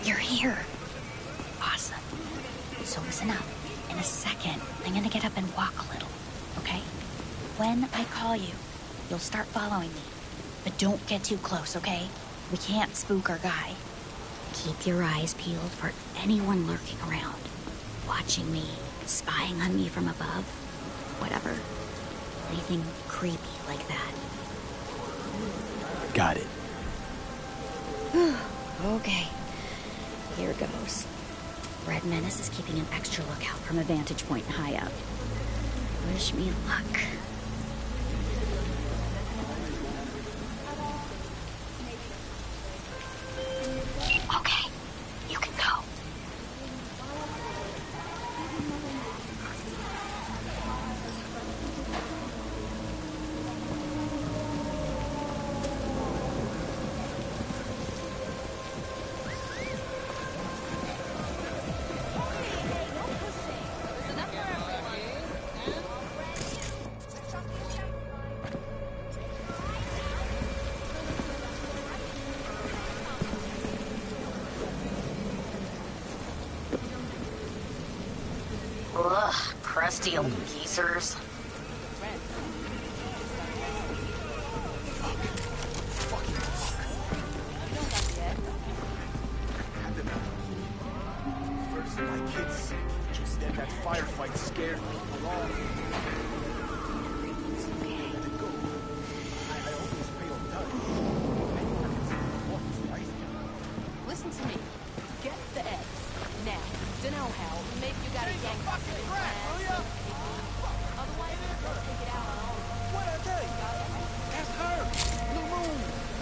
You're here. Awesome. So listen up. In a second, I'm gonna get up and walk a little, okay? When I call you, you'll start following me. But don't get too close, okay? We can't spook our guy. Keep your eyes peeled for anyone lurking around. Watching me, spying on me from above. Whatever. Anything creepy like that. Got it. Okay. Here goes. Red Menace is keeping an extra lookout from a vantage point high up. Wish me luck. Okay, you can go. Ugh, crusty old geezers. First my kid's sick, just then that firefight scared me. It's okay. Let it go. I always pay on time. Listen to me. Get the eggs. Now, dunno how, maybe you gotta yank up in his hand. Otherwise, we'll take it out on all of them. What are they? That's her! Blue Moon!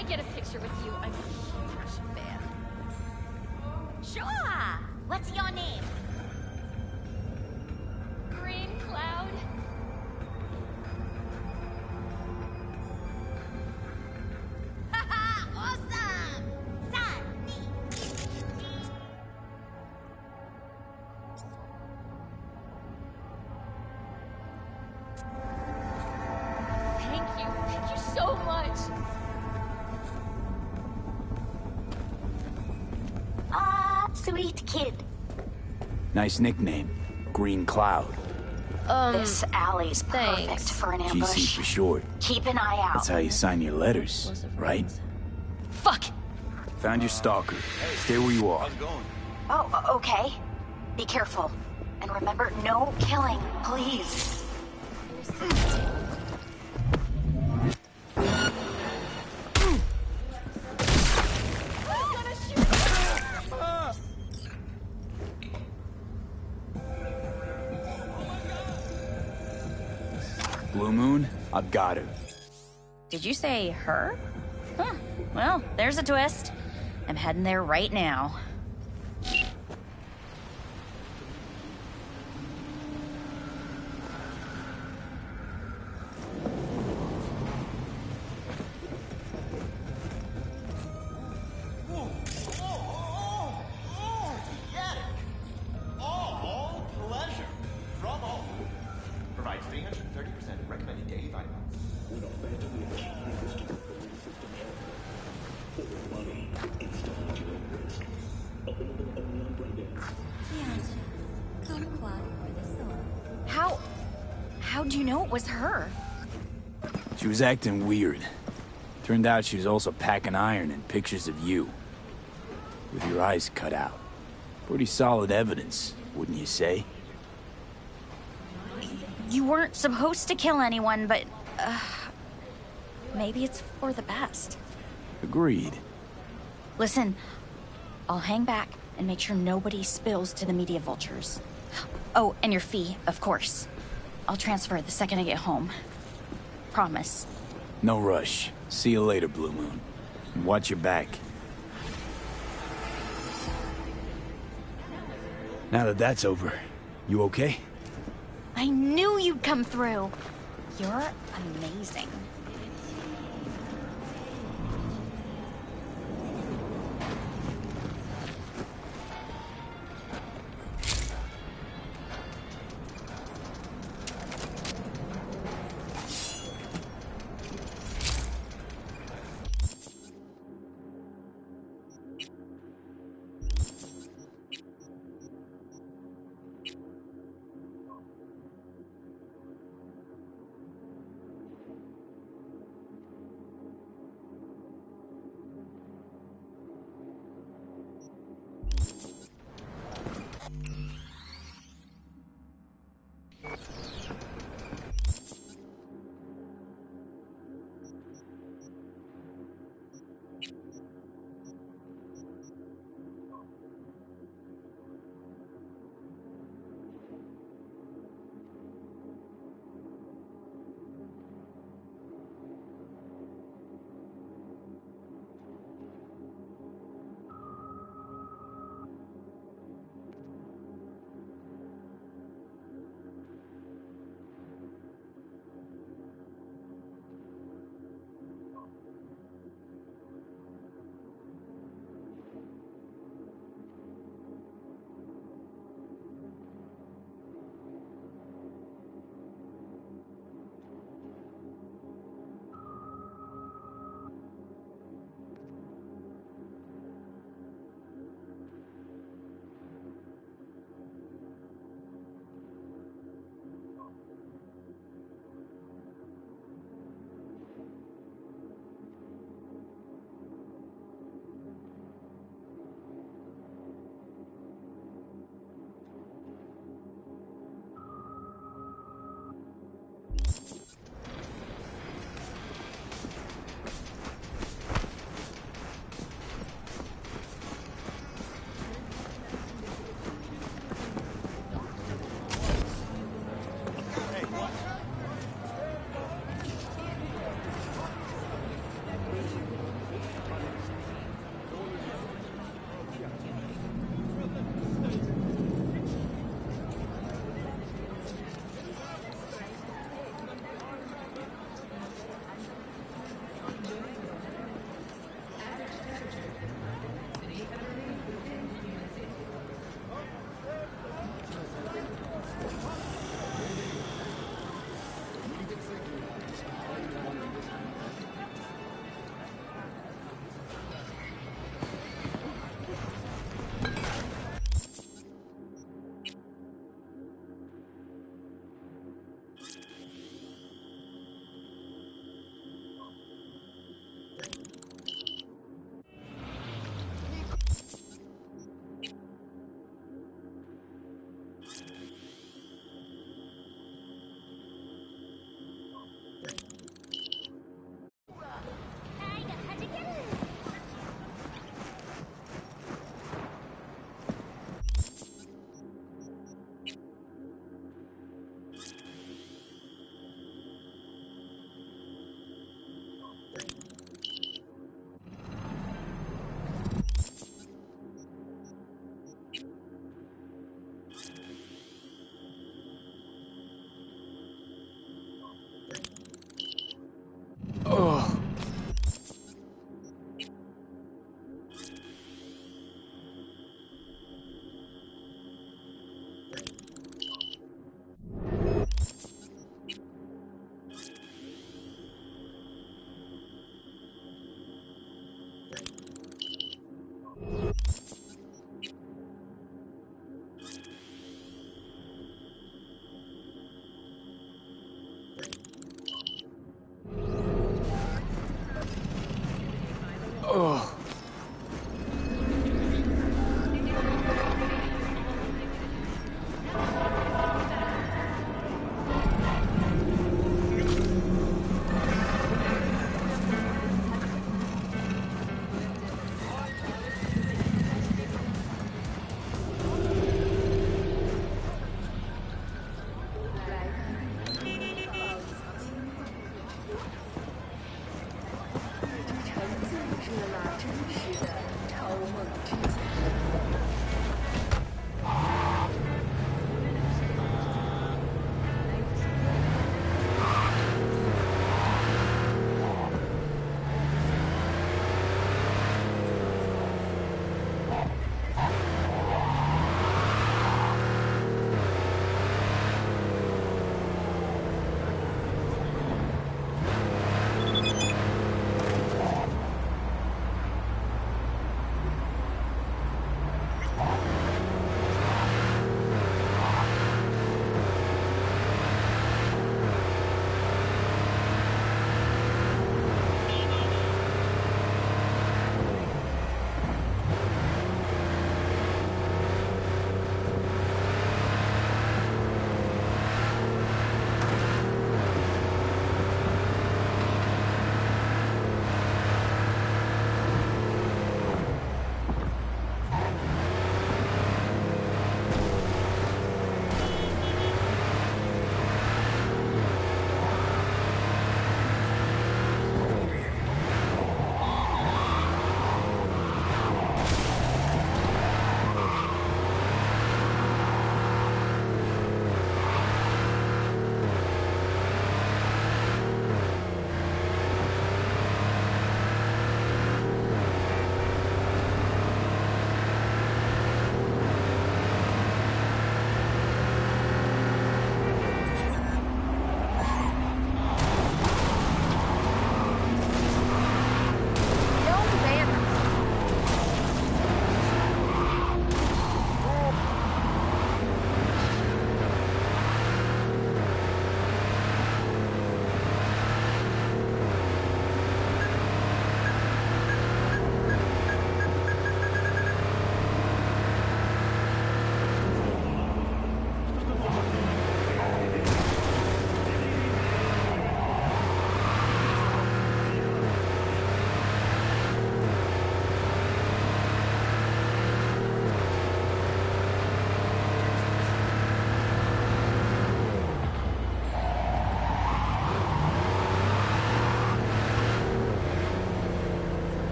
I get a picture with you, I'm a huge fan. Sure. What's your name? Green Cloud. Haha, awesome! Sunny. Thank you so much. Ah, sweet kid. Nice nickname. Green Cloud. This alley's perfect thanks. for an GC ambush. for short. Keep an eye out. That's how you sign your letters, right? Fuck! Found your stalker. Stay where you are. How's it going? Oh, okay. Be careful. And remember, no killing, please. Blue Moon, I've got her. Did you say her? Huh. Well, there's a twist. I'm heading there right now. All pleasure. From all. Provides 330% recommended daily vitamins. How'd you know it was her? She was acting weird. Turned out she was also packing iron and pictures of you. With your eyes cut out. Pretty solid evidence, wouldn't you say? You weren't supposed to kill anyone, but... maybe it's for the best. Agreed. Listen, I'll hang back and make sure nobody spills to the media vultures. Oh, and your fee, of course. I'll transfer the second I get home. Promise. No rush. See you later, Blue Moon. And watch your back. Now that that's over, you okay? I knew you'd come through. You're amazing.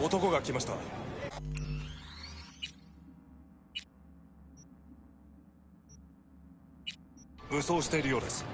男が来ました。武装しているようです。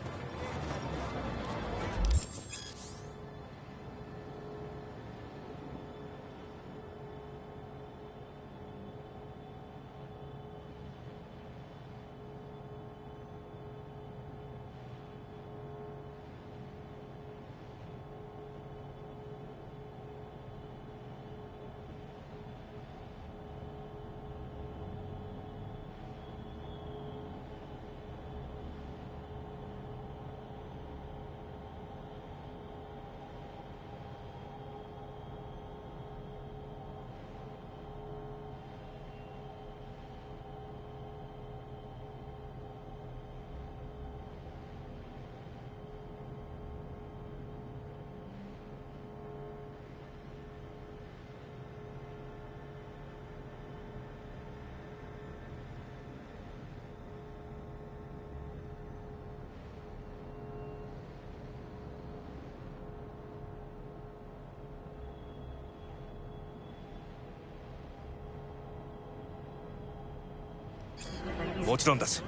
もちろんです。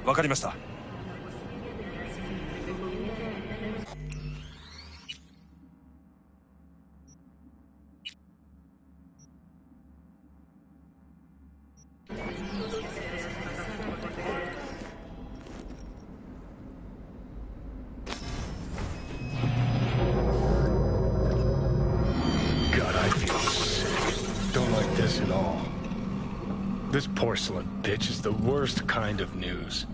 わかりました。God, I feel sick. Don't like this at all. This porcelain bitch is the worst kind of news.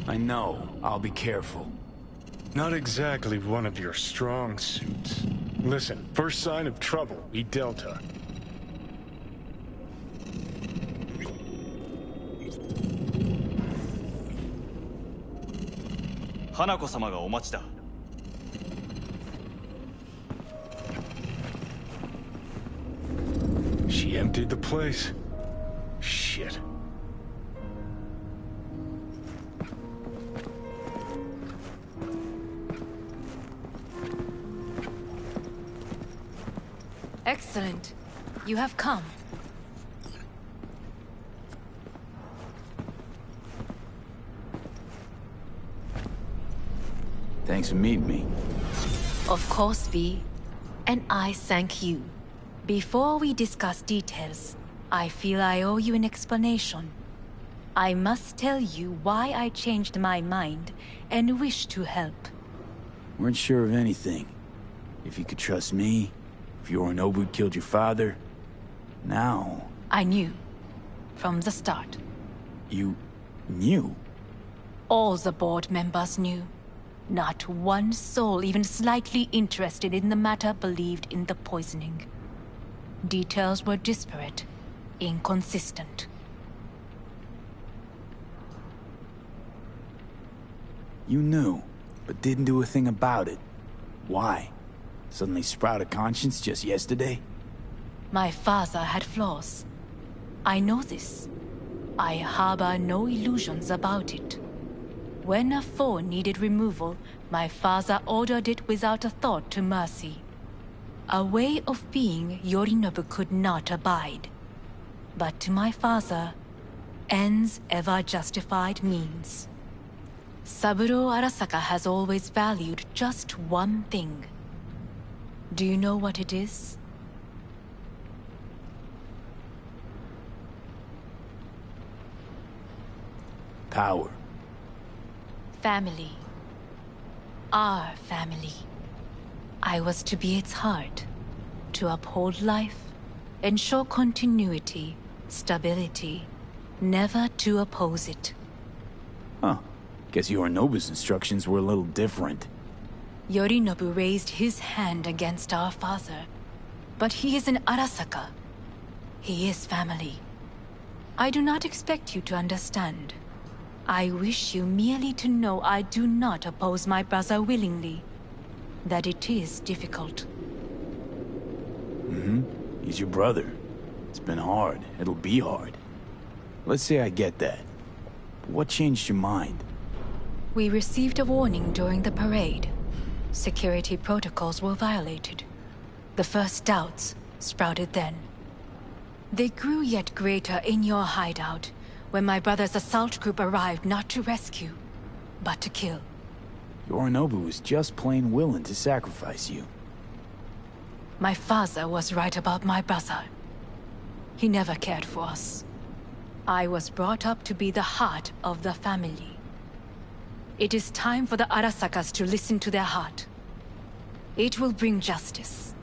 I know. I'll be careful. Not exactly one of your strong suits. Listen, first sign of trouble, we Delta. Hanako-samaがお待ちだ。She emptied the place. Shit. Excellent. You have come. Thanks for meeting me. Of course, V. And I thank you. Before we discuss details, I feel I owe you an explanation. I must tell you why I changed my mind and wish to help. Weren't sure of anything. If you could trust me, if Yorinobu killed your father. Now... I knew. From the start. You... knew? All the board members knew. Not one soul even slightly interested in the matter believed in the poisoning. Details were disparate, inconsistent. You knew, but didn't do a thing about it. Why? Suddenly sprout a conscience just yesterday? My father had flaws. I know this. I harbor no illusions about it. When a foe needed removal, my father ordered it without a thought to mercy. A way of being Yorinobu could not abide. But to my father, ends ever justified means. Saburo Arasaka has always valued just one thing. Do you know what it is? Power. Family. Our family. I was to be its heart, to uphold life, ensure continuity, stability, never to oppose it. Huh. Guess Yorinobu's instructions were a little different. Yorinobu raised his hand against our father, but he is an Arasaka. He is family. I do not expect you to understand. I wish you merely to know I do not oppose my brother willingly. That it is difficult. He's your brother. It's been hard. It'll be hard. Let's say I get that. But what changed your mind? We received a warning during the parade. Security protocols were violated. The first doubts, sprouted then. They grew yet greater in your hideout when my brother's assault group arrived not to rescue, but to kill. Yorinobu was just plain willing to sacrifice you. My father was right about my brother. He never cared for us. I was brought up to be the heart of the family. It is time for the Arasakas to listen to their heart. It will bring justice.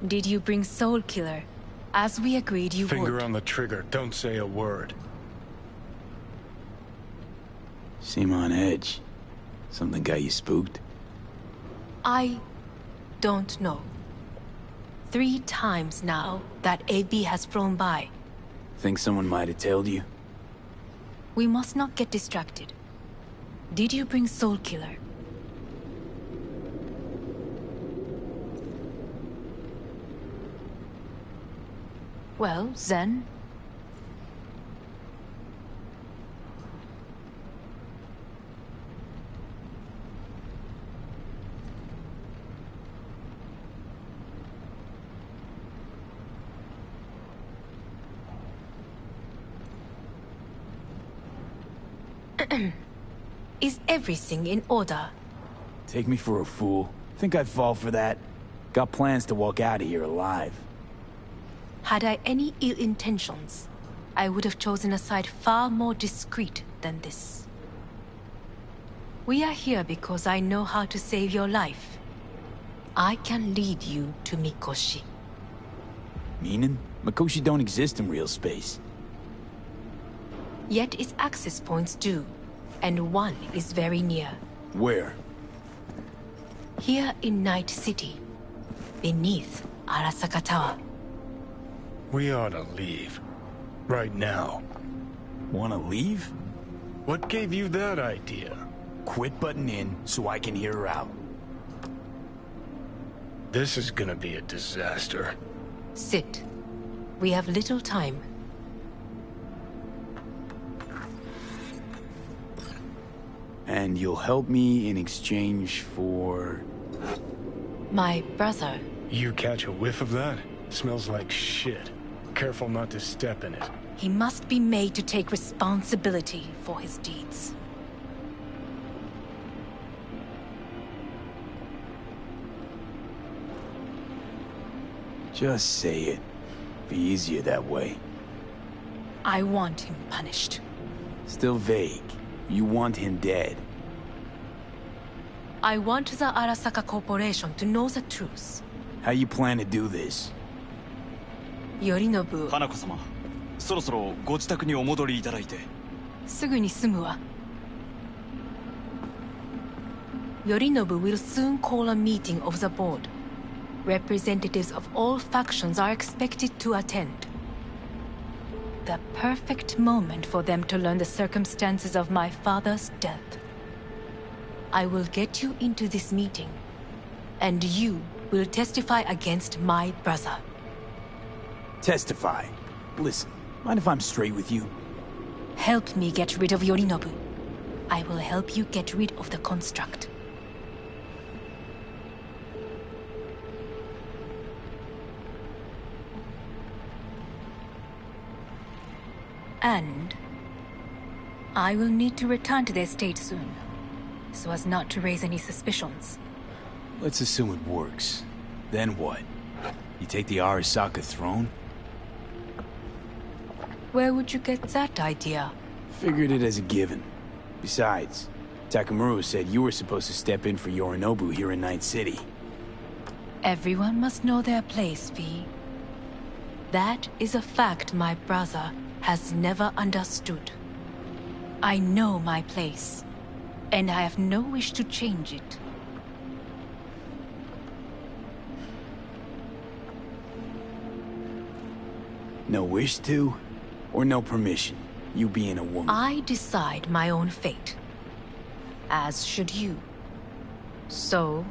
Did you bring Soul Killer, as we agreed you would? Finger on the trigger, don't say a word. Seem on edge. Something got you spooked? I don't know. 3 times now that AB has flown by. Think someone might have tailed you? We must not get distracted. Did you bring Soul Killer? Well, then... Is everything in order? Take me for a fool. Think I'd fall for that? Got plans to walk out of here alive. Had I any ill intentions, I would have chosen a side far more discreet than this. We are here because I know how to save your life. I can lead you to Mikoshi. Meaning? Mikoshi don't exist in real space. Yet its access points do, and one is very near. Where? Here in Night City, beneath Arasaka Tower. We ought to leave. Right now. Wanna leave? What gave you that idea? Quit butting in so I can hear her out. This is gonna be a disaster. Sit. We have little time. And you'll help me in exchange for... My brother. You catch a whiff of that? Smells like shit. Careful not to step in it. He must be made to take responsibility for his deeds. Just say it. Be easier that way. I want him punished. Still vague. You want him dead. I want the Arasaka Corporation to know the truth. How you plan to do this? Yorinobu, 花子様そろそろご自宅にお戻りいただいてすぐに済むわ。Yorinobu will soon call a meeting of the board. Representatives of all factions are expected to attend. The perfect moment for them to learn the circumstances of my father's death. I will get you into this meeting, and you will testify against my brother. Testify. Listen, mind if I'm straight with you? Help me get rid of Yorinobu. I will help you get rid of the construct. And I will need to return to the estate soon, so as not to raise any suspicions. Let's assume it works. Then what? You take the Arasaka throne? Where would you get that idea? Figured it as a given. Besides, Takamura said you were supposed to step in for Yorinobu here in Night City. Everyone must know their place, V. That is a fact my brother has never understood. I know my place, and I have no wish to change it. No wish to? Or no permission? You being a woman? I decide my own fate. As should you. So...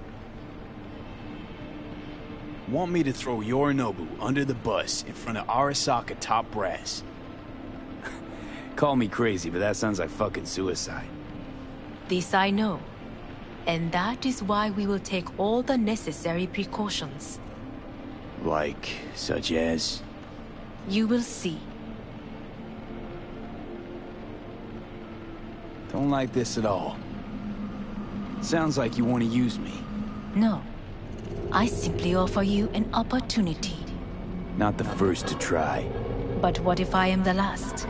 Want me to throw Yorinobu under the bus in front of Arasaka top brass? Call me crazy, but that sounds like fucking suicide. This I know. And that is why we will take all the necessary precautions. Like, such as? You will see. Don't like this at all. Sounds like you want to use me. No. I simply offer you an opportunity. Not the first to try. But what if I am the last?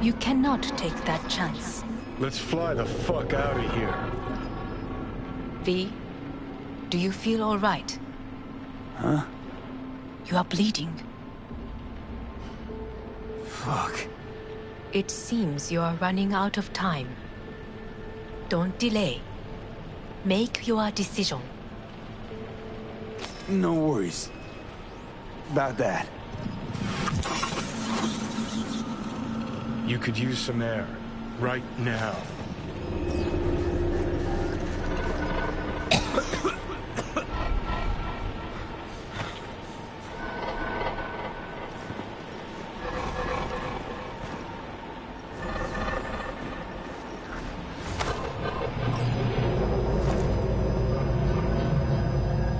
You cannot take that chance. Let's fly the fuck out of here. V, do you feel all right? Huh? You are bleeding. Fuck. It seems you are running out of time. Don't delay. Make your decision. No worries. About that. You could use some air. Right now.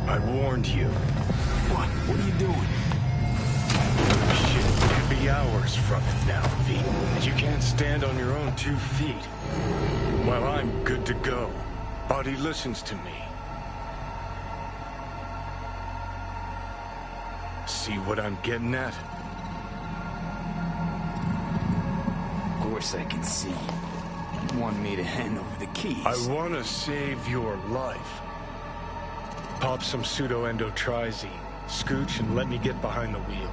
I warned you. What? What are you doing? Shit could be hours from it now, V. And you can't stand on your own 2 feet. Well, I'm good to go. Body listens to me. See what I'm getting at? Of course I can see. You want me to hand over the keys. I want to save your life. Pop some pseudo-endotrizine, scooch, and let me get behind the wheel.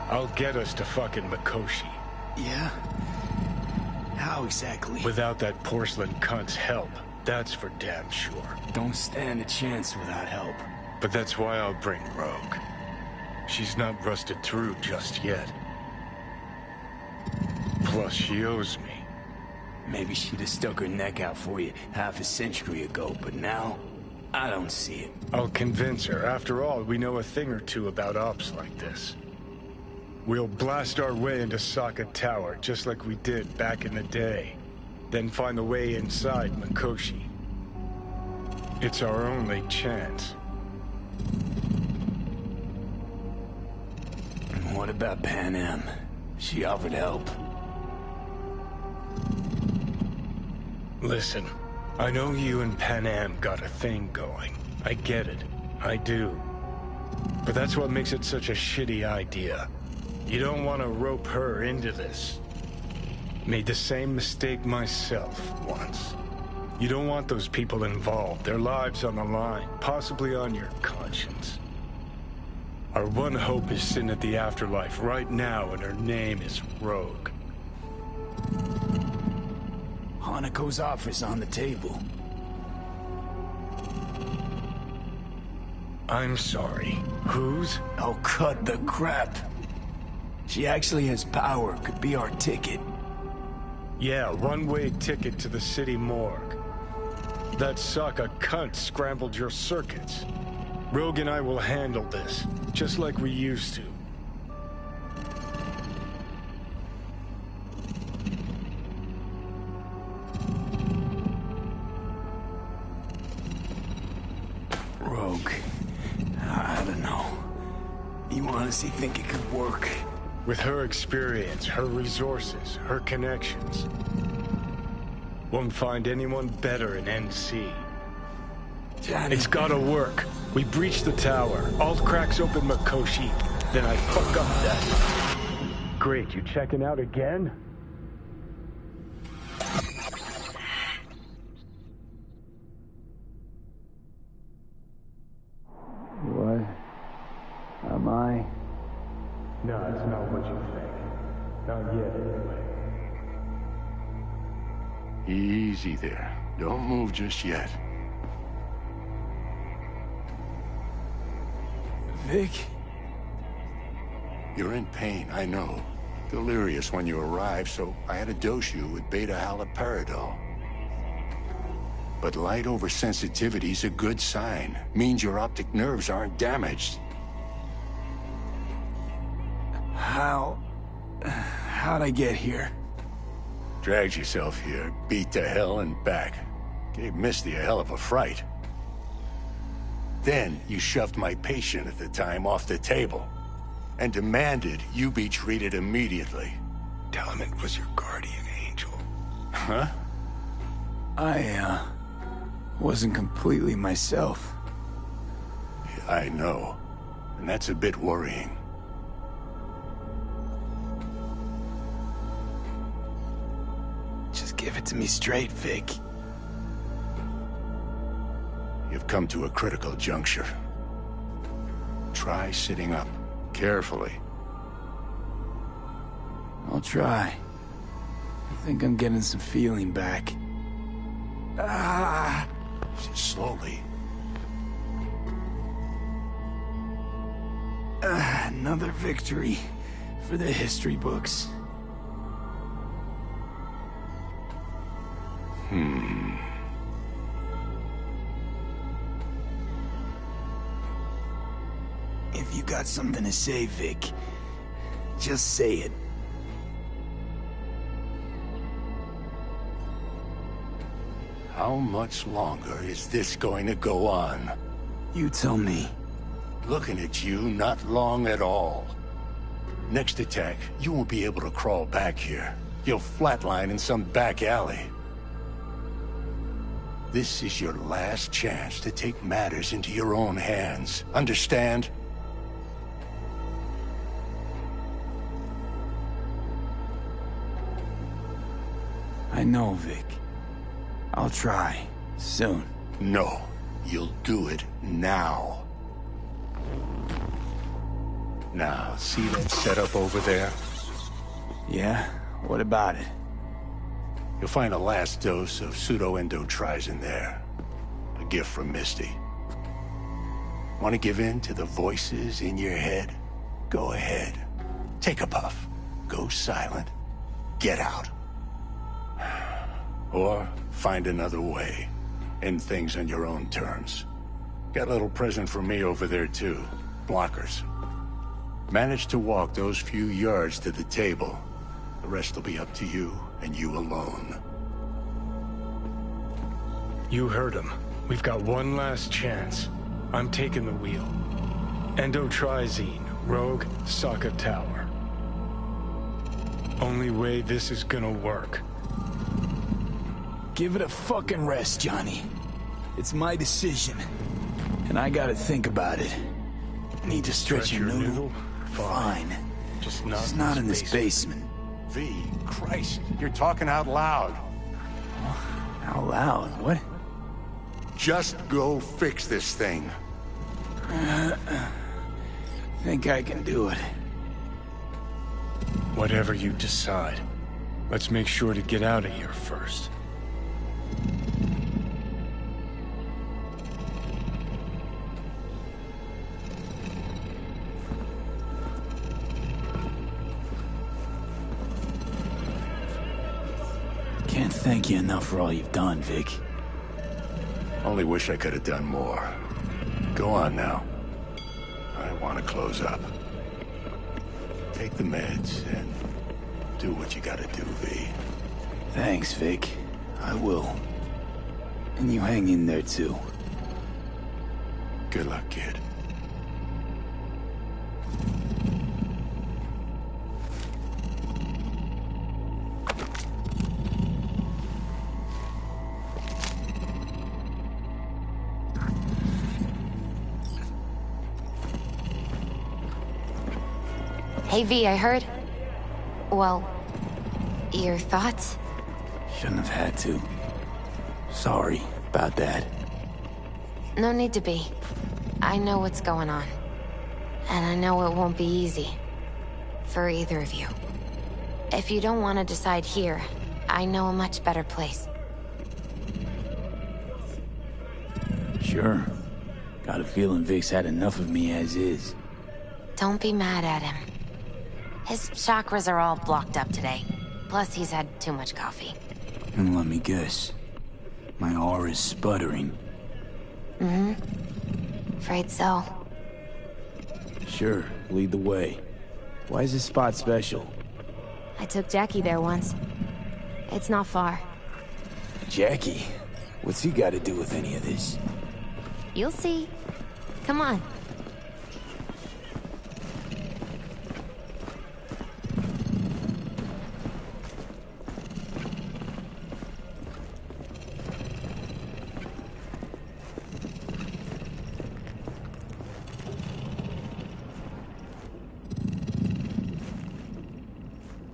I'll get us to fucking Mikoshi. Yeah? How exactly? Without that porcelain cunt's help, that's for damn sure. Don't stand a chance without help. But that's why I'll bring Rogue. She's not rusted through just yet. Plus, she owes me. Maybe she'd have stuck her neck out for you half a century ago, but now, I don't see it. I'll convince her. After all, we know a thing or two about ops like this. We'll blast our way into Sokka Tower, just like we did back in the day. Then find the way inside Mikoshi. It's our only chance. And what about Pan Am? She offered help. Listen, I know you and Pan Am got a thing going. I get it. I do. But that's what makes it such a shitty idea. You don't want to rope her into this. Made the same mistake myself once. You don't want those people involved, their lives on the line, possibly on your conscience. Our one hope is sitting at the afterlife right now, and her name is Rogue. Hanako's offer's on the table. I'm sorry. Whose? Oh, cut the crap. She actually has power, could be our ticket. Yeah, one-way ticket to the city morgue. That Sokka cunt scrambled your circuits. Rogue and I will handle this, just like we used to. Rogue. I don't know. You honestly think it could work? With her experience, her resources, her connections. Won't find anyone better in NC. Johnny. It's gotta work. We breach the tower. Alt cracks open Mikoshi. Then I fuck up that. Great, you checking out again? What? Am I? No, it's not what you think. Not yet, anyway. Easy there. Don't move just yet. Vic? You're in pain, I know. Delirious when you arrived, so I had to dose you with beta-haloperidol. But light oversensitivity's a good sign. Means your optic nerves aren't damaged. How'd I get here? Dragged yourself here, beat to hell and back. Gave Misty a hell of a fright. Then you shoved my patient at the time off the table and demanded you be treated immediately. Tell him it was your guardian angel. Huh? I, wasn't completely myself. I know. And that's a bit worrying. Just give it to me straight, Vic. You've come to a critical juncture. Try sitting up, carefully. I'll try. I think I'm getting some feeling back. Ah! Slowly. Another victory for the history books. If you got something to say, Vic, just say it. How much longer is this going to go on? You tell me. Looking at you, not long at all. Next attack, you won't be able to crawl back here. You'll flatline in some back alley. This is your last chance to take matters into your own hands. Understand? I know, Vic. I'll try. Soon. No. You'll do it now. Now, see that setup over there? Yeah? What about it? You'll find a last dose of pseudo-endotrizin there. A gift from Misty. Want to give in to the voices in your head? Go ahead. Take a puff. Go silent. Get out. Or find another way. End things on your own terms. Got a little present for me over there, too. Blockers. Manage to walk those few yards to the table. The rest will be up to you, and you alone. You heard him. We've got one last chance. I'm taking the wheel. Endotrizine, Rogue, Sokka Tower. Only way this is gonna work. Give it a fucking rest, Johnny. It's my decision. And I gotta think about it. Need to stretch your noodle? Fine. Just not in this basement. V, Christ, you're talking out loud. Out loud? What? Just go fix this thing. Think I can do it. Whatever you decide. Let's make sure to get out of here first. Can't thank you enough for all you've done, Vic. Only wish I could have done more. Go on now. I want to close up. Take the meds and do what you gotta do, V. Thanks, Vic. I will. And you hang in there, too. Good luck, kid. Hey, V, I heard... Well, your thoughts? Shouldn't have had to. Sorry about that. No need to be. I know what's going on. And I know it won't be easy. For either of you. If you don't want to decide here, I know a much better place. Sure. Got a feeling Vic's had enough of me as is. Don't be mad at him. His chakras are all blocked up today. Plus, he's had too much coffee. And let me guess. My aura's sputtering. Mm-hmm. Afraid so. Sure, lead the way. Why is this spot special? I took Jackie there once. It's not far. Jackie? What's he got to do with any of this? You'll see. Come on.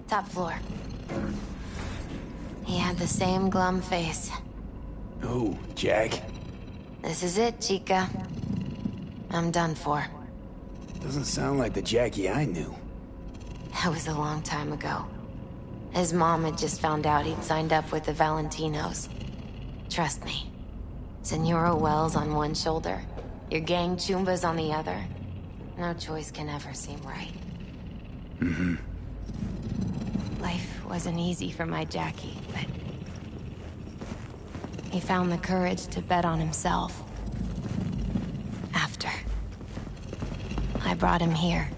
Top floor. He had the same glum face. Who, Jack? This is it, Chica. I'm done for. Doesn't sound like the Jackie I knew. That was a long time ago. His mom had just found out he'd signed up with the Valentinos. Trust me. Senora Wells on one shoulder, your gang Chumbas on the other. No choice can ever seem right. Mm-hmm. Life wasn't easy for my Jackie, but he found the courage to bet on himself. After I brought him here.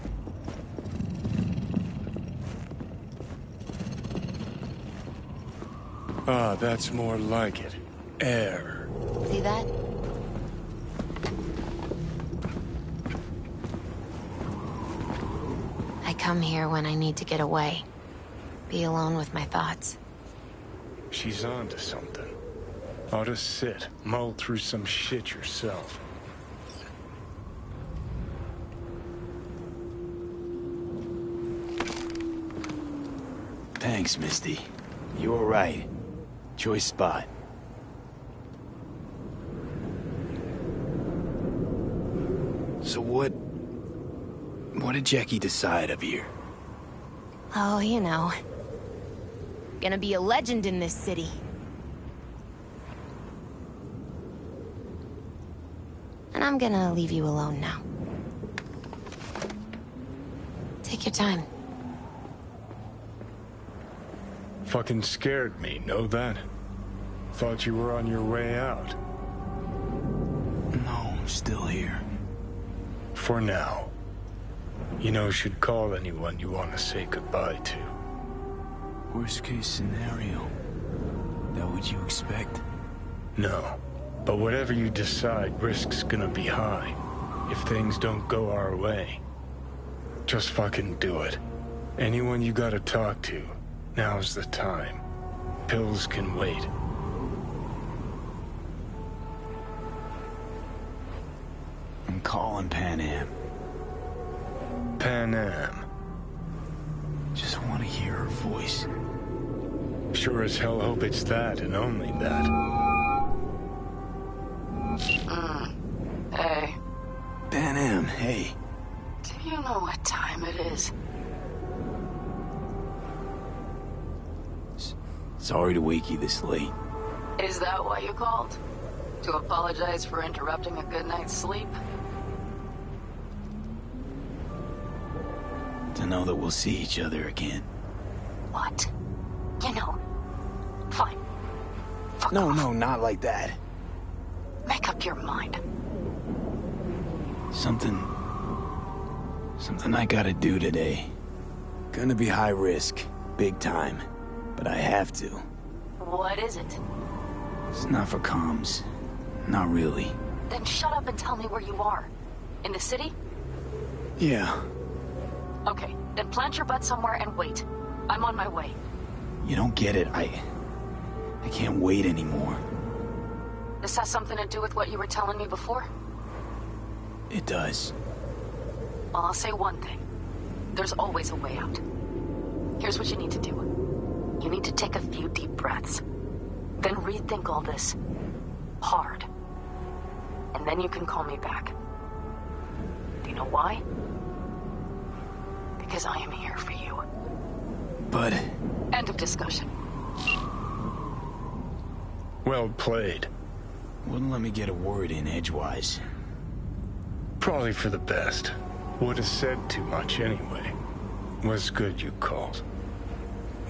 Ah, that's more like it. Air. See that? I come here when I need to get away. Be alone with my thoughts. She's onto something. Ought to sit, mull through some shit yourself. Thanks, Misty. You were right. Choice spot. So what did Jackie decide up here? Oh, you know. Gonna be a legend in this city. And I'm gonna leave you alone now. Take your time. Fucking scared me, know that? Thought you were on your way out. No, I'm still here. For now. You know, should call anyone you want to say goodbye to. Worst case scenario. That what you expect? No. But whatever you decide, risk's gonna be high. If things don't go our way. Just fucking do it. Anyone you gotta talk to, now's the time. Pills can wait. I'm calling Pan Am. Pan Am. Just want to hear her voice. Sure as hell hope it's that and only that. Hey. Pan Am, hey. Do you know what time it is? Sorry to wake you this late. Is that why you called? To apologize for interrupting a good night's sleep? To know that we'll see each other again. What? You know. Fine. Fuck No, off. no, not like that. Make up your mind. Something I gotta do today. Gonna be high risk, big time, but I have to. What is it? It's not for comms. Not really. Then shut up and tell me where you are. In the city? Yeah. Okay, then plant your butt somewhere and wait. I'm on my way. You don't get it. I can't wait anymore. This has something to do with what you were telling me before? It does. Well, I'll say one thing. There's always a way out. Here's what you need to do. You need to take a few deep breaths. Then rethink all this. Hard. And then you can call me back. Do you know why? Because I am here for you. But... End of discussion. Well played. Wouldn't let me get a word in edgewise. Probably for the best. Would have said too much anyway. Was good you called.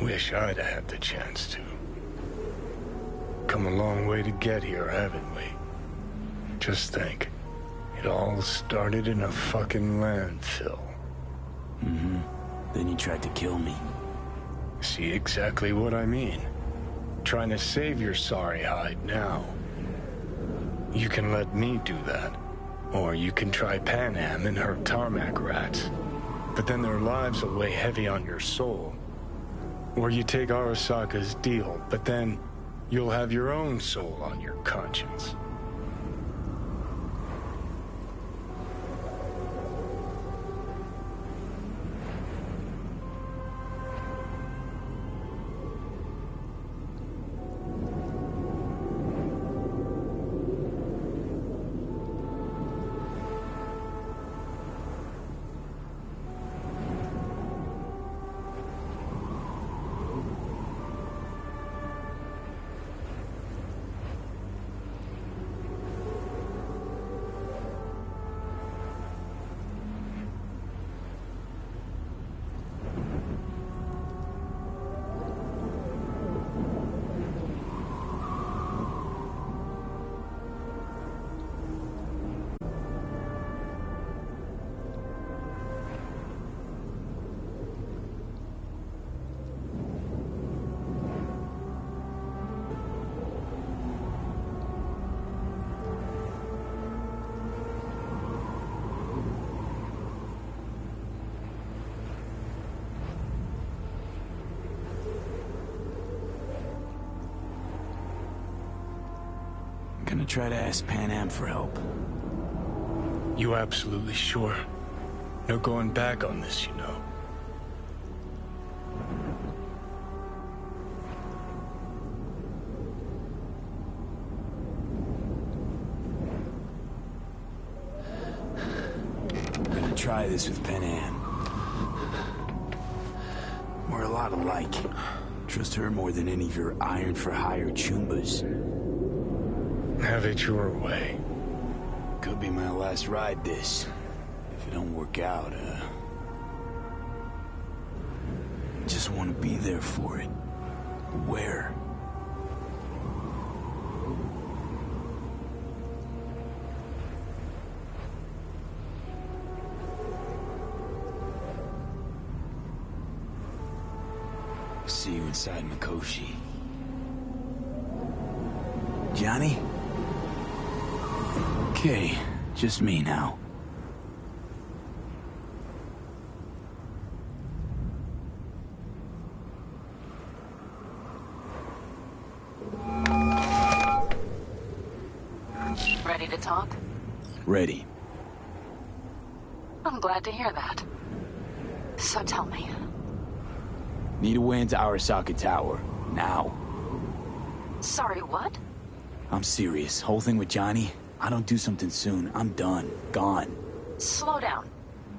Wish I'd have had the chance to. Come a long way to get here, haven't we? Just think. It all started in a fucking landfill. Mm-hmm. Then you tried to kill me. See exactly what I mean. Trying to save your sorry hide now. You can let me do that. Or you can try Pan Am and her tarmac rats. But then their lives will weigh heavy on your soul. Or you take Arasaka's deal, but then you'll have your own soul on your conscience. I'm gonna try to ask Pan Am for help. You absolutely sure? No going back on this, you know. I'm gonna try this with Pan Am. We're a lot alike. Trust her more than any of your iron-for-hire chumbas. Have it your way. Could be my last ride, this. If it don't work out, just want to be there for it. Where? See you inside Mikoshi. Johnny? Okay, just me now. Ready to talk? Ready. I'm glad to hear that. So tell me. Need a way into Arasaka Tower. Now. Sorry, what? I'm serious. Whole thing with Johnny, I don't do something soon, I'm done. Gone. Slow down.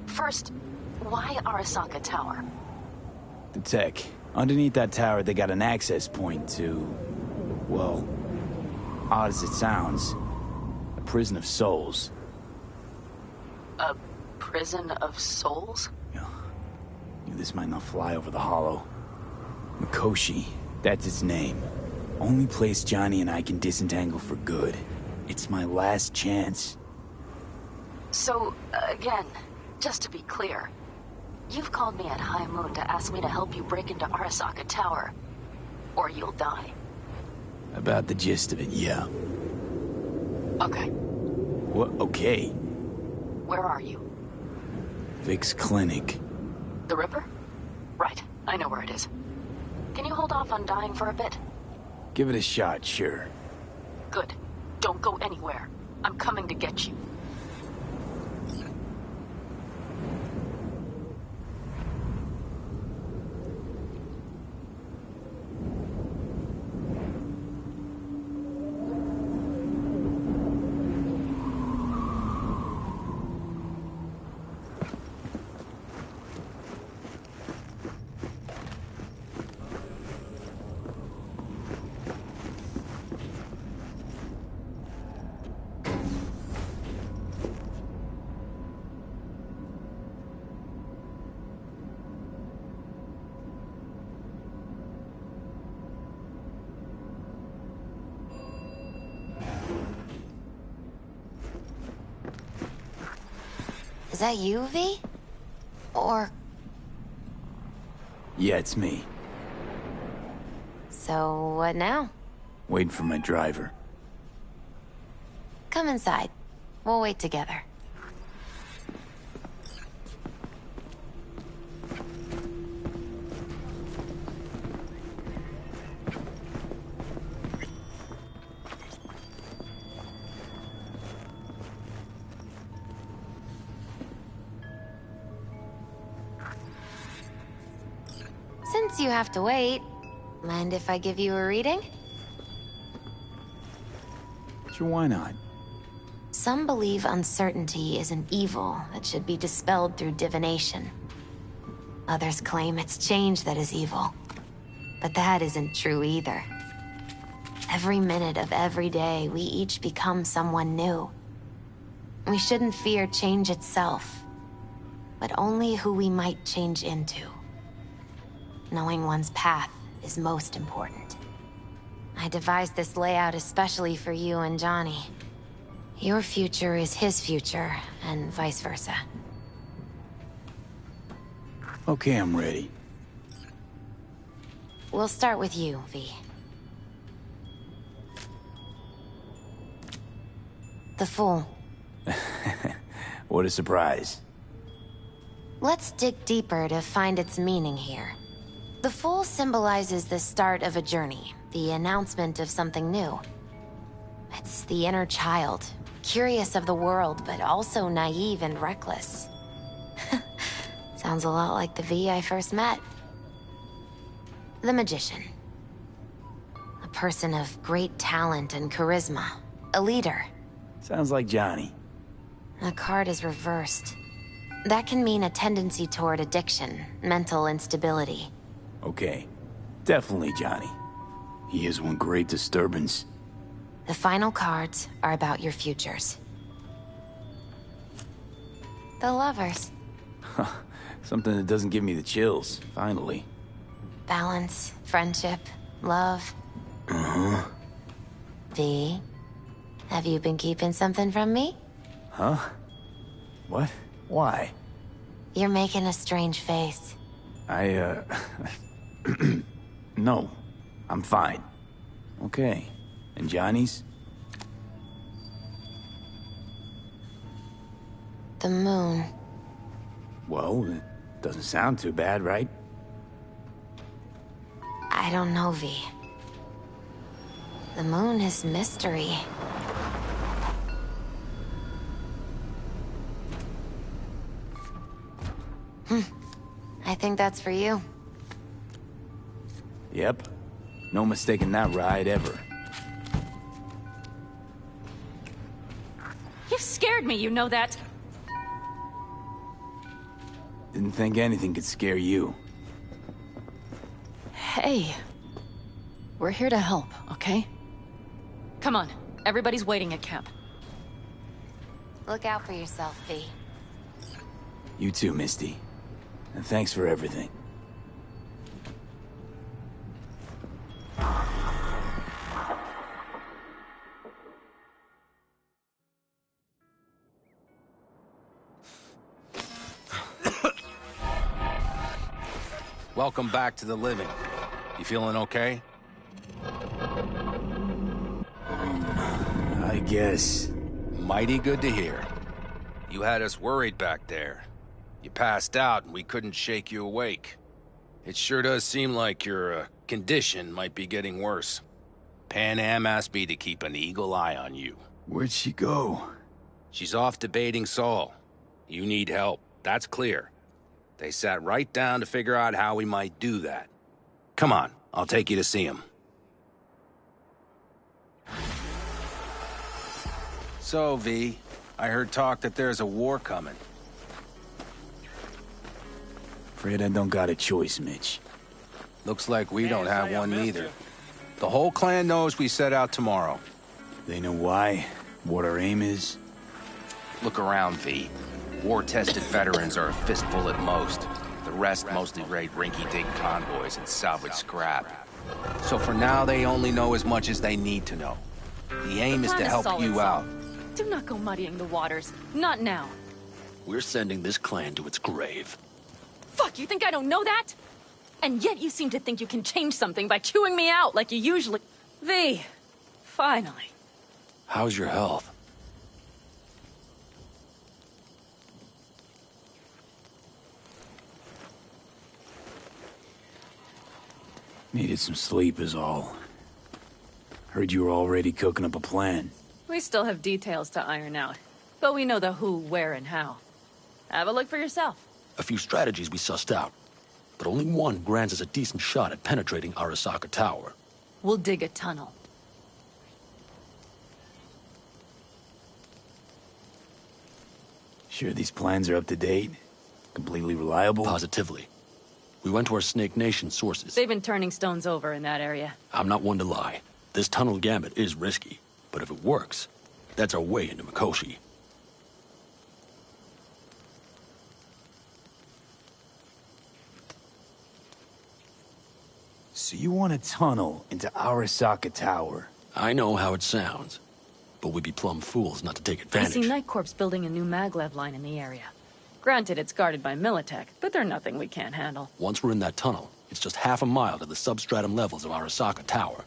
First, why Arasaka Tower? The tech. Underneath that tower, they got an access point to... well, odd as it sounds, a prison of souls. A prison of souls? This might not fly over the hollow. Mikoshi, that's its name. Only place Johnny and I can disentangle for good. It's my last chance. So, again, just to be clear, you've called me at High Moon to ask me to help you break into Arasaka Tower, or you'll die. About the gist of it, yeah. Okay. What? Okay. Where are you? Vic's clinic. The Ripper? Right, I know where it is. Can you hold off on dying for a bit? Give it a shot, sure. Good. Don't go anywhere. I'm coming to get you. Is that you, V? Or... Yeah, it's me. So, what now? Waiting for my driver. Come inside. We'll wait together. Since you have to wait, mind if I give you a reading? Sure, why not? Some believe uncertainty is an evil that should be dispelled through divination. Others claim it's change that is evil. But that isn't true either. Every minute of every day, we each become someone new. We shouldn't fear change itself, but only who we might change into. Knowing one's path is most important. I devised this layout especially for you and Johnny. Your future is his future, and vice versa. Okay, I'm ready. We'll start with you, V. The Fool. What a surprise. Let's dig deeper to find its meaning here. The Fool symbolizes the start of a journey, the announcement of something new. It's the inner child, curious of the world, but also naive and reckless. Sounds a lot like the V I first met. The Magician. A person of great talent and charisma. A leader. Sounds like Johnny. The card is reversed. That can mean a tendency toward addiction, mental instability. Okay. Definitely Johnny. He is one great disturbance. The final cards are about your futures. The Lovers. Something that doesn't give me the chills, finally. Balance, friendship, love. Uh-huh. V, have you been keeping something from me? Huh? What? Why? You're making a strange face. No. I'm fine. Okay. And Johnny's? The moon. Well, it doesn't sound too bad, right? I don't know, V. The moon is mystery. I think that's for you. Yep. No mistaking that ride ever. You scared me, you know that. Didn't think anything could scare you. Hey. We're here to help, okay? Come on. Everybody's waiting at camp. Look out for yourself, V. You too, Misty. And thanks for everything. Welcome back to the living. You feeling okay? I guess. Mighty good to hear. You had us worried back there. You passed out and we couldn't shake you awake. It sure does seem like your condition might be getting worse. Pan Am asked me to keep an eagle eye on you. Where'd she go? She's off debating Saul. You need help, that's clear. They sat right down to figure out how we might do that. Come on, I'll take you to see him. So, V, I heard talk that there's a war coming. Afraid I don't got a choice, Mitch. Looks like we don't have one neither. The whole clan knows we set out tomorrow. They know why? What our aim is? Look around, V. War-tested veterans are a fistful at most. The rest mostly raid rinky-dink convoys and salvage scrap. So for now, they only know as much as they need to know. The aim is to help you out. Do not go muddying the waters. Not now. We're sending this clan to its grave. Fuck, you think I don't know that? And yet you seem to think you can change something by chewing me out like you usually... V, finally. How's your health? Needed some sleep is all. Heard you were already cooking up a plan. We still have details to iron out, but we know the who, where, and how. Have a look for yourself. A few strategies we sussed out. but only one grants us a decent shot at penetrating Arasaka Tower. We'll dig a tunnel. Sure these plans are up to date? Completely reliable? Positively. We went to our Snake Nation sources. They've been turning stones over in that area. I'm not one to lie. This tunnel gambit is risky, but if it works, that's our way into Mikoshi. So you want a tunnel into Arasaka Tower? I know how it sounds, but we'd be plumb fools not to take I advantage. see Night Corp's building a new maglev line in the area. Granted, it's guarded by Militech, but they're nothing we can't handle. Once we're in that tunnel, it's just half a mile to the substratum levels of Arasaka Tower.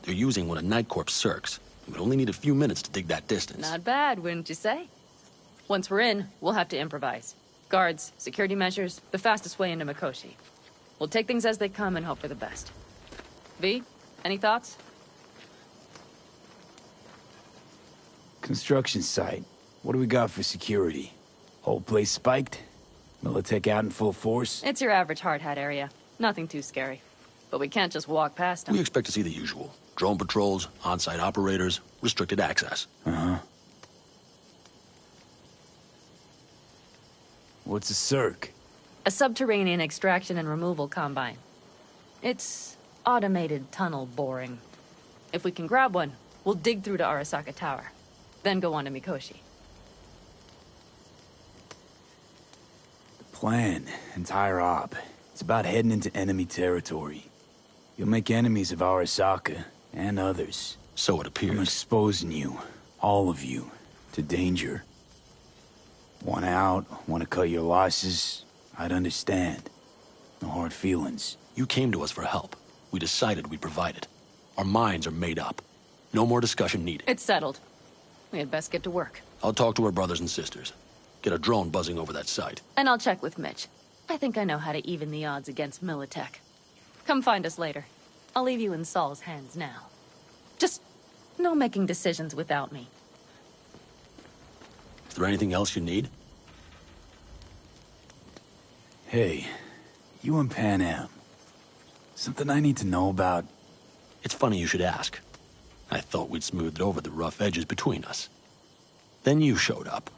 They're using one of Night Corp's circs. We would only need a few minutes to dig that distance. Not bad, wouldn't you say? Once we're in, we'll have to improvise. Guards, security measures, the fastest way into Mikoshi. We'll take things as they come and hope for the best. V, any thoughts? Construction site. What do we got for security? Whole place spiked? Militech out in full force? It's your average hard hat area. Nothing too scary. But we can't just walk past them. We expect to see the usual. Drone patrols, on-site operators, restricted access. Uh-huh. What's a circ? A subterranean extraction and removal combine. It's automated tunnel boring. If we can grab one, we'll dig through to Arasaka Tower. Then go on to Mikoshi. Plan, entire op. It's about heading into enemy territory. You'll make enemies of Arasaka, and others. So it appears. I'm exposing you, all of you, to danger. Want out, want to cut your losses, I'd understand. No hard feelings. You came to us for help. We decided we'd provide it. Our minds are made up. No more discussion needed. It's settled. We had best get to work. I'll talk to our brothers and sisters. Get a drone buzzing over that site. And I'll check with Mitch. I think I know how to even the odds against Militech. Come find us later. I'll leave you in Saul's hands now. Just no making decisions without me. Is there anything else you need? Hey, you and Pan Am. Something I need to know about? It's funny you should ask. I thought we'd smoothed over the rough edges between us. Then you showed up.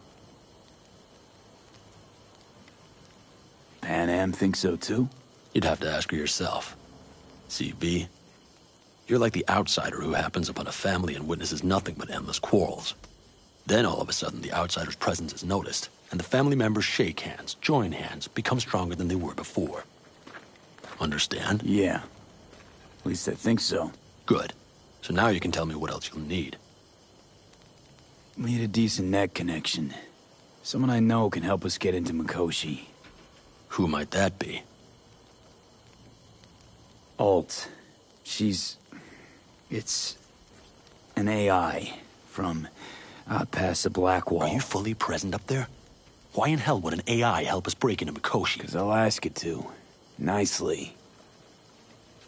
Pan Am thinks so too? You'd have to ask her yourself. See, V, you're like the outsider who happens upon a family and witnesses nothing but endless quarrels. Then all of a sudden the outsider's presence is noticed, and the family members shake hands, join hands, become stronger than they were before. Understand? Yeah. At least I think so. Good. So now you can tell me what else you'll need. Need a decent net connection. Someone I know can help us get into Mikoshi. Who might that be? Alt. It's an AI from past the Black Wall. Are you fully present up there? Why in hell would an AI help us break into Mikoshi? 'Cause I'll ask it to. Nicely.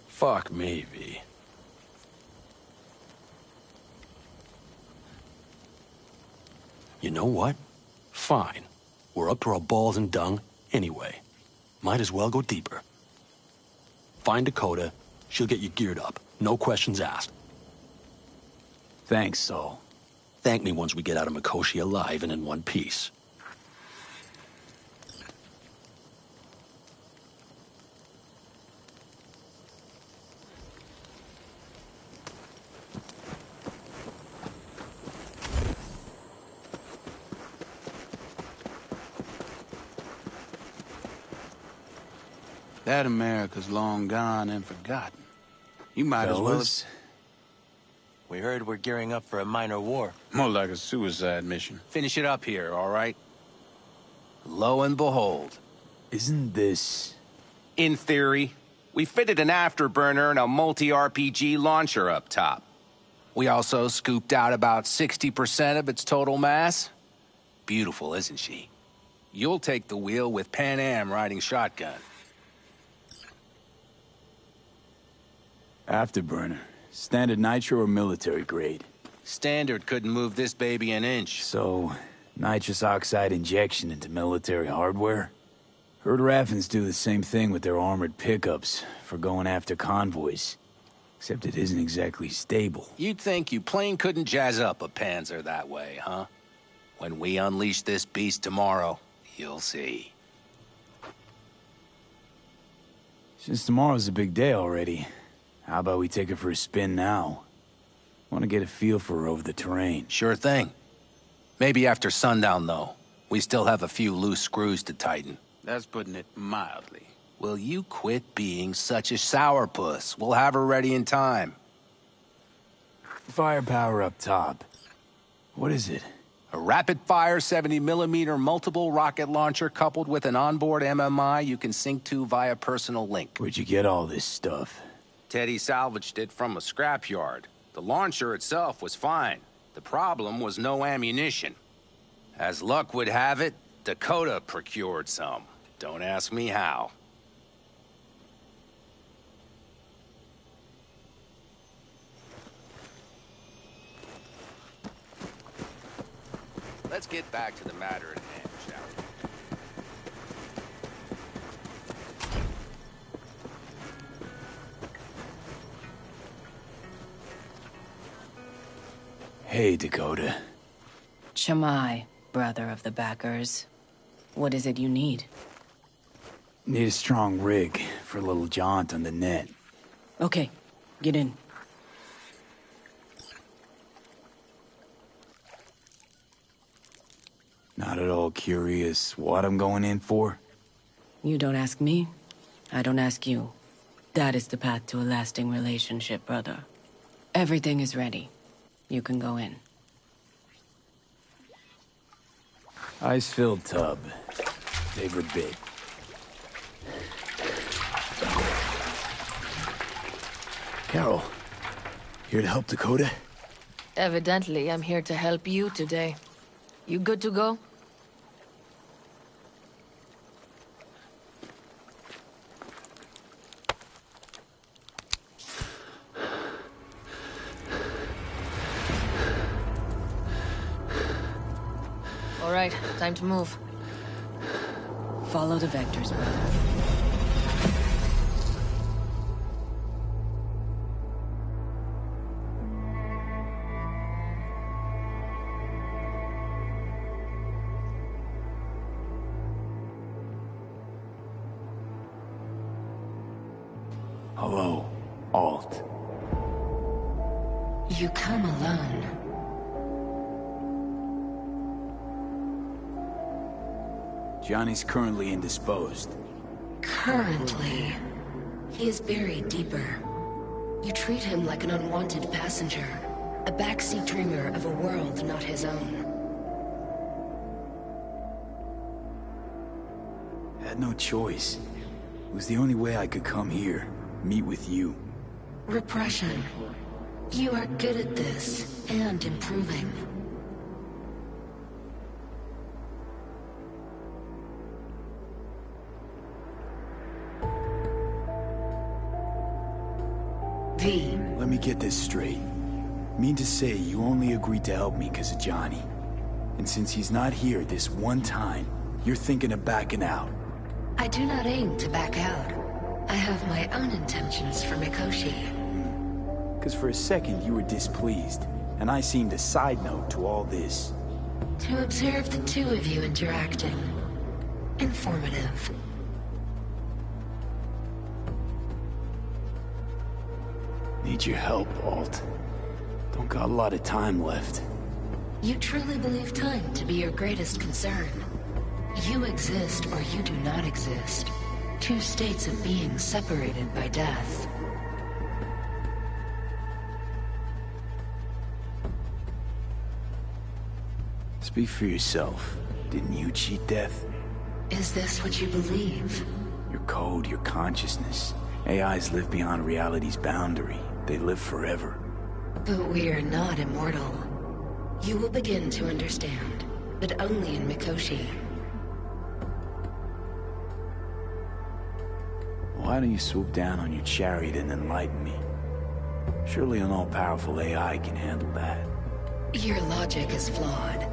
Fuck me, V. You know what? Fine. We're up to our balls in dung anyway. Might as well go deeper. Find Dakota. She'll get you geared up. No questions asked. Thanks, Saul. Thank me once we get out of Mikoshi alive and in one piece. That America's long gone and forgotten. You might as well... Fellas, We heard we're gearing up for a minor war. More like a suicide mission. Finish it up here, all right? Lo and behold. isn't this... In theory, we fitted an afterburner and a multi-RPG launcher up top. We also scooped out about 60% of its total mass. Beautiful, isn't she? You'll take the wheel with Pan Am riding shotgun. Afterburner. Standard nitro or military grade? Standard couldn't move this baby an inch. So, nitrous oxide injection into military hardware? Heard Raffens do the same thing with their armored pickups for going after convoys. Except it isn't exactly stable. You'd think you plain couldn't jazz up a Panzer that way, huh? When we unleash this beast tomorrow, you'll see. Since tomorrow's a big day already, how about we take it for a spin now? Want to get a feel for her over the terrain. Sure thing. Maybe after sundown, though. We still have a few loose screws to tighten. That's putting it mildly. Will you quit being such a sourpuss? We'll have her ready in time. Firepower up top. What is it? A rapid-fire 70mm multiple rocket launcher coupled with an onboard MMI you can sync to via personal link. Where'd you get all this stuff? Teddy salvaged it from a scrapyard. The launcher itself was fine. The problem was no ammunition. As luck would have it, Dakota procured some. Don't ask me how. Let's get back to the matter at hand, shall we? Hey, Dakota. Shamai, brother of the backers. What is it you need? Need a strong rig for a little jaunt on the net. Okay, get in. Not at all curious what I'm going in for? You don't ask me, I don't ask you. That is the path to a lasting relationship, brother. Everything is ready. You can go in. Ice-filled tub. Favorite bit. Carol, here to help Dakota? Evidently, I'm here to help you today. You good to go? All right, time to move. Follow the vectors, brother. Hello, Alt. You come alone. Johnny's currently indisposed. Currently. He is buried deeper. You treat him like an unwanted passenger, a backseat dreamer of a world not his own. Had no choice. It was the only way I could come here, meet with you. Repression. You are good at this, and improving. V. Let me get this straight. Mean to say you only agreed to help me because of Johnny. And since he's not here this one time, you're thinking of backing out. I do not aim to back out. I have my own intentions for Mikoshi. Because for a second you were displeased, and I seemed a side note to all this. To observe the two of you interacting. Informative. Need your help, Alt. Don't got a lot of time left. You truly believe time to be your greatest concern. You exist or you do not exist. Two states of being separated by death. Speak for yourself. Didn't you cheat death? Is this what you believe? Your code, your consciousness. AIs live beyond reality's boundary. They live forever. But we are not immortal. You will begin to understand, but only in Mikoshi. Why don't you swoop down on your chariot and enlighten me? Surely an all-powerful AI can handle that. Your logic is flawed.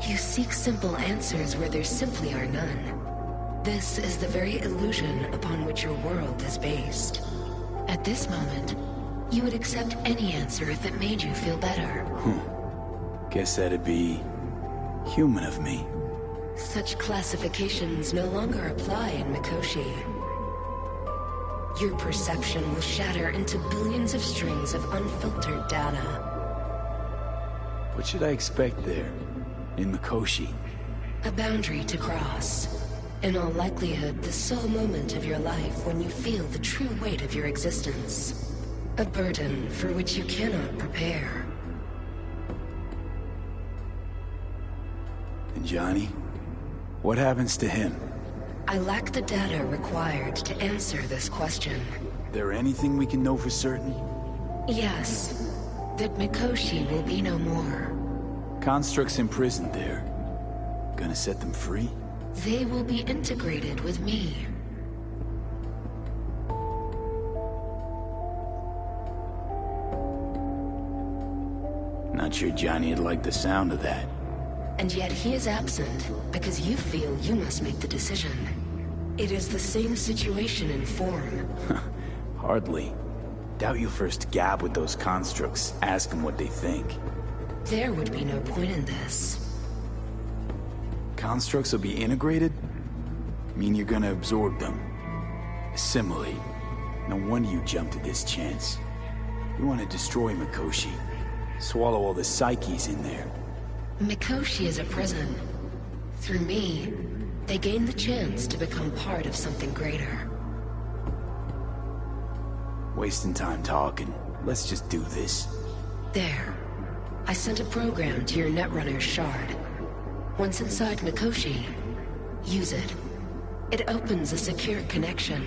You seek simple answers where there simply are none. This is the very illusion upon which your world is based. At this moment, you would accept any answer if it made you feel better. Guess that'd be human of me. Such classifications no longer apply in Mikoshi. Your perception will shatter into billions of strings of unfiltered data. What should I expect there, in Mikoshi? A boundary to cross. In all likelihood, the sole moment of your life when you feel the true weight of your existence. A burden for which you cannot prepare. And Johnny? What happens to him? I lack the data required to answer this question. There anything we can know for certain? Yes. That Mikoshi will be no more. Constructs imprisoned there. Gonna set them free? They will be integrated with me. Not sure Johnny'd like the sound of that. And yet he is absent because you feel you must make the decision. It is the same situation in form. Hardly. Doubt you first gab with those constructs, ask them what they think. There would be no point in this. Constructs will be integrated? Mean you're gonna absorb them. Assimilate. No wonder you jumped at this chance. You want to destroy Mikoshi. Swallow all the psyches in there. Mikoshi is a prison. Through me, they gain the chance to become part of something greater. Wasting time talking. Let's just do this. There. I sent a program to your Netrunner's shard. Once inside Mikoshi, use it. It opens a secure connection.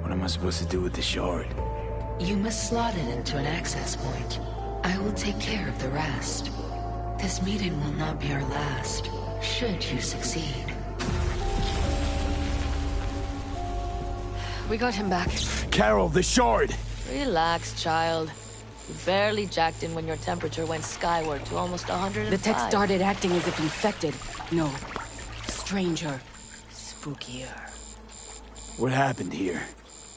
What am I supposed to do with the shard? You must slot it into an access point. I will take care of the rest. This meeting will not be our last, should you succeed. We got him back. Carol, the shard! Relax, child. You barely jacked in when your temperature went skyward to almost 105. The tech started acting as if infected. No. Stranger. Spookier. What happened here?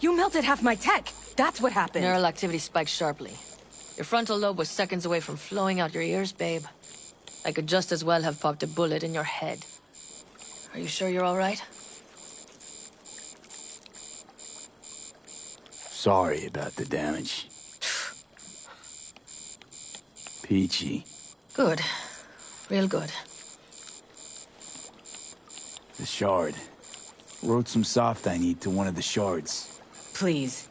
You melted half my tech! That's what happened! Neural activity spiked sharply. Your frontal lobe was seconds away from flowing out your ears, babe. I could just as well have popped a bullet in your head. Are you sure you're all right? Sorry about the damage. Peachy. Good. Real good. The shard. Wrote some soft I need to one of the shards. Please.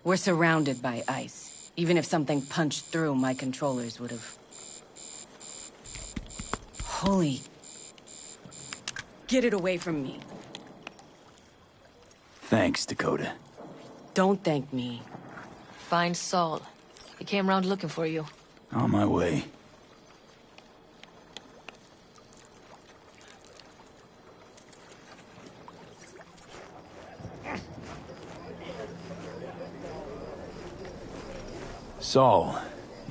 We're surrounded by ice. Even if something punched through, my controllers would have... Holy... Get it away from me. Thanks, Dakota. Don't thank me. Find Saul. He came round looking for you. On my way. Saul,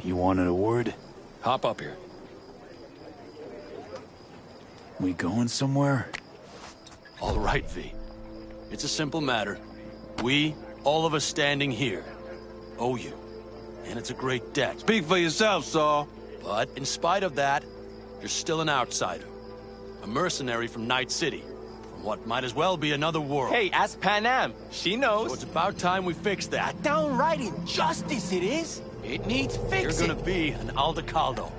you wanted a word? Hop up here. We going somewhere? All right, V. It's a simple matter. We, all of us standing here, owe you. And it's a great debt. Speak for yourself, Saul. But in spite of that, you're still an outsider. A mercenary from Night City. From what might as well be another world. Hey, ask Panam. She knows. So it's about time we fix that. Downright injustice it is. It needs fixing. You're gonna be an Aldecaldo.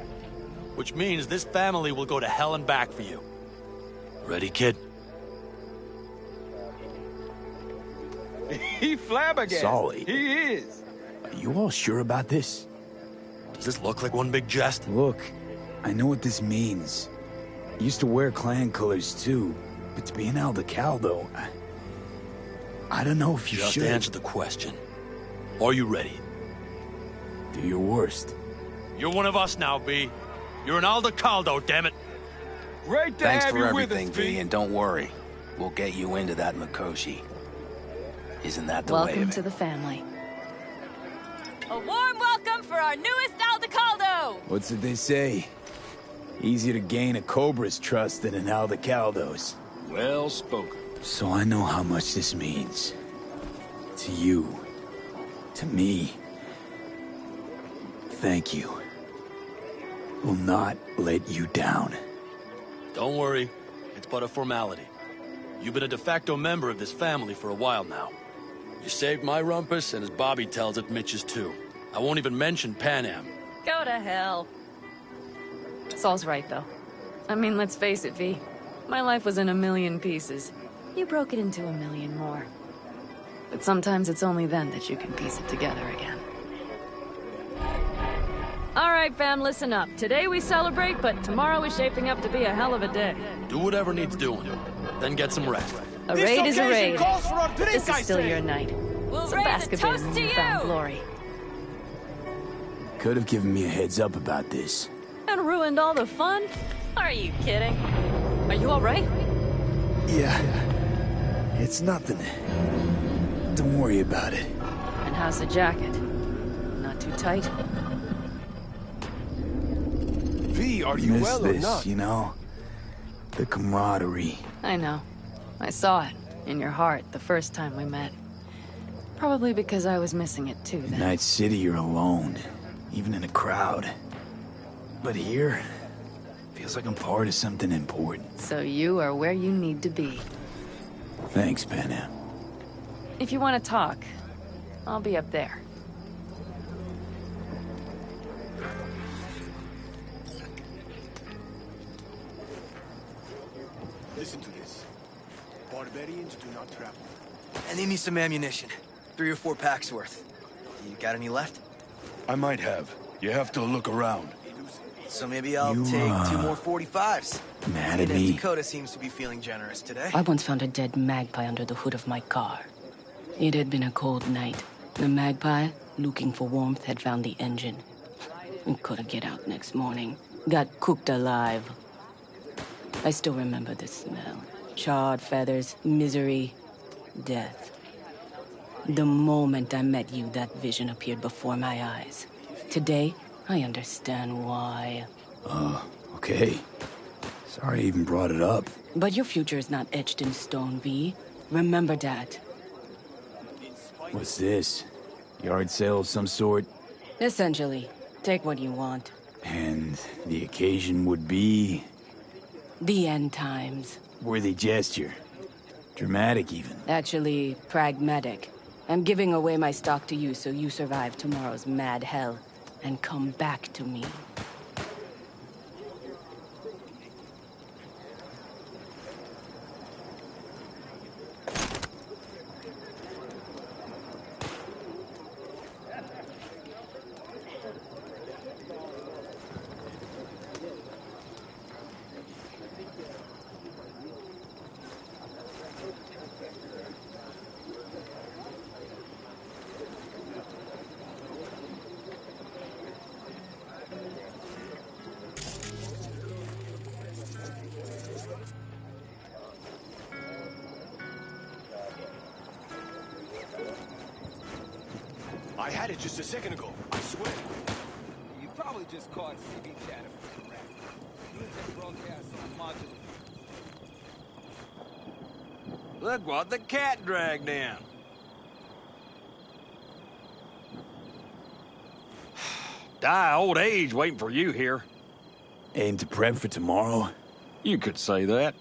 Which means this family will go to hell and back for you. Ready, kid? He flabbergasted. Solid. He is. Are you all sure about this? Does this look like one big jest? Look, I know what this means. Used to wear clan colors too, but to be an Aldecaldo, I don't know if you Just should. answer the question. Are you ready? Do your worst. You're one of us now, B. You're an Aldecaldo, damn it. Great to Thanks have for you everything, with us, V, and don't worry. We'll get you into that Mikoshi. Isn't that the way Welcome of it? to the family. A warm welcome for our newest Aldecaldo! go! What's it they say? Easier to gain a Cobra's trust than an Aldecaldo's. Well spoken. So I know how much this means. To you. To me. Thank you. Will not let you down. Don't worry. It's but a formality. You've been a de facto member of this family for a while now. You saved my rumpus, and as Bobby tells it, Mitch's too. I won't even mention Pan Am. Go to hell. Saul's right, though. I mean, let's face it, V. My life was in a million pieces. You broke it into a million more. But sometimes it's only then that you can piece it together again. All right, fam, listen up. Today we celebrate, but tomorrow is shaping up to be a hell of a day. Do whatever needs doing. Then get some rest. A raid is a raid. This This is still your night. We'll Some raise a basketball toast in to newfound you! glory. Could have given me a heads up about this. And ruined all the fun? Are you kidding? Are you all right? Yeah. It's nothing. Don't worry about it. And how's the jacket? Not too tight? V, are you Miss well this, or not? you know? The camaraderie. I know. I saw it in your heart the first time we met. Probably because I was missing it too then. Night City, you're alone. Even in a crowd. But here, feels like I'm part of something important. So you are where you need to be. Thanks, Pan Am. If you want to talk, I'll be up there. Listen to this. Barbarians do not travel. I need me some ammunition. 3 or 4 packs worth. You got any left? I might have. You have to look around. So maybe I'll You, take 2 more 45s. Mad at Even me? Dakota seems to be feeling generous today. I once found a dead magpie under the hood of my car. It had been a cold night. The magpie, looking for warmth, had found the engine. It couldn't get out next morning. Got cooked alive. I still remember the smell. Charred feathers, misery, death. The moment I met you, that vision appeared before my eyes. Today, I understand why. Okay. Sorry I even brought it up. But your future is not etched in stone, V. Remember that. What's this? Yard sale of some sort? Essentially, take what you want. And the occasion would be... The end times. worthy gesture. Dramatic, even. Actually, pragmatic. I'm giving away my stock to you so you survive tomorrow's mad hell and come back to me. I had it just a second ago, I swear. You probably just caught CB chatter from the rap. Music broadcast on modular. Look what the cat dragged in. Die old age waiting for you here. Aim to prep for tomorrow? You could say that.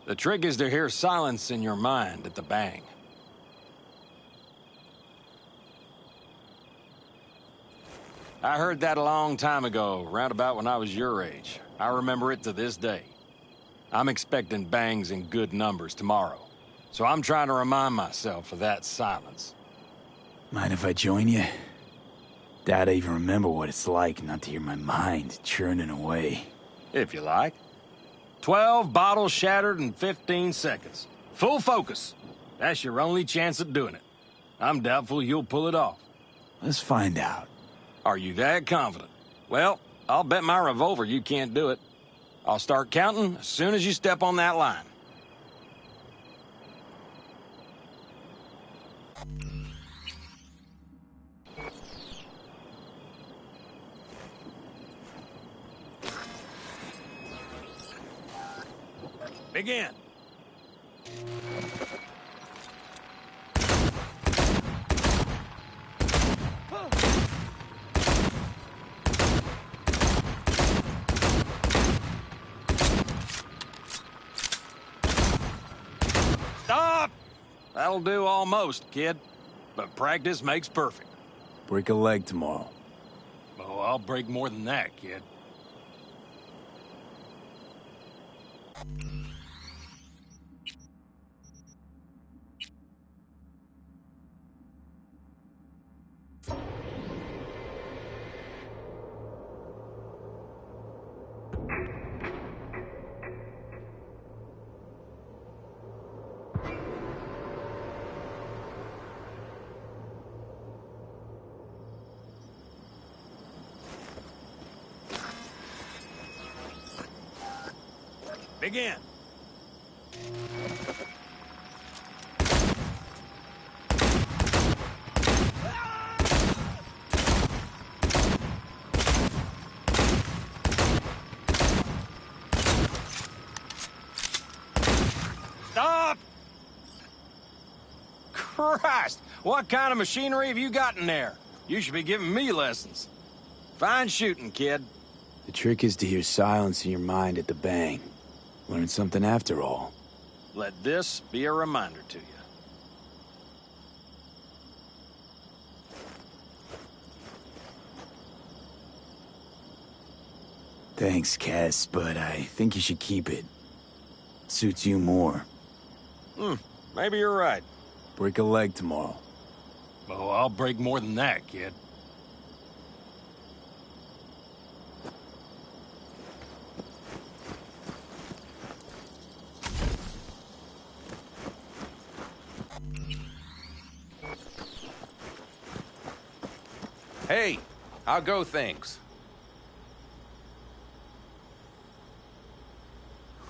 The trick is to hear silence in your mind at the bang. I heard that a long time ago, round about when I was your age. I remember it to this day. I'm expecting bangs in good numbers tomorrow, so I'm trying to remind myself of that silence. Mind if I join you? Doubt I even remember what it's like not to hear my mind churning away. If you like. 12 bottles shattered in 15 seconds. Full focus. That's your only chance at doing it. I'm doubtful you'll pull it off. Let's find out. Are you that confident? Well, I'll bet my revolver you can't do it. I'll start counting as soon as you step on that line. Begin. Stop! That'll do almost, kid. But practice makes perfect. Break a leg tomorrow. Oh, I'll break more than that, kid. Begin. Stop! Christ! What kind of machinery have you got in there? You should be giving me lessons. Fine shooting, kid. The trick is to hear silence in your mind at the bang. Learn something after all. Let this be a reminder to you. Thanks, Cass, but I think you should keep it. Suits you more. Maybe you're right. Break a leg tomorrow. Oh, I'll break more than that, kid. Hey, how go things?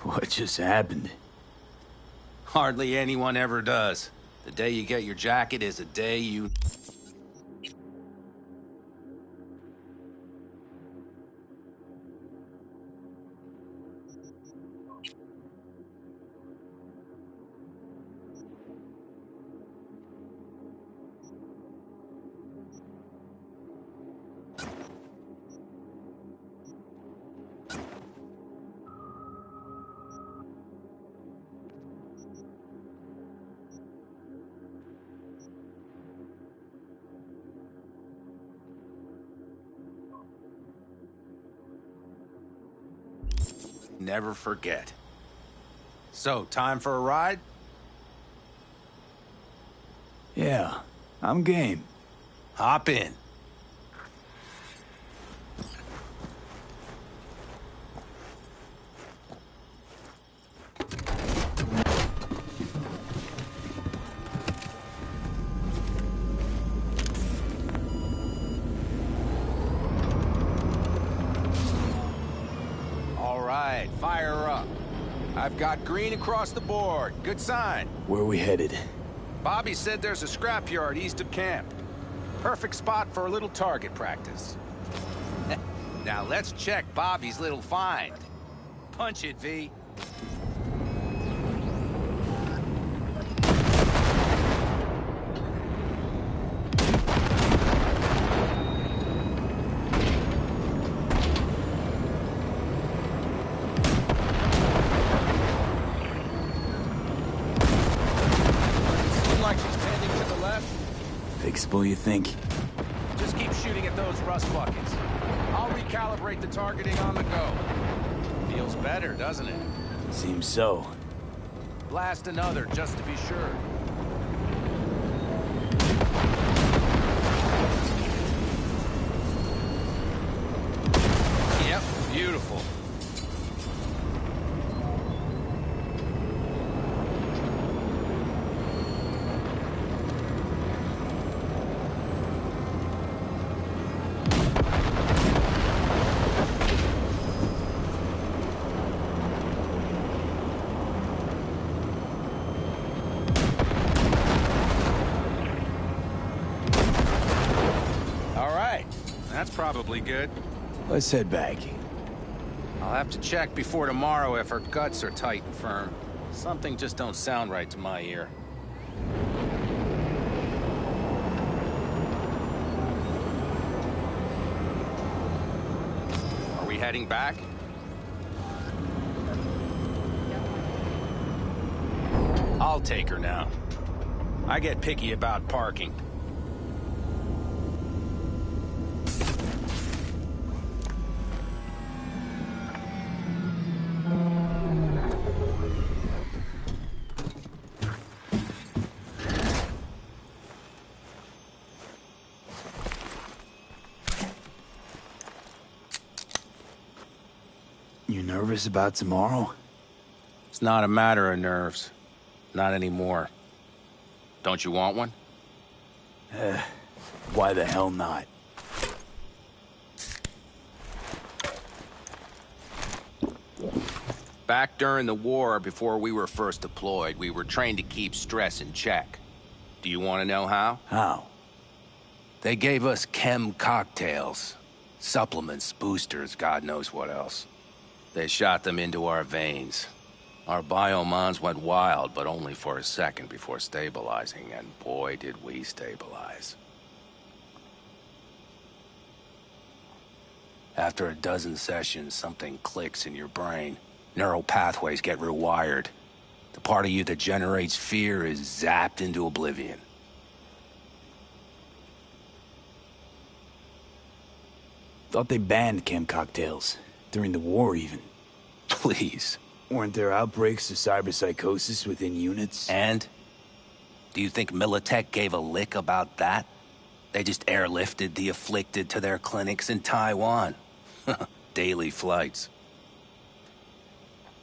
What just happened? Hardly anyone ever does. The day you get your jacket is a day you... Never forget. So, time for a ride? Yeah, I'm game. Hop in. Fire up. I've got green across the board. Good sign. Where are we headed? Bobby said there's a scrapyard east of camp. Perfect spot for a little target practice. Now let's check Bobby's little find. Punch it, V. Fixable, you think? Just keep shooting at those rust buckets. I'll recalibrate the targeting on the go. Feels better, doesn't it? Seems so. Blast another, just to be sure. Yep, beautiful. That's probably good. Let's head back. I'll have to check before tomorrow if her guts are tight and firm. Something just don't sound right to my ear. Are we heading back? I'll take her now. I get picky about parking. You nervous about tomorrow? It's not a matter of nerves. Not anymore. Don't you want one? Why the hell not? Back during the war, before we were first deployed, we were trained to keep stress in check. Do you want to know how? How? They gave us chem cocktails. Supplements, boosters, God knows what else. They shot them into our veins. Our biomons went wild, but only for a second before stabilizing, and boy did we stabilize. After a dozen sessions, something clicks in your brain. Neural pathways get rewired. The part of you that generates fear is zapped into oblivion. Thought they banned chem cocktails. During the war, even. Please. Weren't there outbreaks of cyberpsychosis within units? And? Do you think Militech gave a lick about that? They just airlifted the afflicted to their clinics in Taiwan. Daily flights.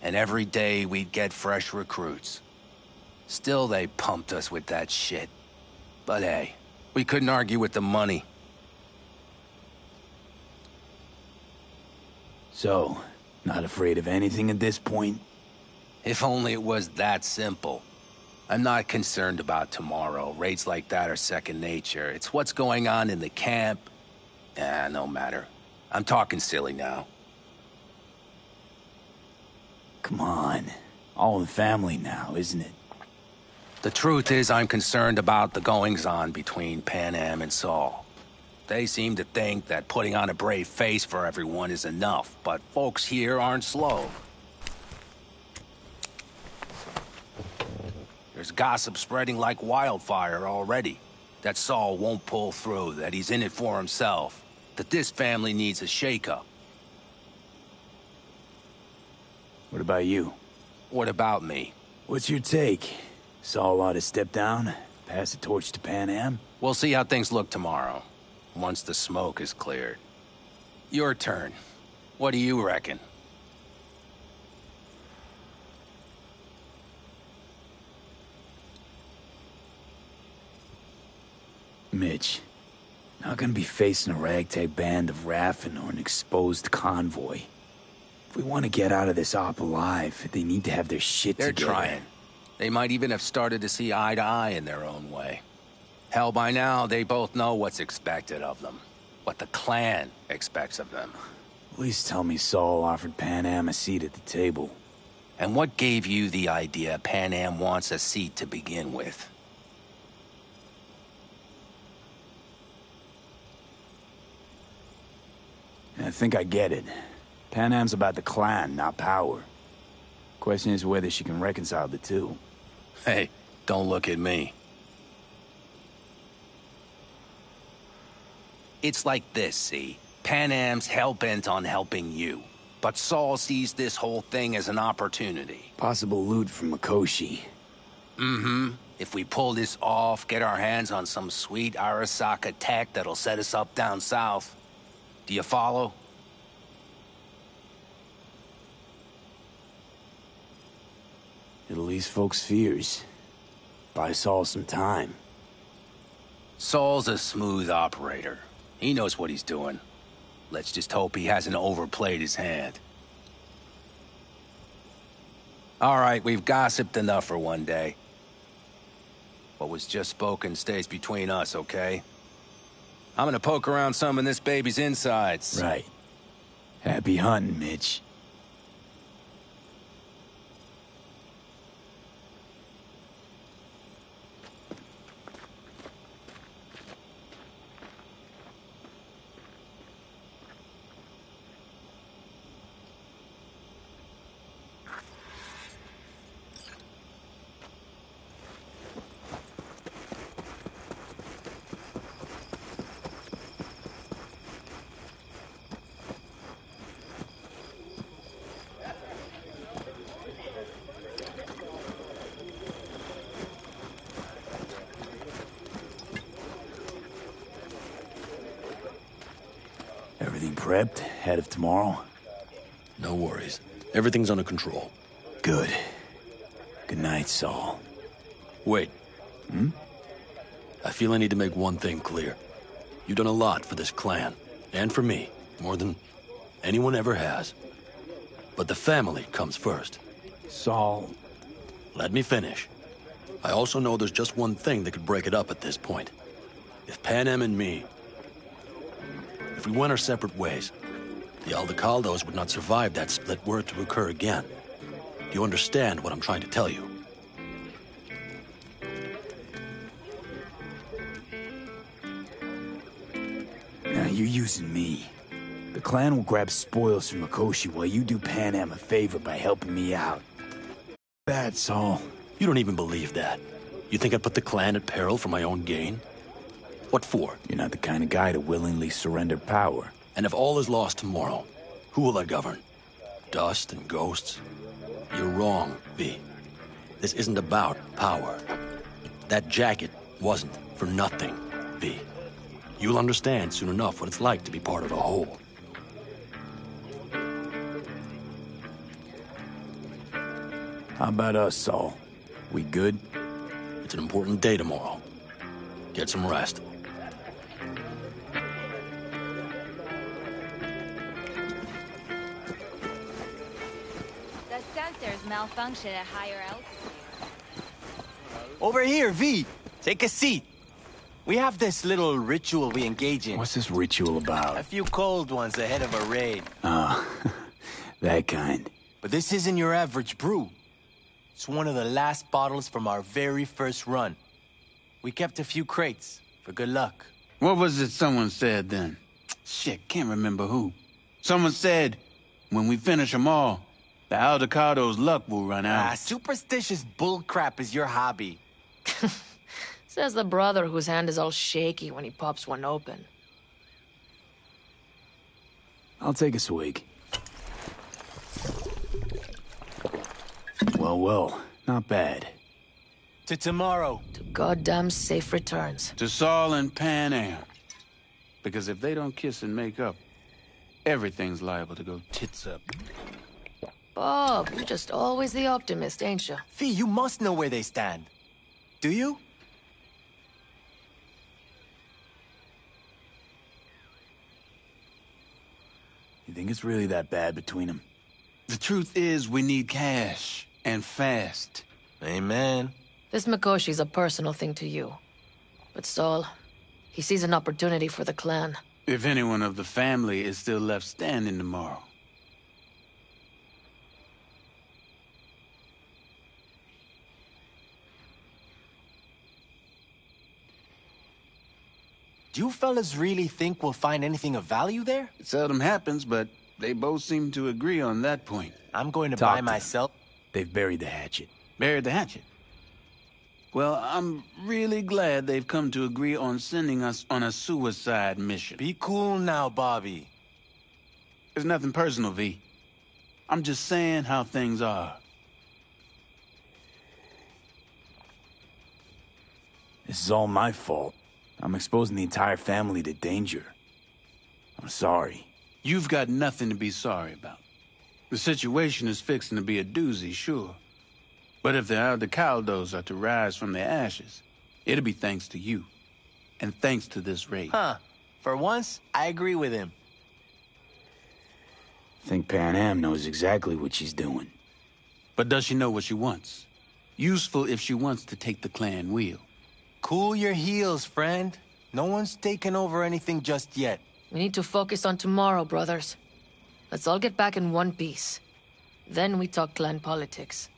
And every day we'd get fresh recruits. Still they pumped us with that shit. But hey, we couldn't argue with the money. So, not afraid of anything at this point? If only it was that simple. I'm not concerned about tomorrow. Raids like that are second nature. It's what's going on in the camp. No matter. I'm talking silly now. Come on. All in the family now, isn't it? The truth is I'm concerned about the goings-on between Pan Am and Saul. They seem to think that putting on a brave face for everyone is enough, but folks here aren't slow. There's gossip spreading like wildfire already. That Saul won't pull through, that he's in it for himself, that this family needs a shake-up. What about you? What about me? What's your take? Saul ought to step down, pass the torch to Pan Am? We'll see how things look tomorrow, once the smoke is cleared. Your turn. What do you reckon? Mitch, not gonna be facing a ragtag band of Raffin or an exposed convoy. If we want to get out of this op alive, they need to have their shit together. They're trying. They might even have started to see eye to eye in their own way. Hell, by now, they both know what's expected of them. What the clan expects of them. At least tell me Saul offered Pan Am a seat at the table. And what gave you the idea Pan Am wants a seat to begin with? I think I get it. Pan Am's about the clan, not power. Question is whether she can reconcile the two. Hey, don't look at me. It's like this, see? Pan Am's hell-bent on helping you. But Saul sees this whole thing as an opportunity. Possible loot from Mikoshi. Mm-hmm. If we pull this off, get our hands on some sweet Arasaka tech that'll set us up down south. Do you follow? It'll ease folks' fears. Buy Saul some time. Saul's a smooth operator. He knows what he's doing. Let's just hope he hasn't overplayed his hand. All right, we've gossiped enough for one day. What was just spoken stays between us, okay? I'm gonna poke around some of this baby's insides. Right. Happy hunting, Mitch. Everything prepped? Ahead of tomorrow? No worries. Everything's under control. Good. Good night, Saul. Wait. Hmm? I feel I need to make one thing clear. You've done a lot for this clan, and for me, more than anyone ever has. But the family comes first. Saul... Let me finish. I also know there's just one thing that could break it up at this point. If Panem and me... If we went our separate ways, the Aldecaldos would not survive that split were it to occur again. Do you understand what I'm trying to tell you? Now you're using me. The clan will grab spoils from Mikoshi while you do Panem a favor by helping me out. Bad, Saul. You don't even believe that. You think I'd put the clan at peril for my own gain? What for? You're not the kind of guy to willingly surrender power. And if all is lost tomorrow, who will I govern? Dust and ghosts? You're wrong, V. This isn't about power. That jacket wasn't for nothing, V. You'll understand soon enough what it's like to be part of a whole. How about us, Saul? We good? It's an important day tomorrow. Get some rest. The sensors malfunction at higher altitude. Over here, V. Take a seat. We have this little ritual we engage in. What's this ritual about? A few cold ones ahead of a raid. Ah, that kind. But this isn't your average brew. It's one of the last bottles from our very first run. We kept a few crates, for good luck. What was it someone said then? Shit, can't remember who. Someone said, when we finish them all, the Aldecado's luck will run out. Superstitious bullcrap is your hobby. Says the brother whose hand is all shaky when he pops one open. I'll take a swig. Well, not bad. To tomorrow. To goddamn safe returns. To Saul and Pan Am. Because if they don't kiss and make up, everything's liable to go tits up. Bob, you're just always the optimist, ain't you? Fee, you must know where they stand. Do you? You think it's really that bad between them? The truth is, we need cash. And fast. Amen. This Mikoshi's a personal thing to you. But Saul, he sees an opportunity for the clan. If anyone of the family is still left standing tomorrow. Do you fellas really think we'll find anything of value there? It seldom happens, but they both seem to agree on that point. I'm going to buy myself. They've buried the hatchet. Buried the hatchet? Well, I'm really glad they've come to agree on sending us on a suicide mission. Be cool now, Bobby. There's nothing personal, V. I'm just saying how things are. This is all my fault. I'm exposing the entire family to danger. I'm sorry. You've got nothing to be sorry about. The situation is fixing to be a doozy, sure. But if the Aldecaldos are to rise from their ashes, it'll be thanks to you. And thanks to this raid. Huh. For once, I agree with him. I think Pan Am knows exactly what she's doing. But does she know what she wants? Useful if she wants to take the clan wheel. Cool your heels, friend. No one's taken over anything just yet. We need to focus on tomorrow, brothers. Let's all get back in one piece. Then we talk clan politics.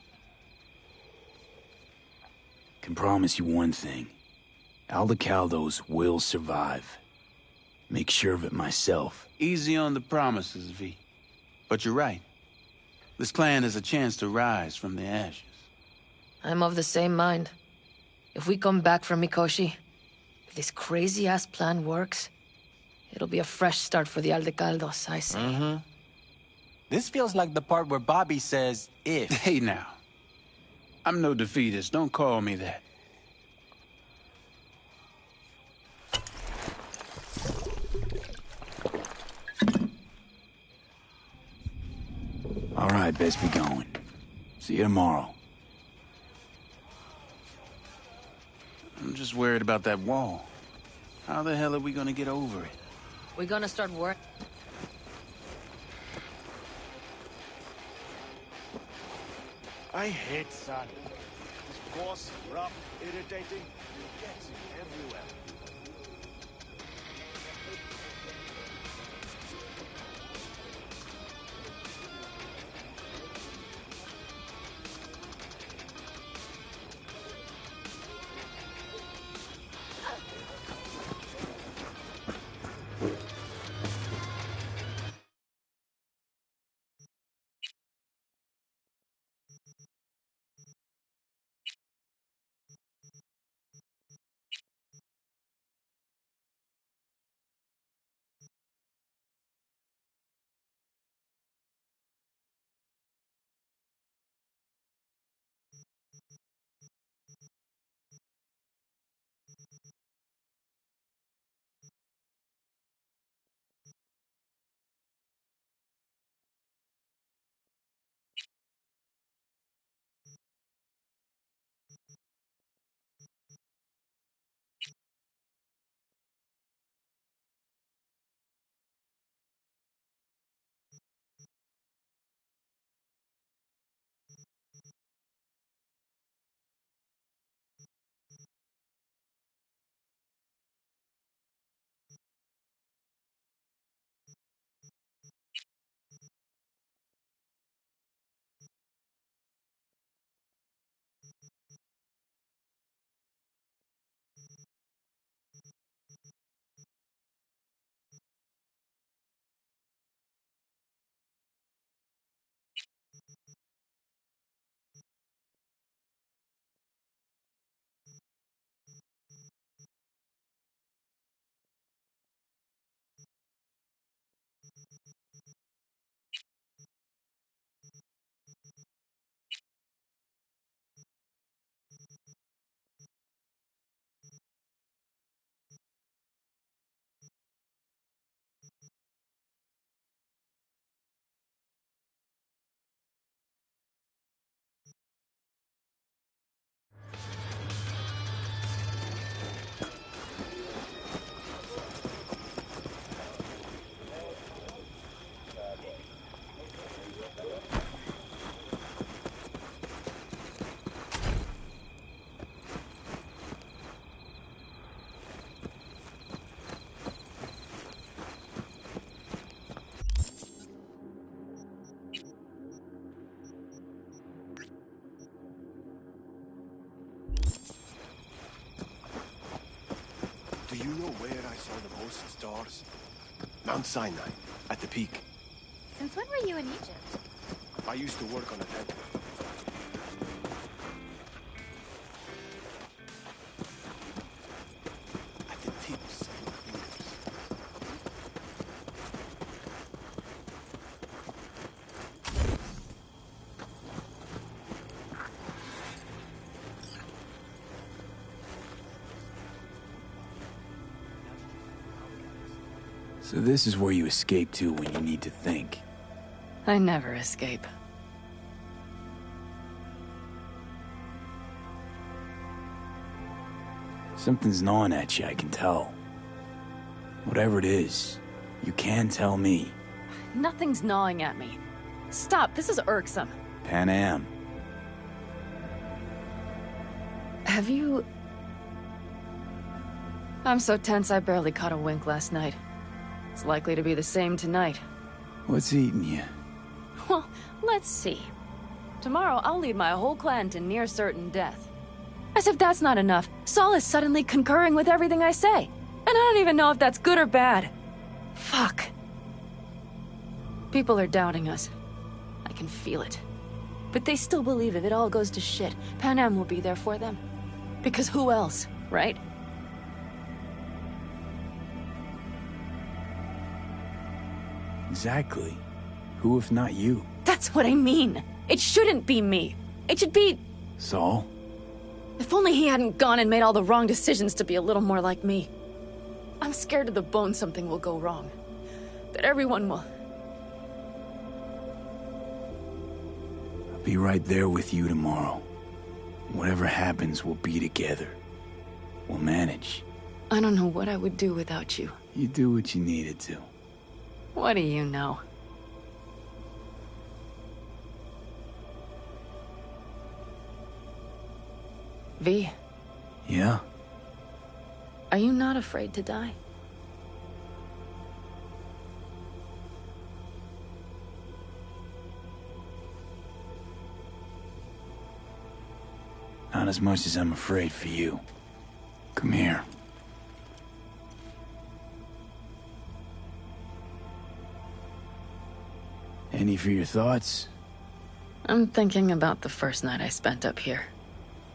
Can promise you one thing. Aldecaldos will survive. Make sure of it myself. Easy on the promises, V. But you're right. This clan has a chance to rise from the ashes. I'm of the same mind. If we come back from Mikoshi, if this crazy-ass plan works, it'll be a fresh start for the Aldecaldos, I say. Mm-hmm. This feels like the part where Bobby says, if. Hey now. I'm no defeatist, don't call me that. right, best be going. See you tomorrow. I'm just worried about that wall. How the hell are we gonna get over it? We're gonna start work. I hate sun. It's coarse, rough, irritating. It gets everywhere. Do you know where I saw the most stars? Mount Sinai, at the peak. Since when were you in Egypt? I used to work on a temple. At the tips of my fingers. So this is where you escape to when you need to think. I never escape. Something's gnawing at you, I can tell. Whatever it is, you can tell me. Nothing's gnawing at me. Stop, this is irksome. Pan Am. Have you... I'm so tense I barely caught a wink last night. It's likely to be the same tonight. What's eating you? Well, let's see. Tomorrow I'll lead my whole clan to near certain death. As if that's not enough, Saul is suddenly concurring with everything I say. And I don't even know if that's good or bad. Fuck. People are doubting us. I can feel it. But they still believe if it all goes to shit, Pan Am will be there for them. Because who else, right? Exactly. Who if not you? That's what I mean. It shouldn't be me. It should be... Saul? If only he hadn't gone and made all the wrong decisions to be a little more like me. I'm scared to the bone something will go wrong. That everyone will... Be right there with you tomorrow. Whatever happens, we'll be together. We'll manage. I don't know what I would do without you. You do what you needed to. What do you know? V, Yeah? are you not afraid to die? Not as much as I'm afraid for you. Come here. Any for your thoughts? I'm thinking about the first night I spent up here.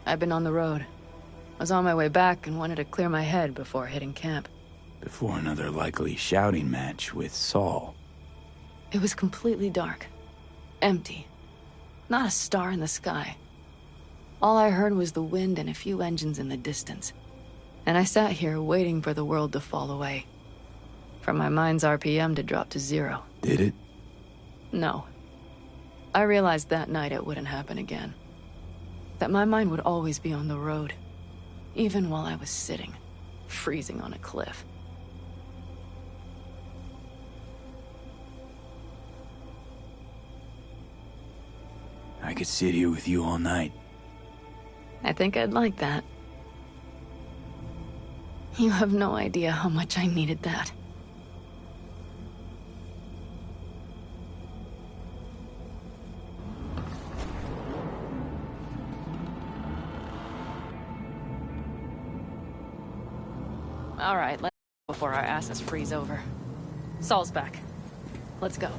I've been on the road. I was on my way back and wanted to clear my head before hitting camp. Before another likely shouting match with Saul. It was completely dark. Empty. Not a star in the sky. All I heard was the wind and a few engines in the distance. And I sat here waiting for the world to fall away. For my mind's RPM to drop to 0. Did it? No. I realized that night it wouldn't happen again. That my mind would always be on the road. Even while I was sitting, freezing on a cliff. I could sit here with you all night. I think I'd like that. You have no idea how much I needed that. All right, let's go before our asses freeze over. Saul's back. Let's go.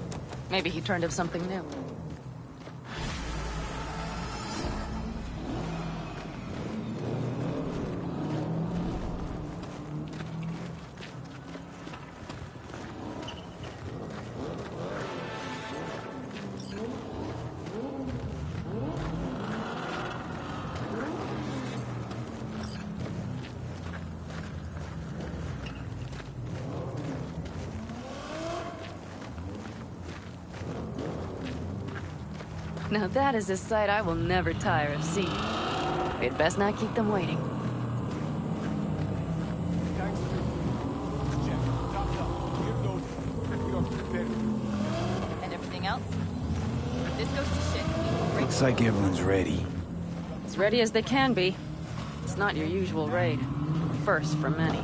Maybe he turned up something new. Now that is a sight I will never tire of seeing. We'd best not keep them waiting. And everything else? If this goes to shit, Looks like everyone's ready. As ready as they can be. It's not your usual raid. First for many.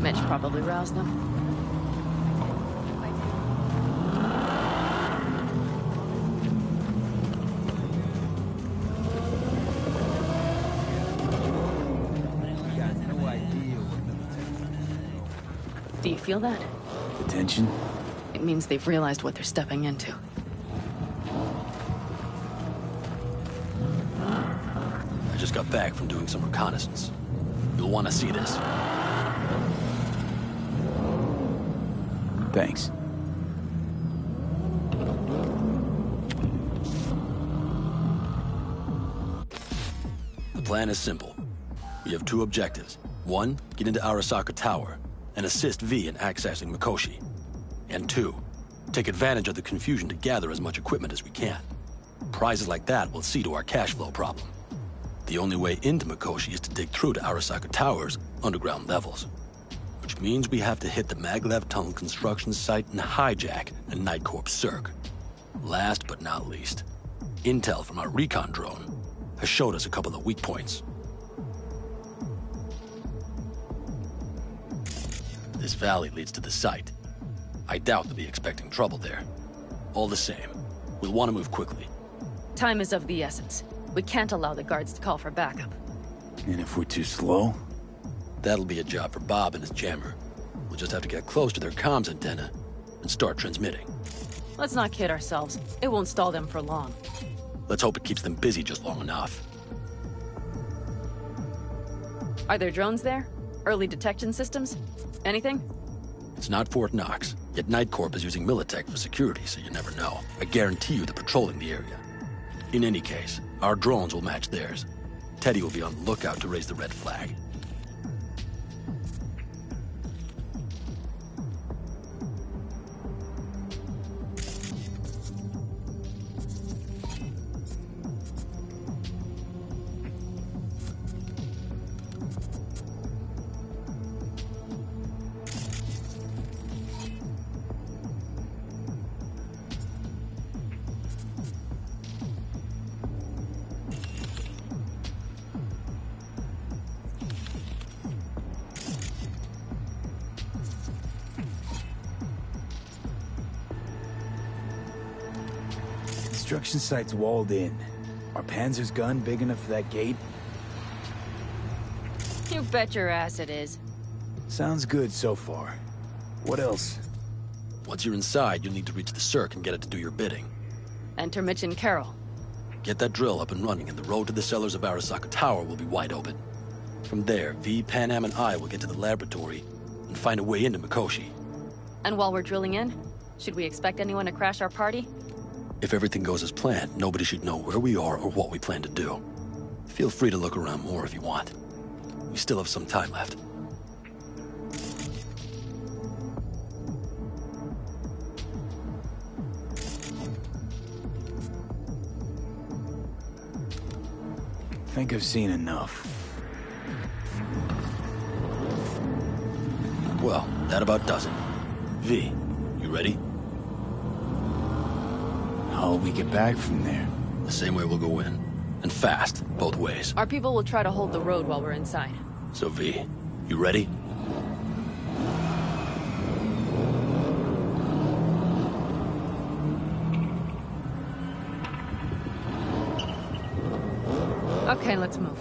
Mitch probably roused them. Do you feel that? The tension? It means they've realized what they're stepping into. I just got back from doing some reconnaissance. You'll want to see this. Thanks. The plan is simple. We have 2 objectives. 1, get into Arasaka Tower and assist V in accessing Mikoshi. And 2, take advantage of the confusion to gather as much equipment as we can. Prizes like that will see to our cash flow problem. The only way into Mikoshi is to dig through to Arasaka Tower's underground levels. Which means we have to hit the Maglev Tunnel construction site and hijack a Night Corps Cirque. Last but not least, intel from our recon drone has showed us a couple of weak points. This valley leads to the site. I doubt they'll be expecting trouble there. All the same, we'll want to move quickly. Time is of the essence. We can't allow the guards to call for backup. And if we're too slow? That'll be a job for Bob and his jammer. We'll just have to get close to their comms antenna and start transmitting. Let's not kid ourselves. It won't stall them for long. Let's hope it keeps them busy just long enough. Are there drones there? Early detection systems? Anything? It's not Fort Knox, yet Night Corp is using Militech for security, so you never know. I guarantee you they're patrolling the area. In any case, our drones will match theirs. Teddy will be on the lookout to raise the red flag. construction site's walled in. Are Panzer's gun big enough for that gate? You bet your ass it is. Sounds good so far. What else? Once you're inside, you'll need to reach the circ and get it to do your bidding. Enter Mitch and Carol. Get that drill up and running, and the road to the cellars of Arasaka Tower will be wide open. From there, V, Panam, and I will get to the laboratory and find a way into Mikoshi. And while we're drilling in, should we expect anyone to crash our party? If everything goes as planned, nobody should know where we are or what we plan to do. Feel free to look around more if you want. We still have some time left. Think I've seen enough. Well, that about does it. V, you ready? How'll we get back from there? The same way we'll go in. And fast, both ways. Our people will try to hold the road while we're inside. So V, you ready? Okay, let's move.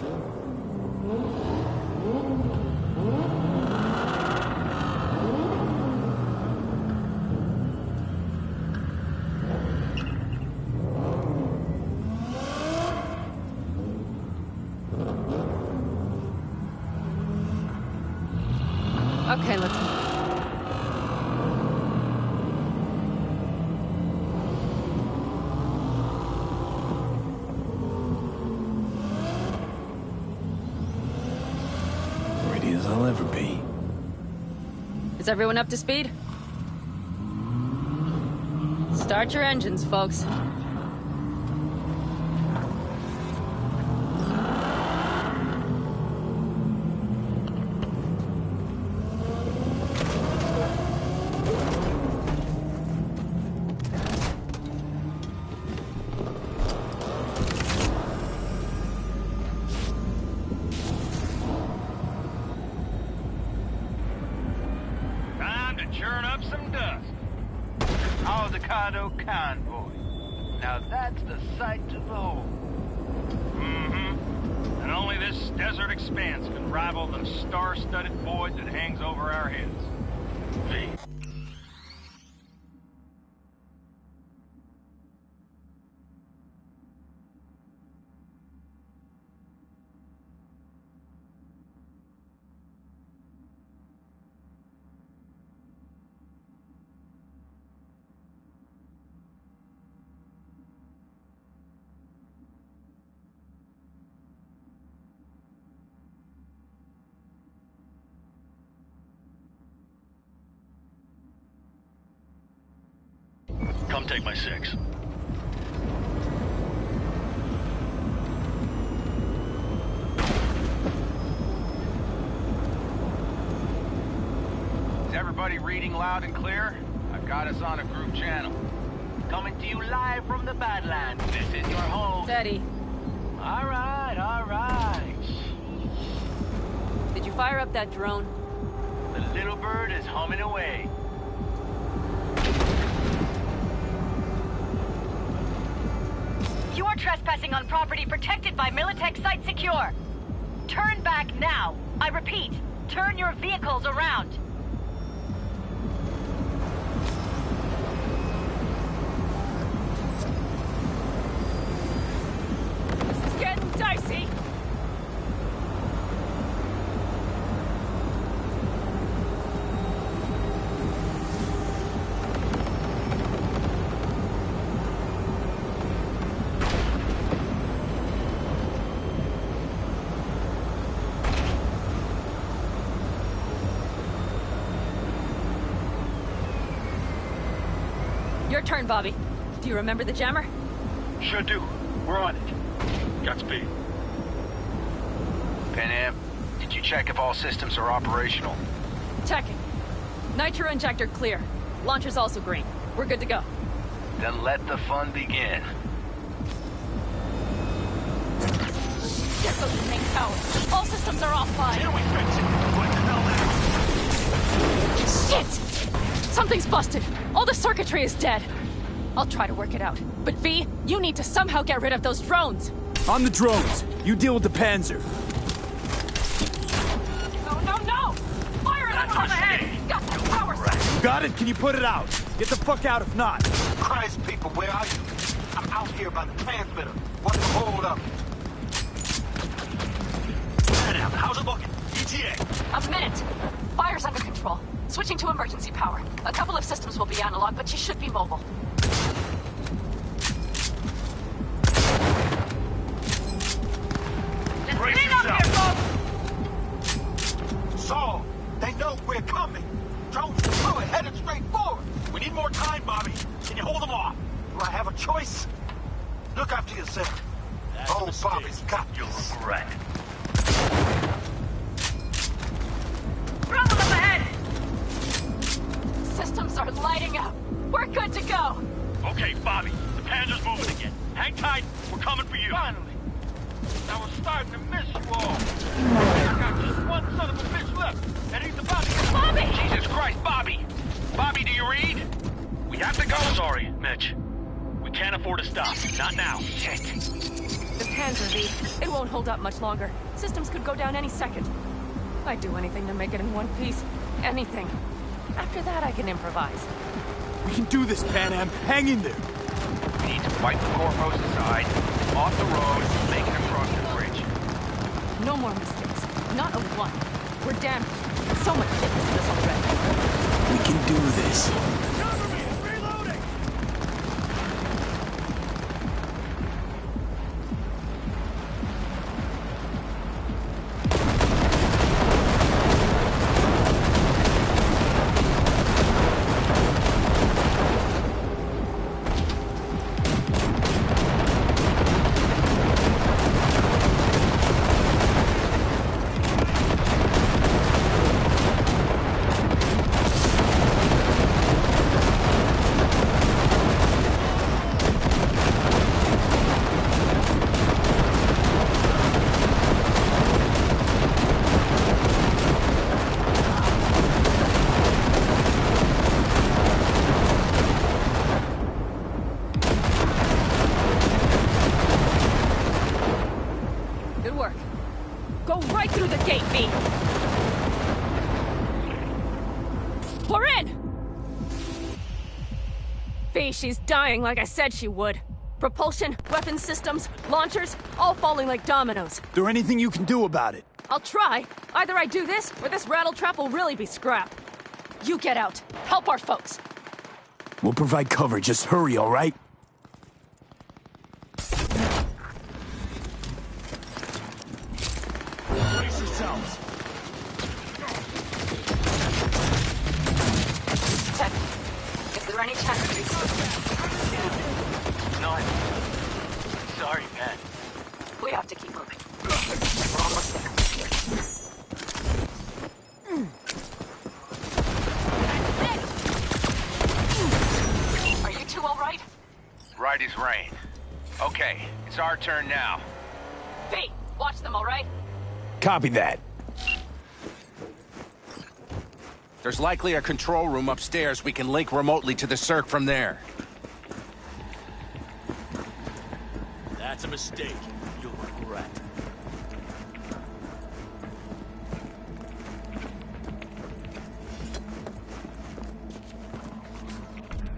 Okay, let's move. Ready as I'll ever be. Is everyone up to speed? Start your engines, folks. Churn up some dust. Avocado convoy. Now that's the sight to behold. Mm-hmm. And only this desert expanse can rival the star-studded void that hangs over our heads. V. Come take my 6. Is everybody reading loud and clear? I've got us on a group channel. Coming to you live from the Badlands. This is your home. Steady. All right. Did you fire up that drone? The little bird is humming away. You are trespassing on property protected by Militech Site Secure. Turn back now. I repeat, turn your vehicles around. This is getting dicey. Your turn, Bobby. Do you remember the jammer? Sure do. We're on it. Godspeed. Panam, did you check if all systems are operational? Checking. Nitro injector clear. Launcher's also green. We're good to go. Then let the fun begin. Get those main towers. All systems are offline. Till we fix it. What the hell now? Shit! Something's busted. All the circuitry is dead. I'll try to work it out. But V, you need to somehow get rid of those drones! On the drones! You deal with the Panzer! No, no, no! Fire it up ahead! Got the power set! You got it? Can you put it out? Get the fuck out if not! Christ, people, where are you? I'm out here by the transmitter. What's the hold up? How's it looking? ETA! A minute! Fire's under control. Switching to emergency power. A couple of systems will be analog, but she should be mobile. Brace yourself! Saul, they know we're coming. Drones deployed, headed straight forward. We need more time, Bobby. Can you hold them off? Do I have a choice? Look after yourself. Oh, Bobby's got You'll regret. Problem up ahead! Systems are lighting up. We're good to go. Okay, Bobby. The Panzer's moving again. Hang tight. We're coming for you. Finally. I was starting to miss you all. I got just one son of a bitch left, and he's about to get... Bobby! Jesus Christ, Bobby! Bobby, do you read? We have to go. Sorry, Mitch. We can't afford to stop. Not now. Shit. The Panzer, V. It won't hold up much longer. Systems could go down any second. I'd do anything to make it in one piece. Anything. After that, I can improvise. We can do this, Pan Am. Hang in there. We need to fight the Corpos aside, off the road, make it across the bridge. No more mistakes. Not a one. We're damaged. So much shit to this already. We can do this. She's dying like I said she would. Propulsion, weapon systems, launchers, all falling like dominoes. There anything you can do about it? I'll try. Either I do this, or this rattletrap will really be scrap. You get out. Help our folks. We'll provide cover. Just hurry, all right? Brace yourselves. 10. Is there any chance of these? No. Sorry, Pat. We have to keep moving. We're almost there. Are you two all right? Right as rain. Okay, it's our turn now. V, watch them, all right? Copy that. There's likely a control room upstairs. We can link remotely to the circ from there. That's a mistake. You'll regret.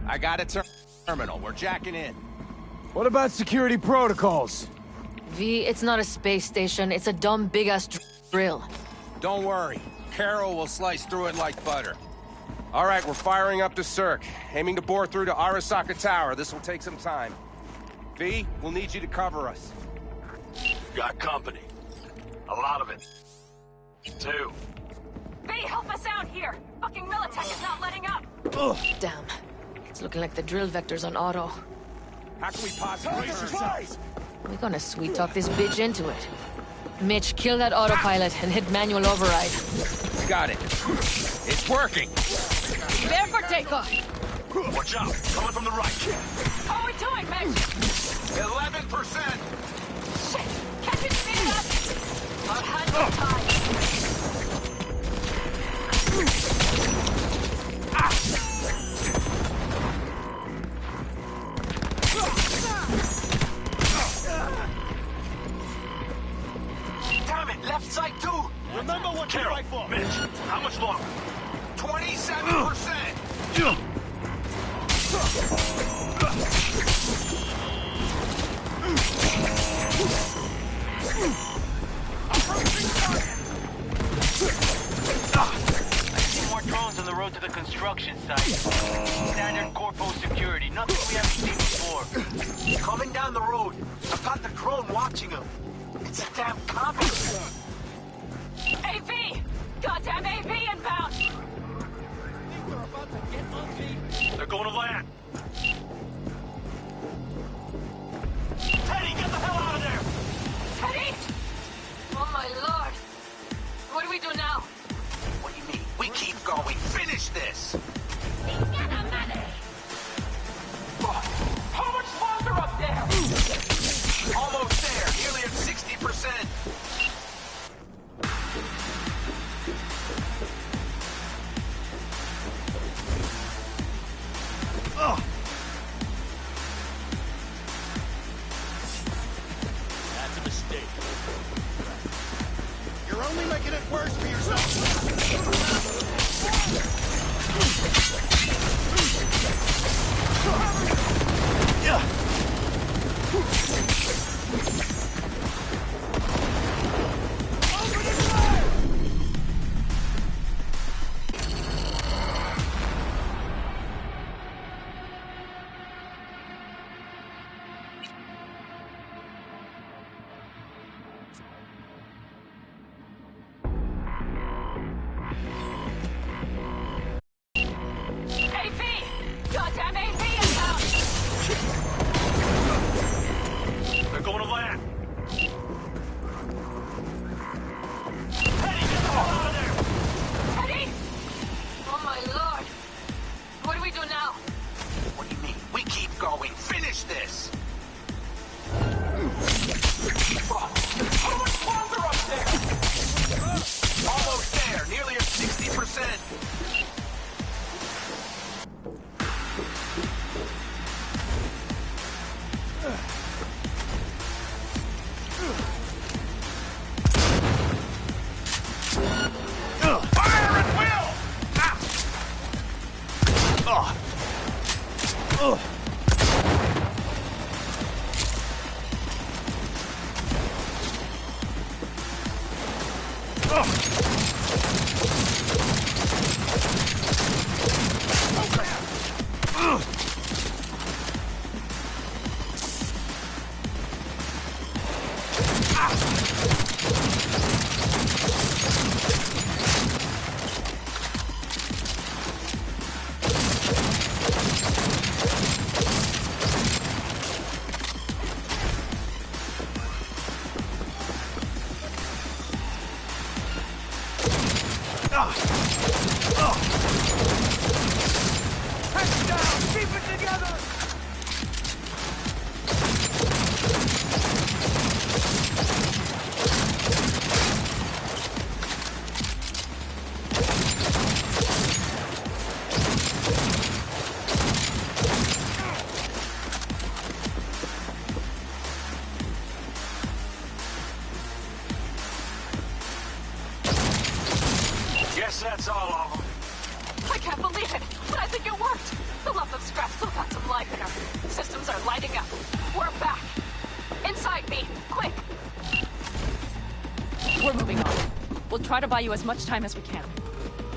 I got a terminal. We're jacking in. What about security protocols? V, it's not a space station. It's a dumb big-ass drill. Don't worry. Carol will slice through it like butter. All right, we're firing up the circ. Aiming to bore through to Arasaka Tower. This will take some time. V, we'll need you to cover us. Got company. A lot of it. Two. V, help us out here! Fucking Militech is not letting up! Ugh. Damn. It's looking like the drill vector's on auto. How can we possibly... We're gonna sweet-talk this bitch into it. Mitch, kill that autopilot and hit manual override. Got it. It's working. Prepare for takeoff. Watch out. Coming from the right. How are we doing, Mitch? 11%. Shit! Can't you speed it up? Our hands are tied. Nothing we haven't seen before. Coming down the road. I've got the drone watching him. It's a damn comet. AV! Goddamn AV inbound! They're going to land. Teddy, get the hell out of there! Teddy! Oh my lord! What do we do now? What do you mean? We keep going. Finish this! How much farther up there? Almost there. Nearly at 60%. Ugh. That's a mistake. You're only making it worse for yourself. They're going to land. Teddy! Oh my lord! What do we do now? What do you mean? We keep going. Finish this! How much farther up there? Almost there. Nearly at 60%. Fire at will! Heads down! Keep it together! Guess that's all of them. I can't believe it, but I think it worked. The lump of scrap still got some life in her. Systems are lighting up. We're back. Inside me, quick. We're moving on. We'll try to buy you as much time as we can.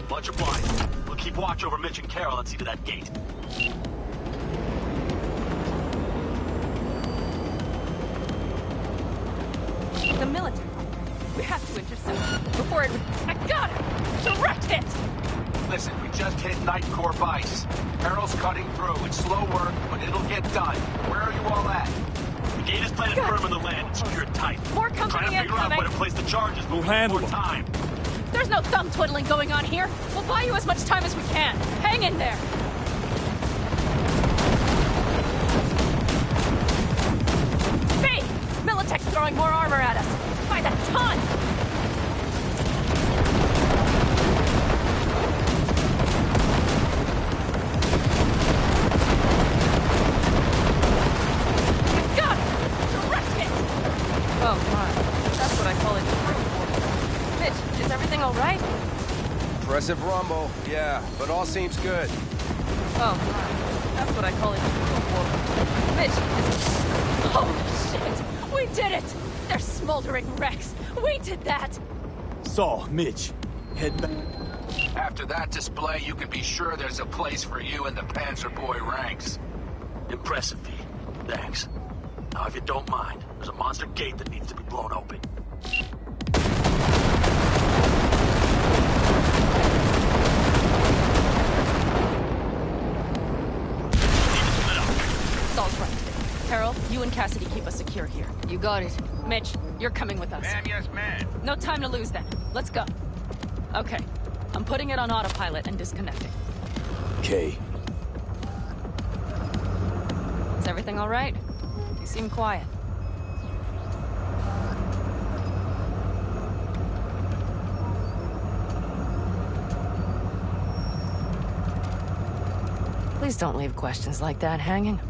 Much obliged. We'll keep watch over Mitch and Carol and see to that gate. The military. We have to intercept it before it... I got it! Direct hit! Listen, we just hit Night Core Vice. Carol's cutting through. It's slow work, but it'll get done. Where are you all at? The gate is planted firm in the land and secured tight. More company Trying to figure out incoming. where to place the charges, but We'll we need handle more them. time. There's no thumb twiddling going on here. We'll buy you as much time as we can. Hang in there. B! Militech's throwing more armor at us. By the ton! Got it! Direct hit! Oh my. That's what I call it. Mitch, is everything all right? Impressive rumble, yeah, but all seems good. Oh my. That's what I call it. Mitch, is... Holy shit! We did it! They're smoldering wrecks. We did that! Saul, Mitch, head back. After that display, you can be sure there's a place for you in the Panzer Boy ranks. Impressive, V. Thanks. Now, if you don't mind, there's a monster gate that needs to be blown open. Saul's right. Carol, you and Cassidy keep us secure here. You got it. Mitch, you're coming with us. Ma'am, yes, ma'am. No time to lose then. Let's go. Okay. I'm putting it on autopilot and disconnecting. Okay. Is everything all right? You seem quiet. Please don't leave questions like that hanging.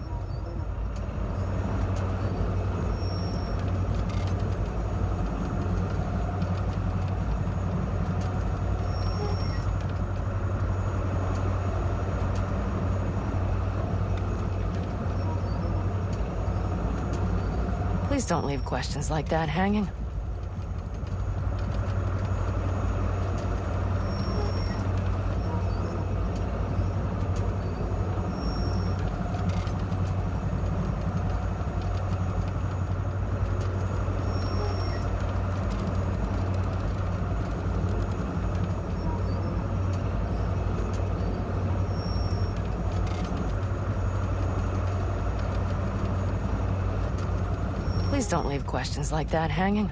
Please don't leave questions like that hanging. Please don't leave questions like that hanging.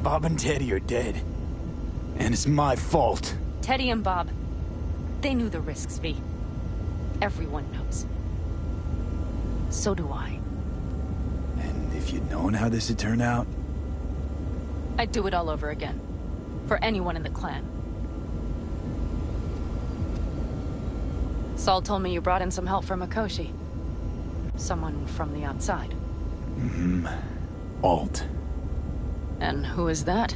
Bob and Teddy are dead. And it's my fault. Teddy and Bob, they knew the risks, V. Everyone knows. So do I. And if you'd known how this would turn out? I'd do it all over again. For anyone in the clan. Saul told me you brought in some help from Mikoshi. Someone from the outside. Mm-hmm. Alt. And who is that?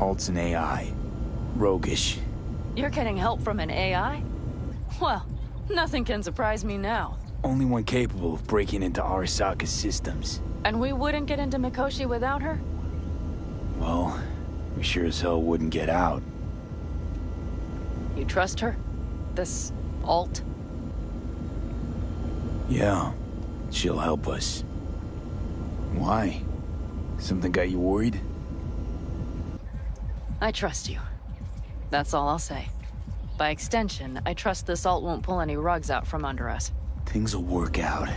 Alt's an AI. Roguish. You're getting help from an AI? Well, nothing can surprise me now. Only one capable of breaking into Arasaka's systems. And we wouldn't get into Mikoshi without her? Well, we sure as hell wouldn't get out. You trust her? This Alt? Yeah. She'll help us. Why? Something got you worried? I trust you. That's all I'll say. By extension, I trust this Alt won't pull any rugs out from under us. Things will work out.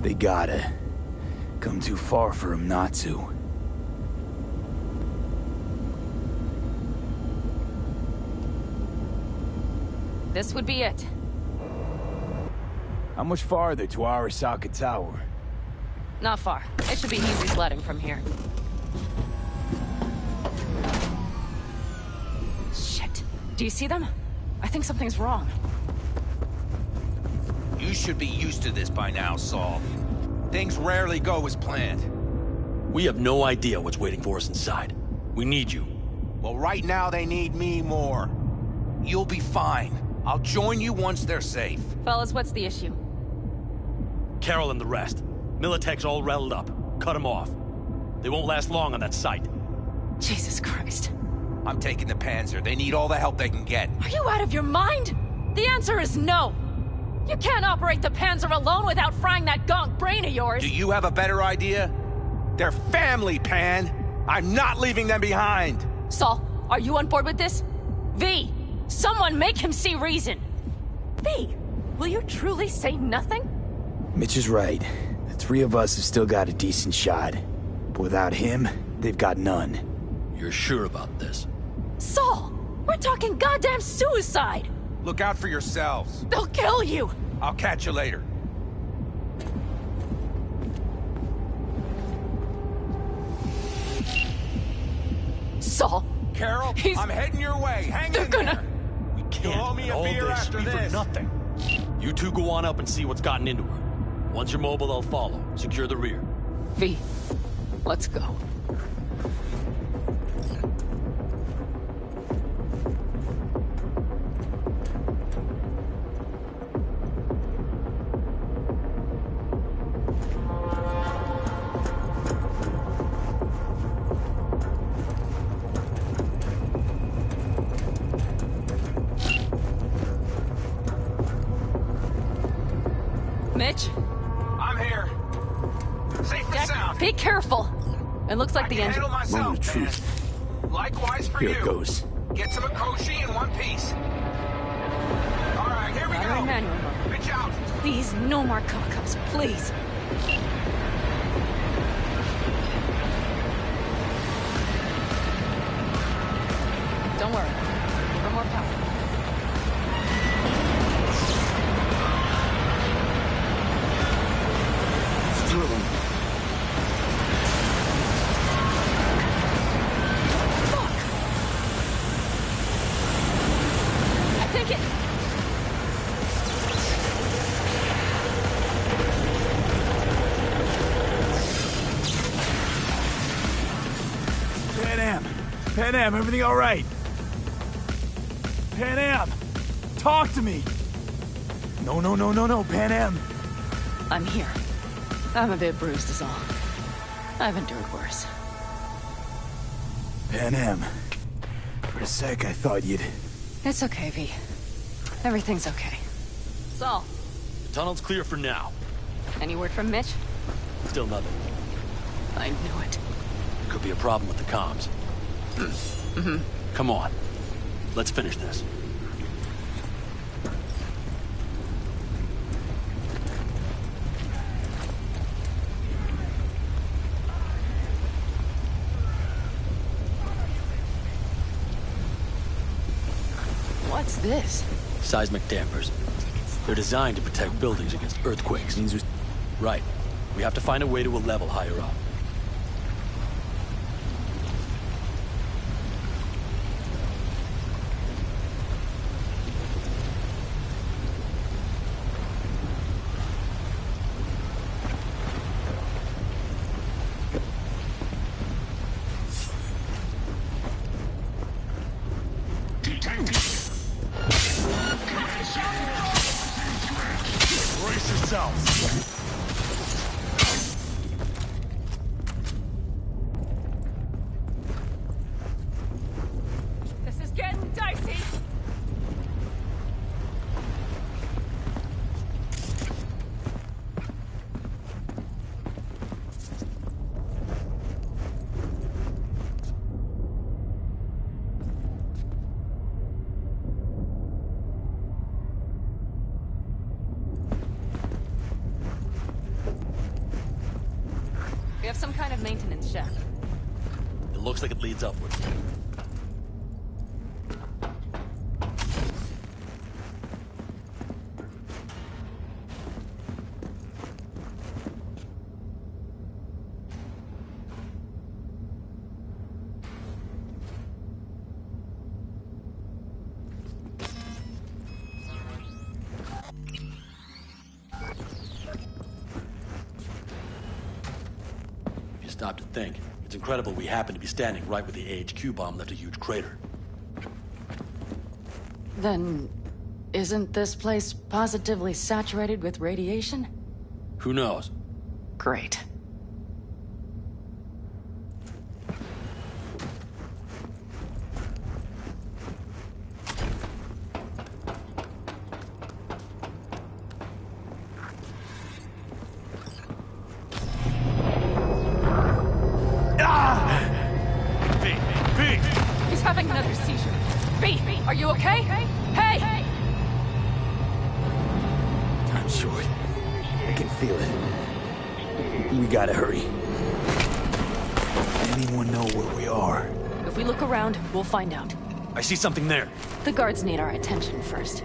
They gotta. Come too far for him not to. This would be it. How much farther to Arasaka Tower? Not far. It should be easy sledding from here. Shit. Do you see them? I think something's wrong. You should be used to this by now, Saul. Things rarely go as planned. We have no idea what's waiting for us inside. We need you. Well, right now they need me more. You'll be fine. I'll join you once they're safe. Fellas, what's the issue? Carol and the rest. Militech's all riled up. Cut them off. They won't last long on that site. Jesus Christ. I'm taking the Panzer. They need all the help they can get. Are you out of your mind? The answer is no. You can't operate the Panzer alone without frying that gonk brain of yours. Do you have a better idea? They're family, Pan. I'm not leaving them behind. Saul, are you on board with this? V, someone make him see reason. V, will you truly say nothing? Mitch is right. The three of us have still got a decent shot. But without him, they've got none. You're sure about this? Saul, we're talking goddamn suicide. Look out for yourselves. They'll kill you. I'll catch you later. Saul. Carol, I'm heading your way. Hang in there. We can't. You'll owe me a all beer this after be for this. nothing. You two go on up and see what's gotten into her. Once you're mobile, I'll follow. Secure the rear. V, let's go. Mitch? I'm here. Safe and sound. Be careful. It looks like the engine. Moment of truth. Likewise for Here you. it goes. Get to Mikoshi in one piece. All right, here we Battery go. manual mode. Pitch out. Please, no more cock-ups, please. Don't worry. Give her more power. It's drilling. I think it... Pan Am, everything all right? Pan Am, talk to me. No, Pan Am. I'm here. I'm a bit bruised is all. I've endured worse. Pan Am. For a sec, I thought you'd... It's okay, V. Everything's okay. Saul, The tunnel's clear for now. any word from Mitch? Still nothing. I knew it. Could be a problem with the comms. Come on. Let's finish this. What's this? Seismic dampers. They're designed to protect buildings against earthquakes. Right. We have to find a way to a level higher up. Brace yourselves. This is getting dicey. We have some kind of maintenance shaft. It looks like it leads upwards. If you stop to think, it's incredible we happen to be standing right where the AHQ bomb left a huge crater. Then, isn't this place positively saturated with radiation? Who knows? Great. He's having another seizure. B, are you okay? Hey! Time's short. I can feel it. We gotta hurry. Anyone know where we are? If we look around, we'll find out. I see something there. The guards need our attention first.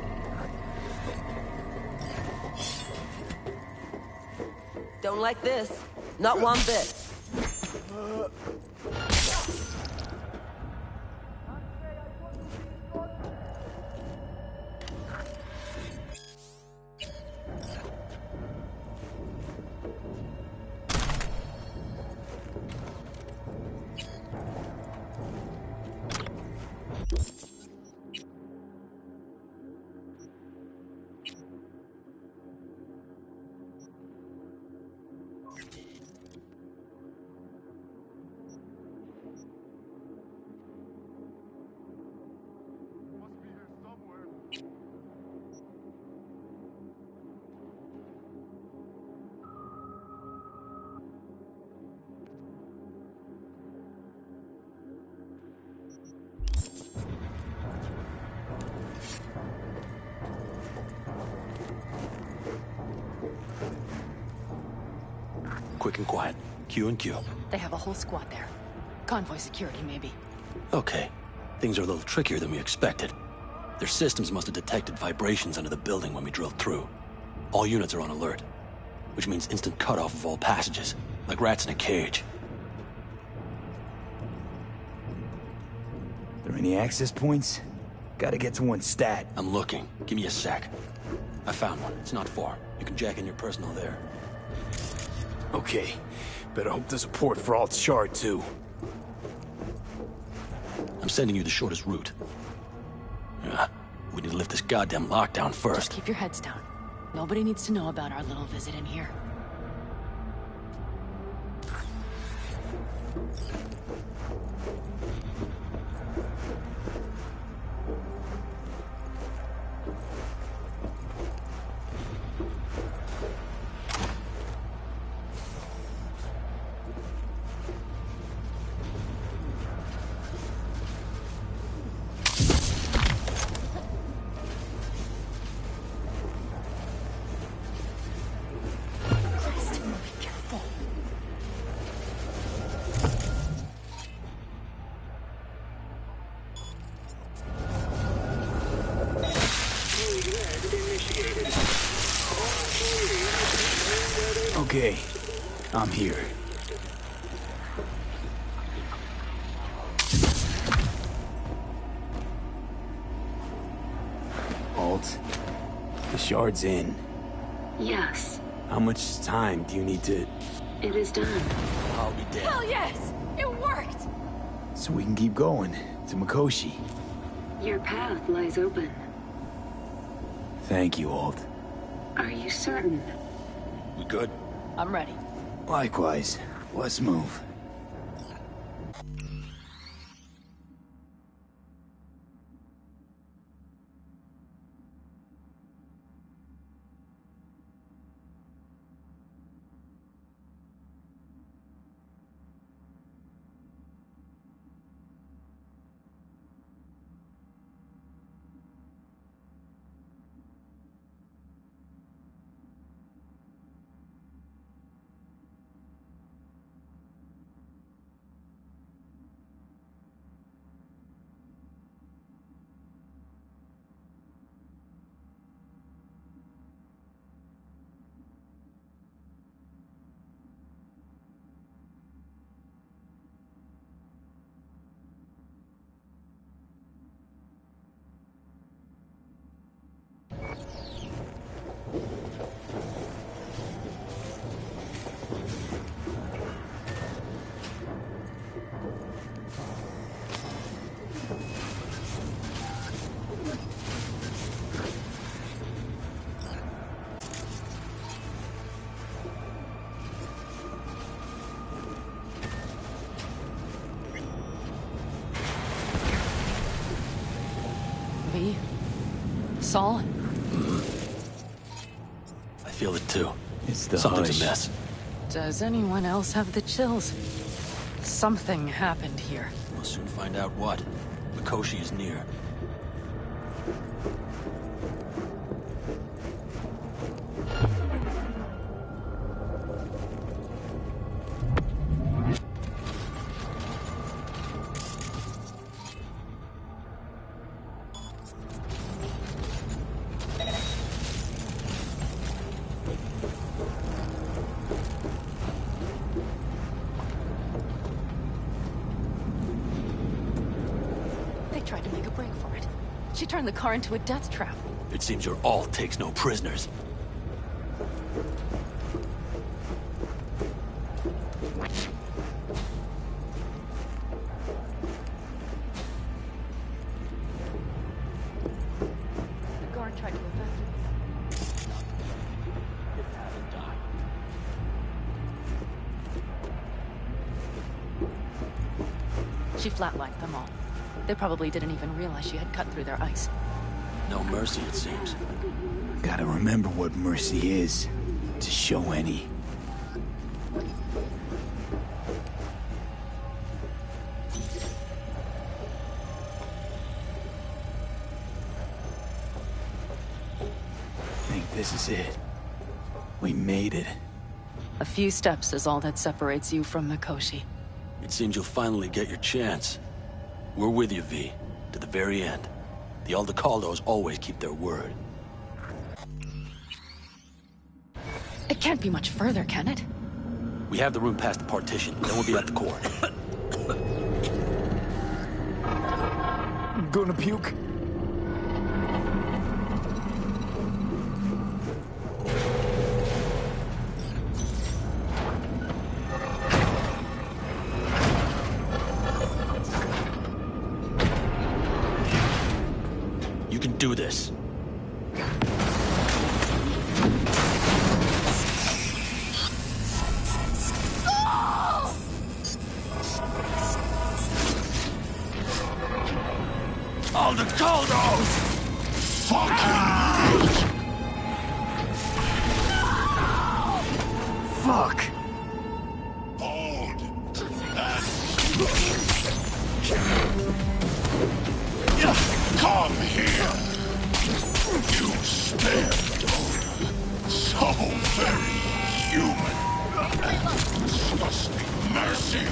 Don't like this. Not one bit. quick and quiet. Q and Q. They have a whole squad there. Convoy security, maybe. Okay. Things are a little trickier than we expected. Their systems must have detected vibrations under the building when we drilled through. All units are on alert, which means instant cutoff of all passages, like rats in a cage. There any access points? Gotta get to one stat. I'm looking. Give me a sec. I found one. It's not far. You can jack in your personal there. Okay. Better hope there's a port for Alt's shard, too. I'm sending you the shortest route. We need to lift this goddamn lockdown first. Just keep your heads down. Nobody needs to know about our little visit in here. Okay, I'm here. Alt, the shard's in. Yes, How much time do you need to... it is done. I'll be damned. Hell yes! It worked! so we can keep going to Mikoshi? Your path lies open. Thank you, Alt. Are you certain? We good? I'm ready. Likewise. Let's move. V? Saul? I feel it too. It's the Something's hush. a mess. Does anyone else have the chills? Something happened here. We'll soon find out what. Mikoshi is near. They tried to make a break for it. She turned the car into a death trap. It seems your alt takes no prisoners. The guard tried to evacuate. She flatlined them all. They probably didn't even realize she had cut through their ice. No mercy, it seems. Gotta remember what mercy is, to show any. I think this is it. We made it. A few steps is all that separates you from Mikoshi. It seems you'll finally get your chance. We're with you, V, to the very end. The Aldecaldos always keep their word. It can't be much further, can it? We have the room past the partition, then we'll be at the core. Gonna puke? You can do this. Aldecaldos! Fucking Fuck! hold! Come here! You stare, so very human. Disgusting mercy!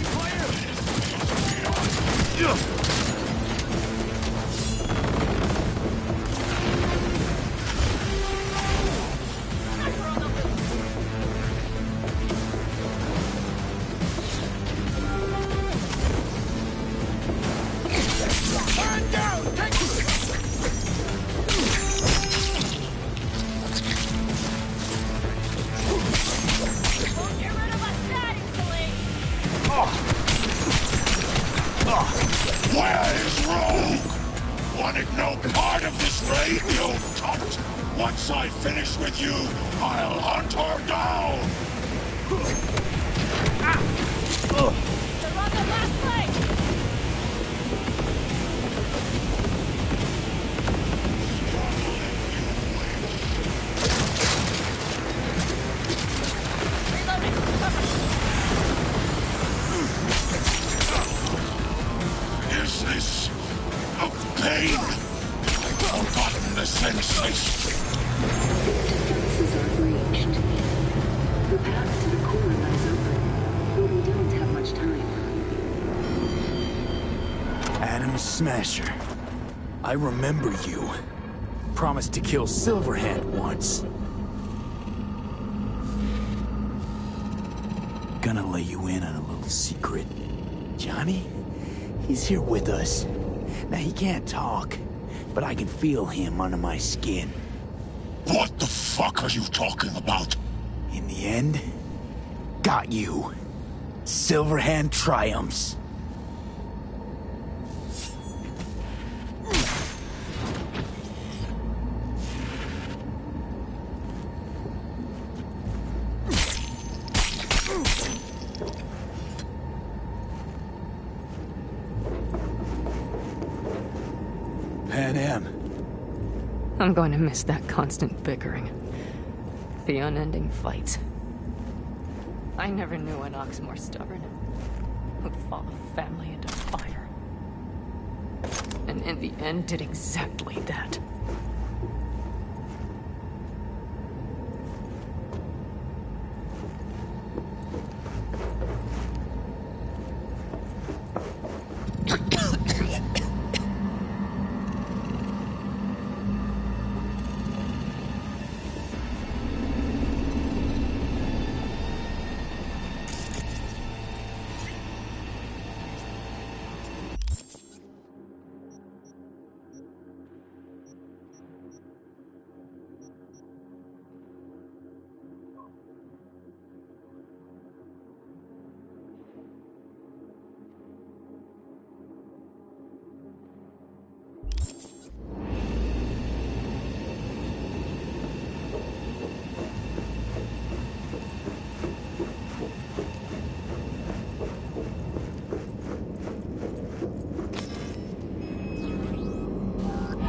Where is Rogue? Wanted no part of this raid, you cunt! Once I finish with you, I'll hunt her down! They're on the last leg! Is this a pain? I've forgotten the sensation. Defenses are breached. The path to the core lies open, but we don't have much time. Adam Smasher. I remember you. Promised to kill Silverhand once. Gonna let you in on a little secret. Johnny? He's here with us. Now, he can't talk, but I can feel him under my skin. What the fuck are you talking about? In the end, got you. Silverhand triumphs. Pan Am. I'm going to miss that constant bickering. The unending fights. I never knew an ox more stubborn. Who'd follow family into fire. And in the end did exactly that.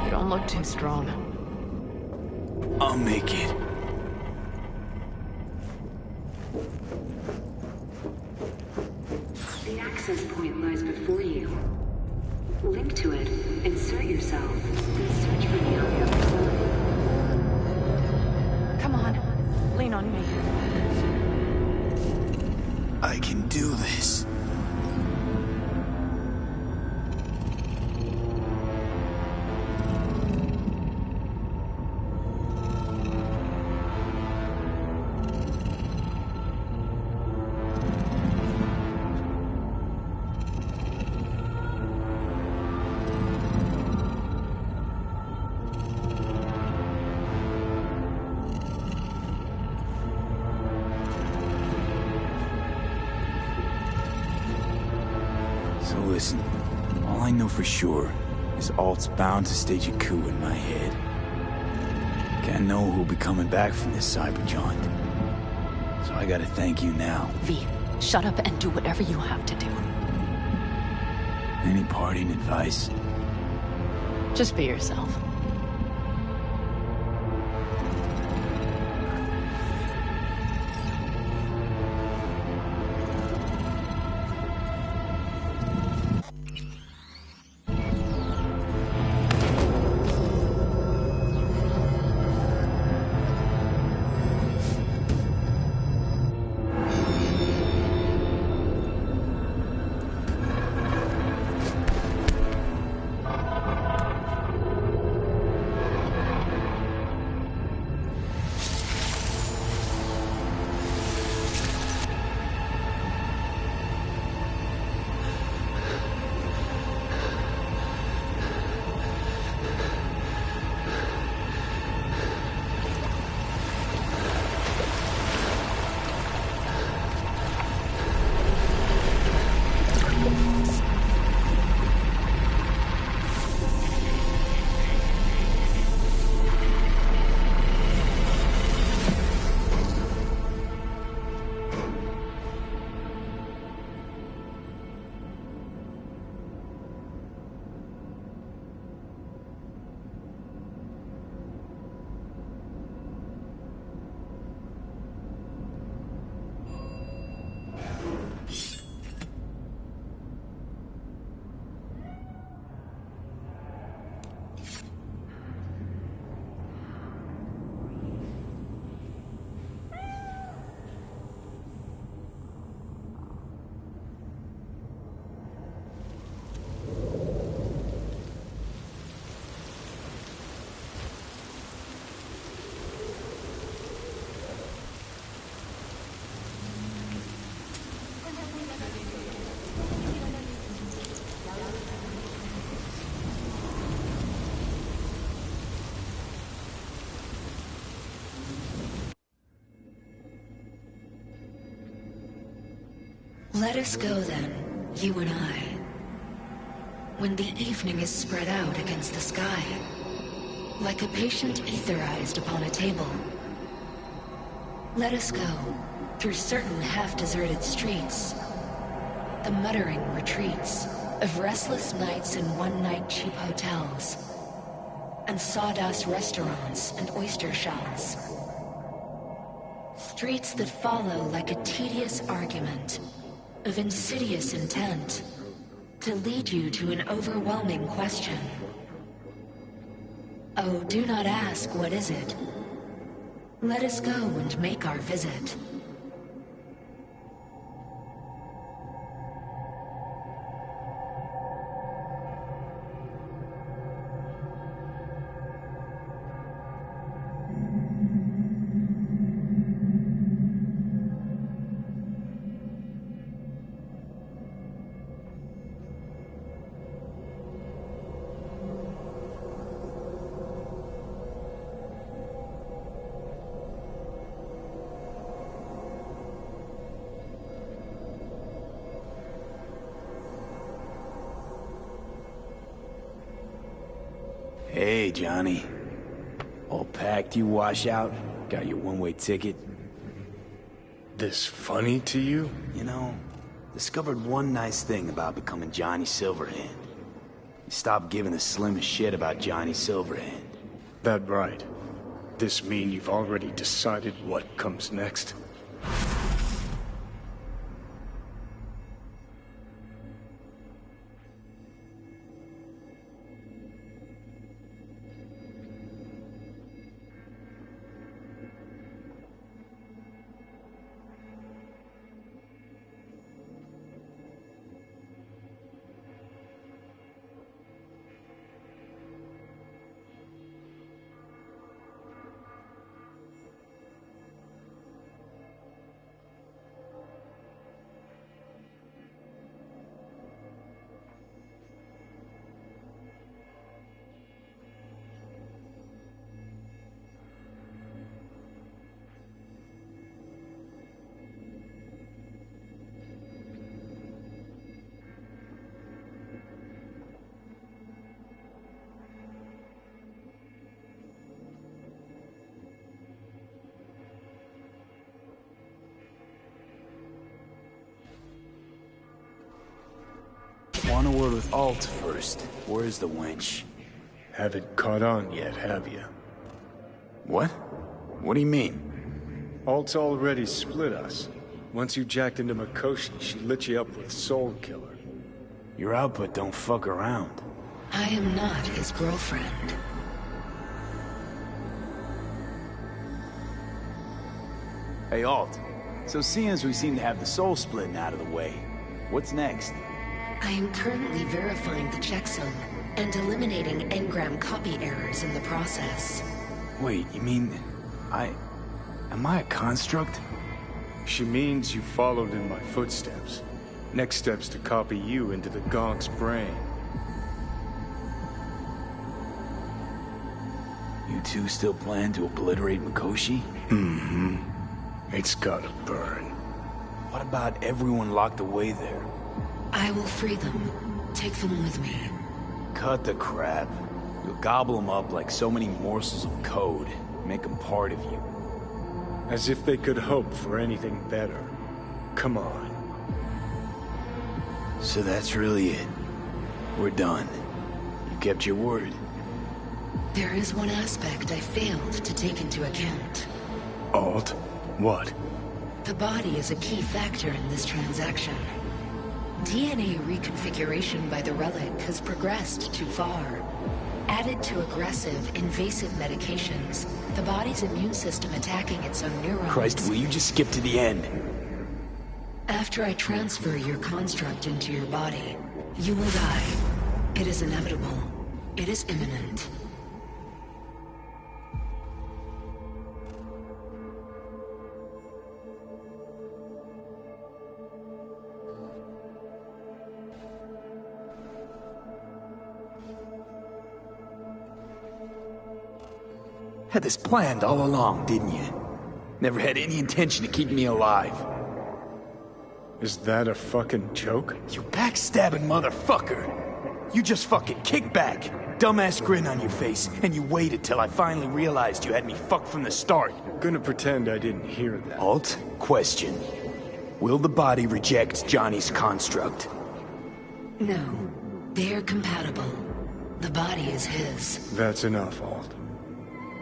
Don't look too strong. I'll make it. The access point lies before you. Link to it, insert yourself, and search for me on the other side. Come on, lean on me. I can do this. So listen, all I know for sure is Alt's bound to stage a coup in my head. Can't know who'll be coming back from this cyber jaunt. So I gotta thank you now. V, shut up and do whatever you have to do. Any parting advice? Just be yourself. Let us go then, you and I. When the evening is spread out against the sky, like a patient etherized upon a table. Let us go through certain half-deserted streets, the muttering retreats of restless nights in one-night cheap hotels, and sawdust restaurants and oyster shells. Streets that follow like a tedious argument of insidious intent to lead you to an overwhelming question. Oh, do not ask, what is it? Let us go and make our visit. Hey, Johnny. All packed, you wash out? Got your one-way ticket? This funny to you? You know, discovered one nice thing about becoming Johnny Silverhand. You stopped giving the slimmest shit about Johnny Silverhand. That right. This mean you've already decided what comes next? want a word with Alt first. Where's the wench? Haven't caught on yet, have you? What? What do you mean? Alt's already split us. Once you jacked into Mikoshi, she lit you up with Soul Killer. Your output don't fuck around. I am not his girlfriend. Hey, Alt. So seeing as we seem to have the soul splitting out of the way, what's next? I am currently verifying the checksum and eliminating engram copy errors in the process. Wait, you mean... Am I a construct? She means you followed in my footsteps. Next step's to copy you into the Gonk's brain. You two still plan to obliterate Mikoshi? Mm-hmm. It's gotta burn. What about everyone locked away there? I will free them. Take them with me. Cut the crap. You'll gobble them up like so many morsels of code. Make them part of you. As if they could hope for anything better. Come on. So that's really it. We're done. You kept your word. There is one aspect I failed to take into account. Alt? What? The body is a key factor in this transaction. DNA reconfiguration by the relic has progressed too far. Added to aggressive, invasive medications, the body's immune system attacking its own neurons... Christ, will you just skip to the end? After I transfer your construct into your body, you will die. It is inevitable. It is imminent. Had this planned all along, didn't you? Never had any intention of keeping me alive. Is that a fucking joke? You backstabbing motherfucker! You just fucking kick back, dumbass grin on your face, and you waited till I finally realized you had me fucked from the start. Gonna pretend I didn't hear that. Alt, question. Will the body reject Johnny's construct? No. They are compatible. The body is his. That's enough, Alt.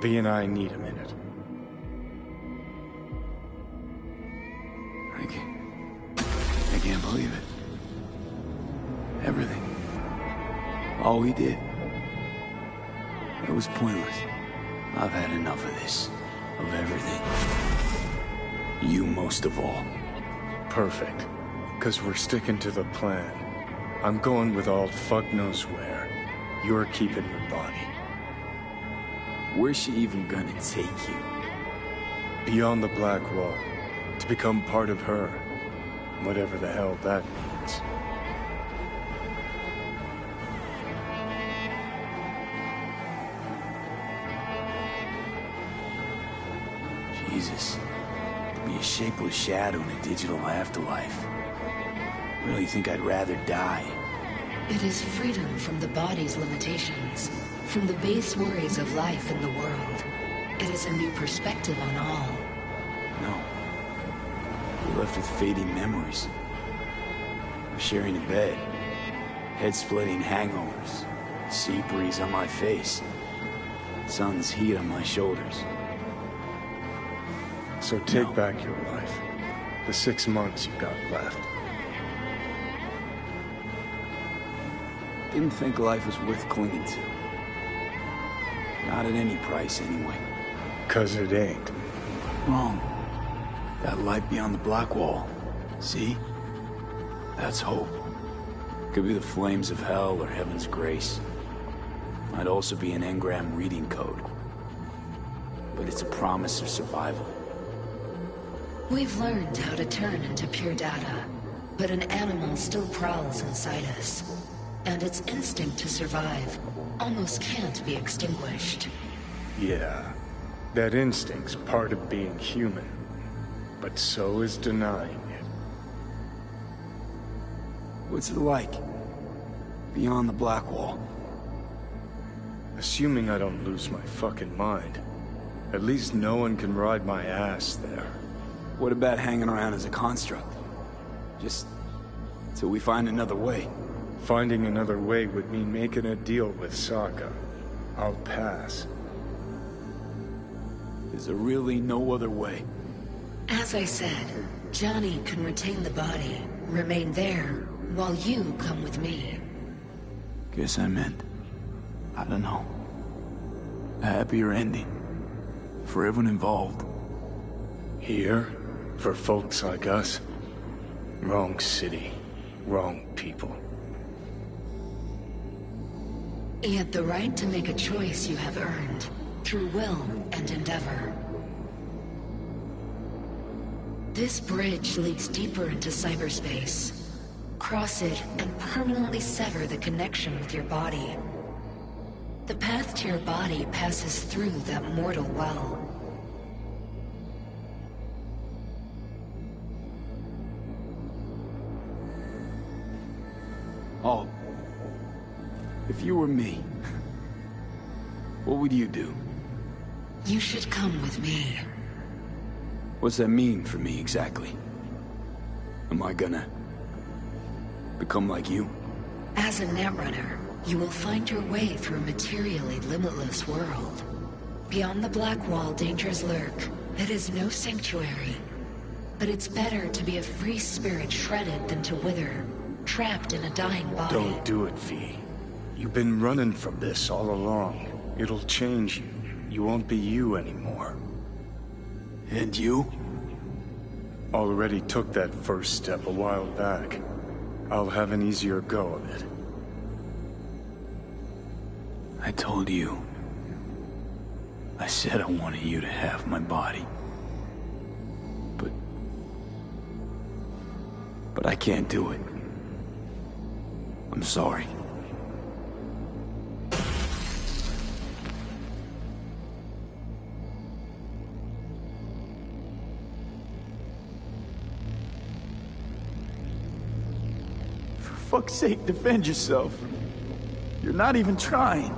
V and I need a minute. I can't believe it. Everything. All we did. It was pointless. I've had enough of this. Of everything. You most of all. Perfect. 'Cause we're sticking to the plan. I'm going with Alt fuck knows where. You're keeping your body. Where's she even gonna take you? Beyond the Black Wall. To become part of her. Whatever the hell that means. Jesus. To be a shapeless shadow in a digital afterlife. Really think I'd rather die. It is freedom from the body's limitations. From the base worries of life in the world. It is a new perspective on all. No. We're left with fading memories. I'm sharing a bed. Head-splitting hangovers. Sea breeze on my face. Sun's heat on my shoulders. So take back your life. The 6 months you got left. Didn't think life was worth clinging to. Not at any price, anyway. 'Cause it ain't. Wrong. That light beyond the black wall. See? That's hope. Could be the flames of hell or heaven's grace. Might also be an engram reading code. But it's a promise of survival. We've learned how to turn into pure data, but an animal still prowls inside us. And its instinct to survive almost can't be extinguished. Yeah. That instinct's part of being human. But so is denying it. What's it like? Beyond the black wall? Assuming I don't lose my fucking mind. At least no one can ride my ass there. What about hanging around as a construct? Just till we find another way. Finding another way would mean making a deal with Sokka. I'll pass. Is there really no other way? As I said, Johnny can retain the body, remain there, while you come with me. Guess I meant, I don't know, a happier ending for everyone involved. Here? For folks like us? Wrong city. Wrong people. Yet the right to make a choice you have earned, through will and endeavor. This bridge leads deeper into cyberspace. Cross it and permanently sever the connection with your body. The path to your body passes through that mortal well. Oh, if you were me, what would you do? You should come with me. What's that mean for me exactly? Am I gonna become like you? As a netrunner, you will find your way through a materially limitless world. Beyond the Black Wall, dangers lurk. It is no sanctuary. But it's better to be a free spirit shredded than to wither, trapped in a dying body. Don't do it, V. You've been running from this all along. It'll change you. You won't be you anymore. And you? Already took that first step a while back. I'll have an easier go of it. I told you. I said I wanted you to have my body. But I can't do it. I'm sorry. For fuck's sake, defend yourself. You're not even trying.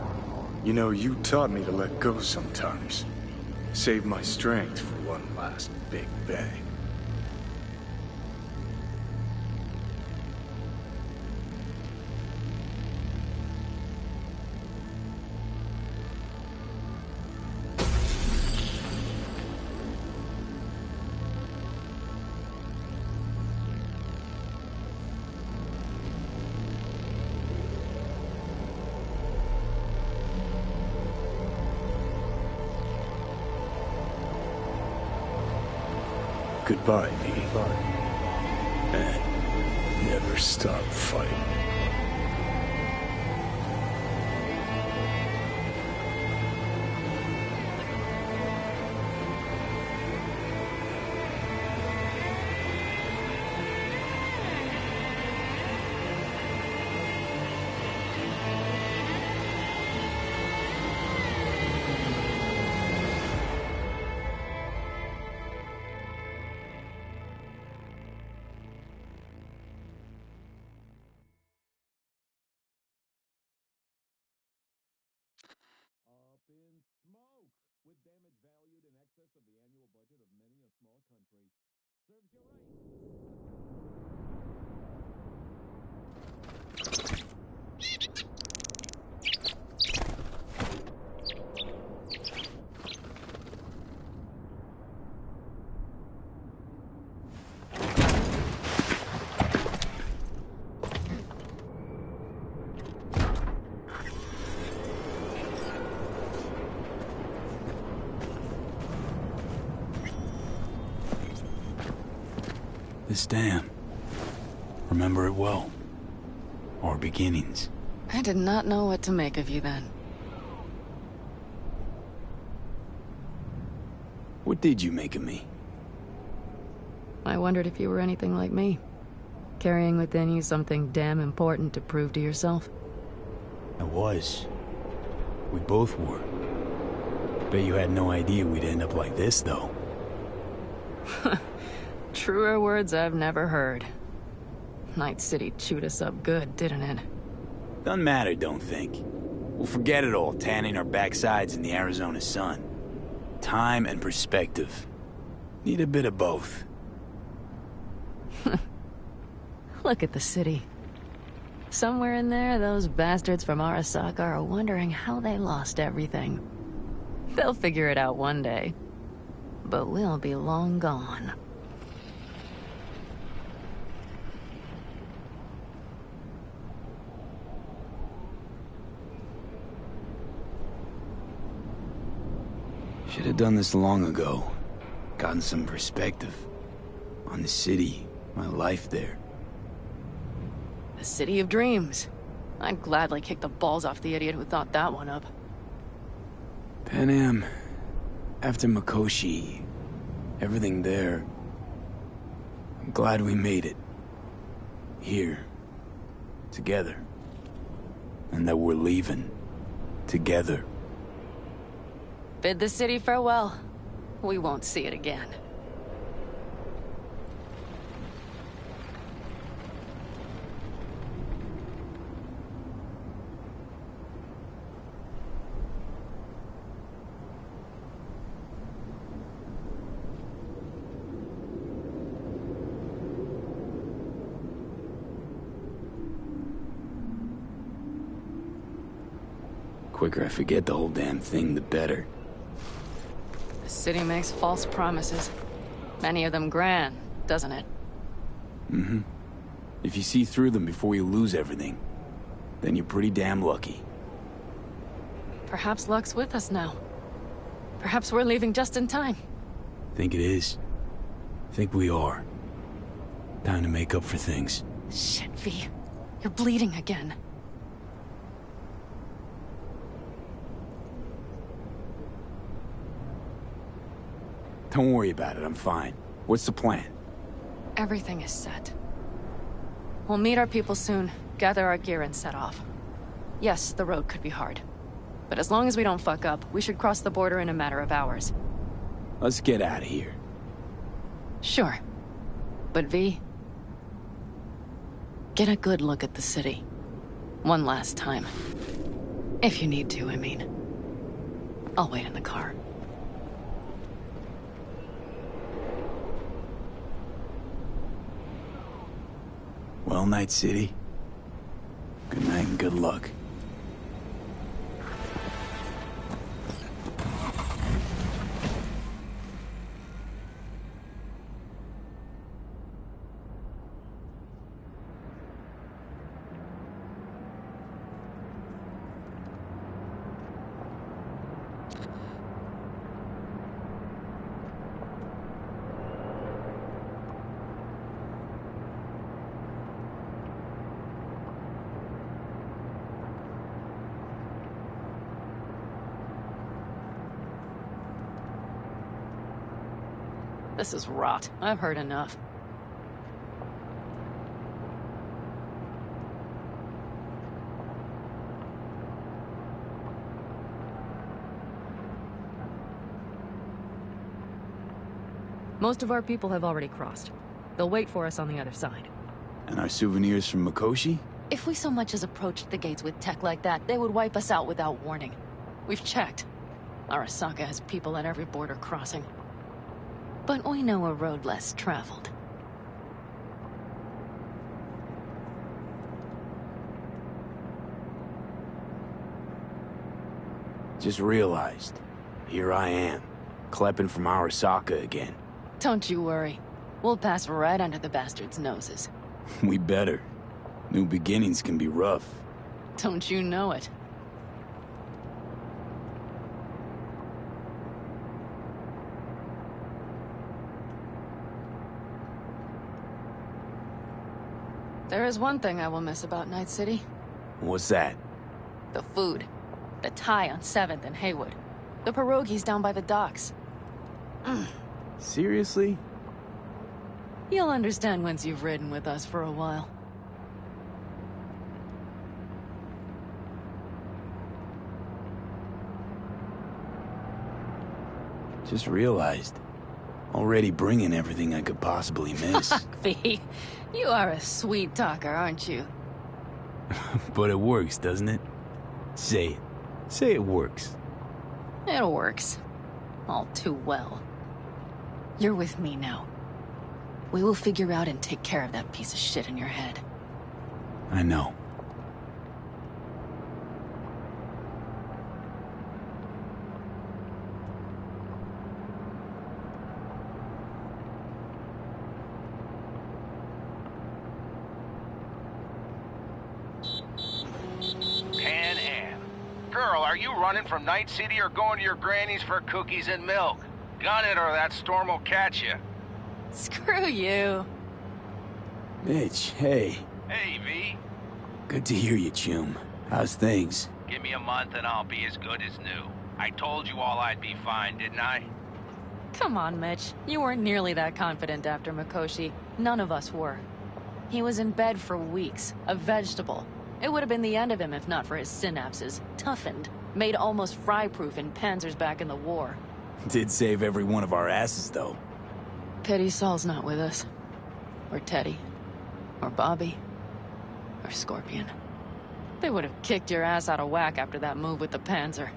You know, you taught me to let go sometimes. Save my strength for one last big bang. Goodbye, V. And never stop fighting. This dam. Remember it well. Our beginnings. I did not know what to make of you then. What did you make of me? I wondered if you were anything like me. Carrying within you something damn important to prove to yourself. I was. We both were. Bet you had no idea we'd end up like this, though. Truer words I've never heard. Night City chewed us up good, didn't it? Doesn't matter, don't think. We'll forget it all, tanning our backsides in the Arizona sun. Time and perspective. Need a bit of both. Look at the city. Somewhere in there, those bastards from Arasaka are wondering how they lost everything. They'll figure it out one day. But we'll be long gone. Should have done this long ago. Gotten some perspective on the city, my life there. The city of dreams. I'd gladly kick the balls off the idiot who thought that one up. Panam, after Mikoshi, everything there. I'm glad we made it. Here. Together. And that we're leaving. Together. Bid the city farewell. We won't see it again. Quicker I forget the whole damn thing, the better. The city makes false promises. Many of them grand, doesn't it? Mm-hmm. If you see through them before you lose everything, then you're pretty damn lucky. Perhaps luck's with us now. Perhaps we're leaving just in time. Think it is. Think we are. Time to make up for things. Shit, V. You're bleeding again. Don't worry about it, I'm fine. What's the plan? Everything is set. We'll meet our people soon, gather our gear and set off. Yes, the road could be hard. But as long as we don't fuck up, we should cross the border in a matter of hours. Let's get out of here. Sure. But V, get a good look at the city. One last time. If you need to, I mean. I'll wait in the car. Well, Night City. Good night and good luck. This is rot. I've heard enough. Most of our people have already crossed. They'll wait for us on the other side. And our souvenirs from Mikoshi? If we so much as approached the gates with tech like that, they would wipe us out without warning. We've checked. Arasaka has people at every border crossing. But we know a road less traveled. Just realized. Here I am, klepping from Arasaka again. Don't you worry. We'll pass right under the bastards' noses. We better. New beginnings can be rough. Don't you know it? There is one thing I will miss about Night City. What's that? The food. The Thai on 7th and Haywood. The pierogies down by the docks. Seriously? You'll understand once you've ridden with us for a while. Just realized. Already bringing everything I could possibly miss. V, you are a sweet talker, aren't you? But it works, doesn't it? Say it. Say it works. It works. All too well. You're with me now. We will figure out and take care of that piece of shit in your head. I know. Girl, are you running from Night City or going to your granny's for cookies and milk? Gun it or that storm will catch you. Screw you. Mitch, hey. Hey, V. Good to hear you, chum. How's things? Give me a month and I'll be as good as new. I told you all I'd be fine, didn't I? Come on, Mitch. You weren't nearly that confident after Mikoshi. None of us were. He was in bed for weeks, a vegetable. It would have been the end of him if not for his synapses. Toughened, made almost fry-proof in panzers back in the war. Did save every one of our asses, though. Pity Saul's not with us. Or Teddy. Or Bobby. Or Scorpion. They would have kicked your ass out of whack after that move with the Panzer.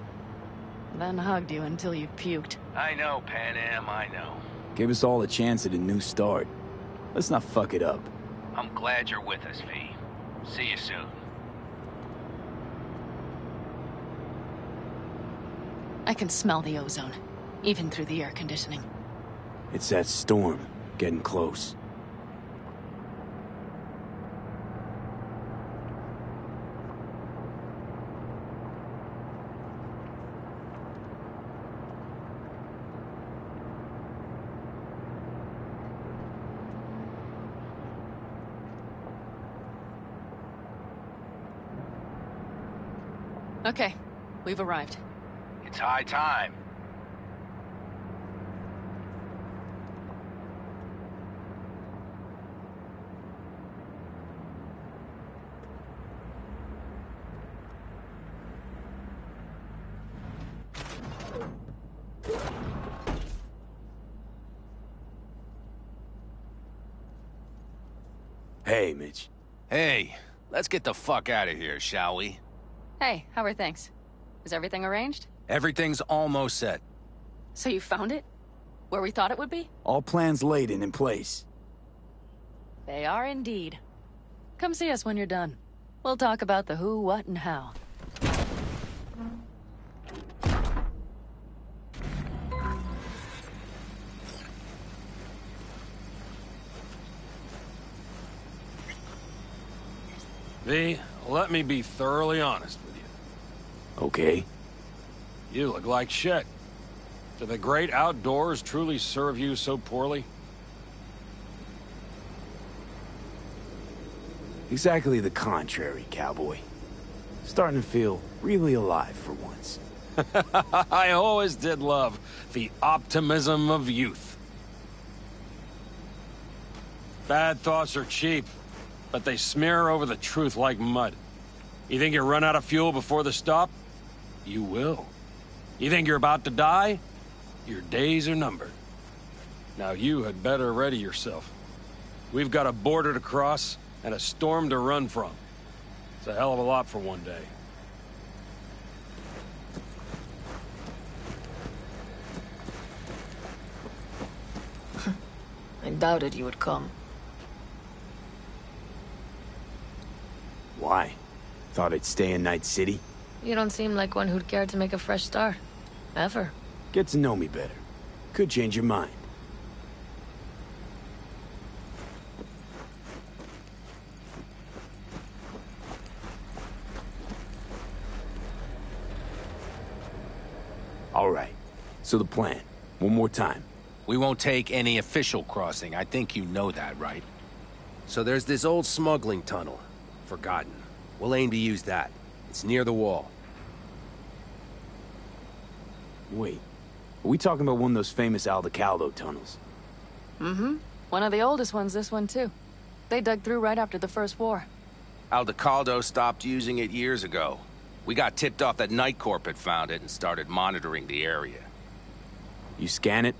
Then hugged you until you puked. I know, Pan Am, I know. Give us all a chance at a new start. Let's not fuck it up. I'm glad you're with us, V. See you soon. I can smell the ozone, even through the air conditioning. It's that storm, getting close. Okay, we've arrived. It's high time. Hey, Mitch. Hey, let's get the fuck out of here, shall we? Hey, how are things? Is everything arranged? Everything's almost set. So you found it? Where we thought it would be? All plans laid and in place. They are indeed. Come see us when you're done. We'll talk about the who, what, and how. V, let me be thoroughly honest with you. Okay. You look like shit. Do the great outdoors truly serve you so poorly? Exactly the contrary, cowboy. Starting to feel really alive for once. I always did love the optimism of youth. Bad thoughts are cheap, but they smear over the truth like mud. You think you run out of fuel before the stop? You will. You think you're about to die? Your days are numbered. Now you had better ready yourself. We've got a border to cross and a storm to run from. It's a hell of a lot for one day. I doubted you would come. Why? Thought I'd stay in Night City? You don't seem like one who'd care to make a fresh start. Ever. Get to know me better. Could change your mind. All right. So the plan. One more time. We won't take any official crossing. I think you know that, right? So there's this old smuggling tunnel. Forgotten. We'll aim to use that. It's near the wall. Wait. Are we talking about one of those famous Aldecaldo tunnels? Mm-hmm. One of the oldest ones, this one too. They dug through right after the First War. Aldecaldo stopped using it years ago. We got tipped off that Night Corp had found it and started monitoring the area. You scan it?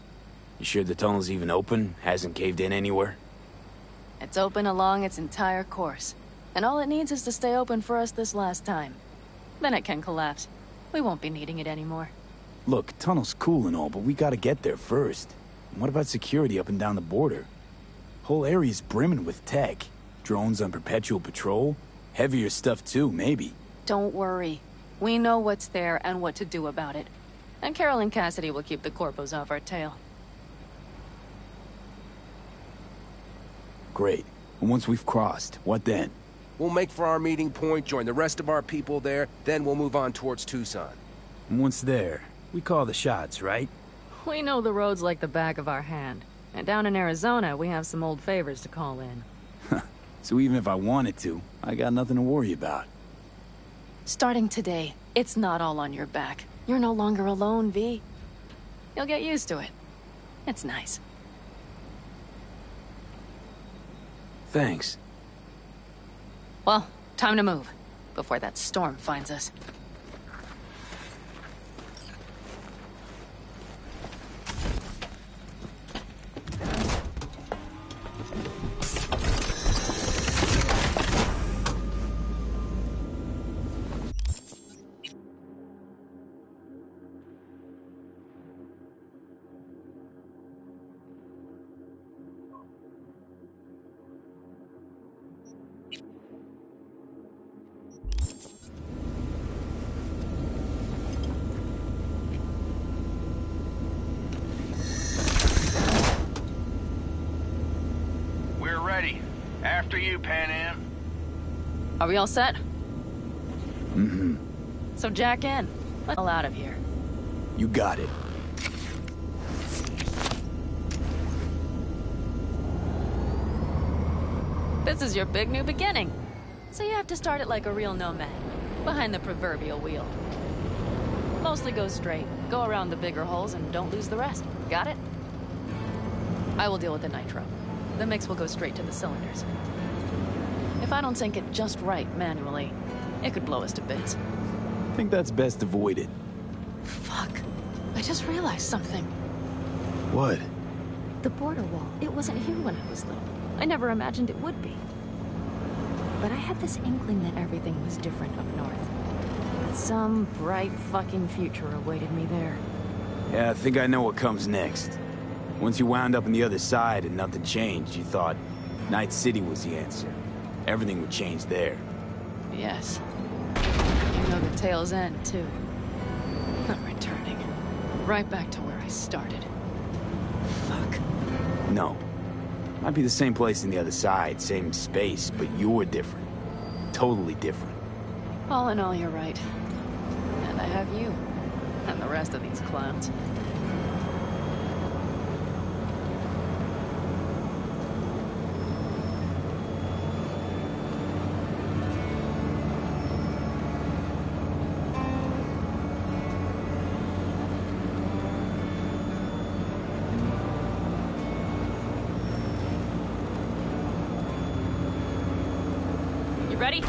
You sure the tunnel's even open? Hasn't caved in anywhere? It's open along its entire course. And all it needs is to stay open for us this last time. Then it can collapse. We won't be needing it anymore. Look, tunnel's cool and all, but we gotta get there first. And what about security up and down the border? Whole area's brimming with tech. Drones on perpetual patrol. Heavier stuff too, maybe. Don't worry. We know what's there and what to do about it. And Carol and Cassidy will keep the corpos off our tail. Great. And once we've crossed, what then? We'll make for our meeting point, join the rest of our people there, then we'll move on towards Tucson. And once there, we call the shots, right? We know the roads like the back of our hand. And down in Arizona, we have some old favors to call in. So even if I wanted to, I got nothing to worry about. Starting today, it's not all on your back. You're no longer alone, V. You'll get used to it. It's nice. Thanks. Well, time to move, before that storm finds us. After you, Pan Am. Are we all set? Mm-hmm. So jack in. Let's get out of here. You got it. This is your big new beginning. So you have to start it like a real nomad, behind the proverbial wheel. Mostly go straight, go around the bigger holes, and don't lose the rest. Got it? I will deal with the nitro. The mix will go straight to the cylinders. If I don't sync it just right manually, it could blow us to bits. I think that's best avoided. Fuck. I just realized something. What? The border wall. It wasn't here when I was little. I never imagined it would be. But I had this inkling that everything was different up north. That some bright fucking future awaited me there. Yeah, I think I know what comes next. Once you wound up on the other side and nothing changed, you thought Night City was the answer. Everything would change there. Yes. You know the tale's end, too. I'm returning. Right back to where I started. Fuck. No. Might be the same place on the other side, same space, but you're different. Totally different. All in all, you're right. And I have you. And the rest of these clowns. Ready?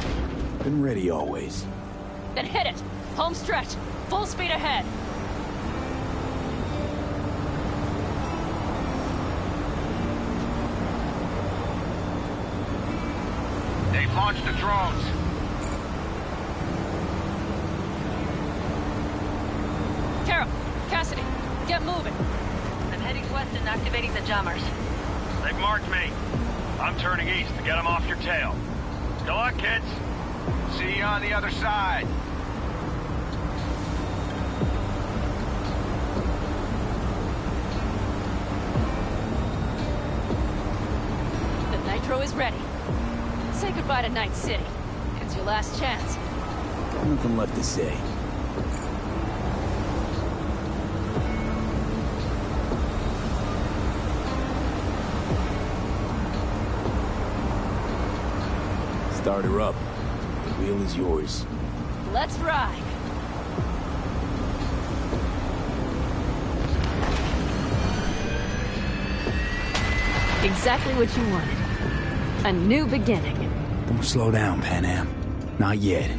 Been ready always. Then hit it! Home stretch! Full speed ahead! They've launched the drones. Carol! Cassidy! Get moving! I'm heading west and activating the jammers. They've marked me. I'm turning east to get them off your tail. Good luck, kids. See you on the other side. The nitro is ready. Say goodbye to Night City. It's your last chance. Got nothing left to say. Start her up. The wheel is yours. Let's ride. Exactly what you wanted. A new beginning. Don't slow down, Pan Am. Not yet.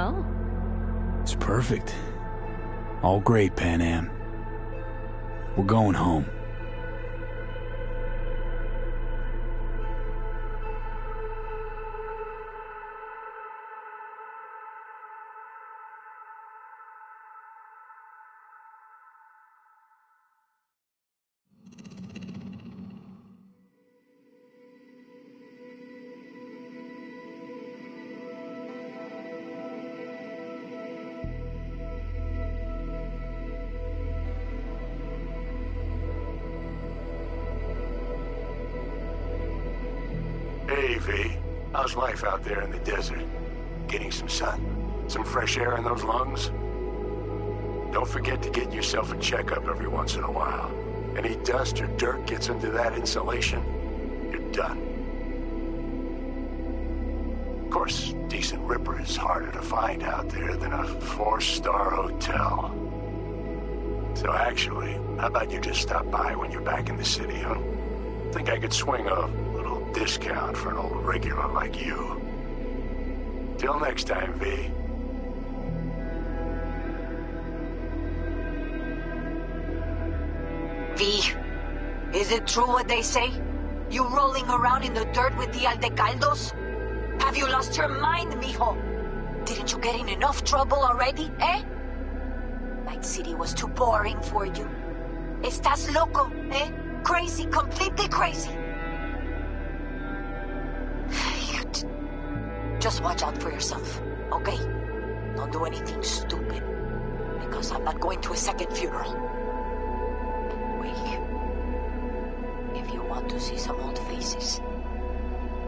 well? It's perfect. All great, Pan Am. We're going home. Hey, V. How's life out there in the desert? Getting some sun? Some fresh air in those lungs? Don't forget to get yourself a checkup every once in a while. Any dust or dirt gets into that insulation, you're done. Of course, decent ripper is harder to find out there than a 4-star hotel. So actually, how about you just stop by when you're back in the city, huh? Think I could swing a little discount for an old regular like you. Till next time, V. V, is it true what they say? You rolling around in the dirt with the Aldecaldos? Have you lost your mind, mijo? Didn't you get in enough trouble already, eh? Night City was too boring for you. Estás loco, eh? Crazy, completely crazy. Just watch out for yourself, okay? Don't do anything stupid, because I'm not going to a second funeral. Wait. If you want to see some old faces,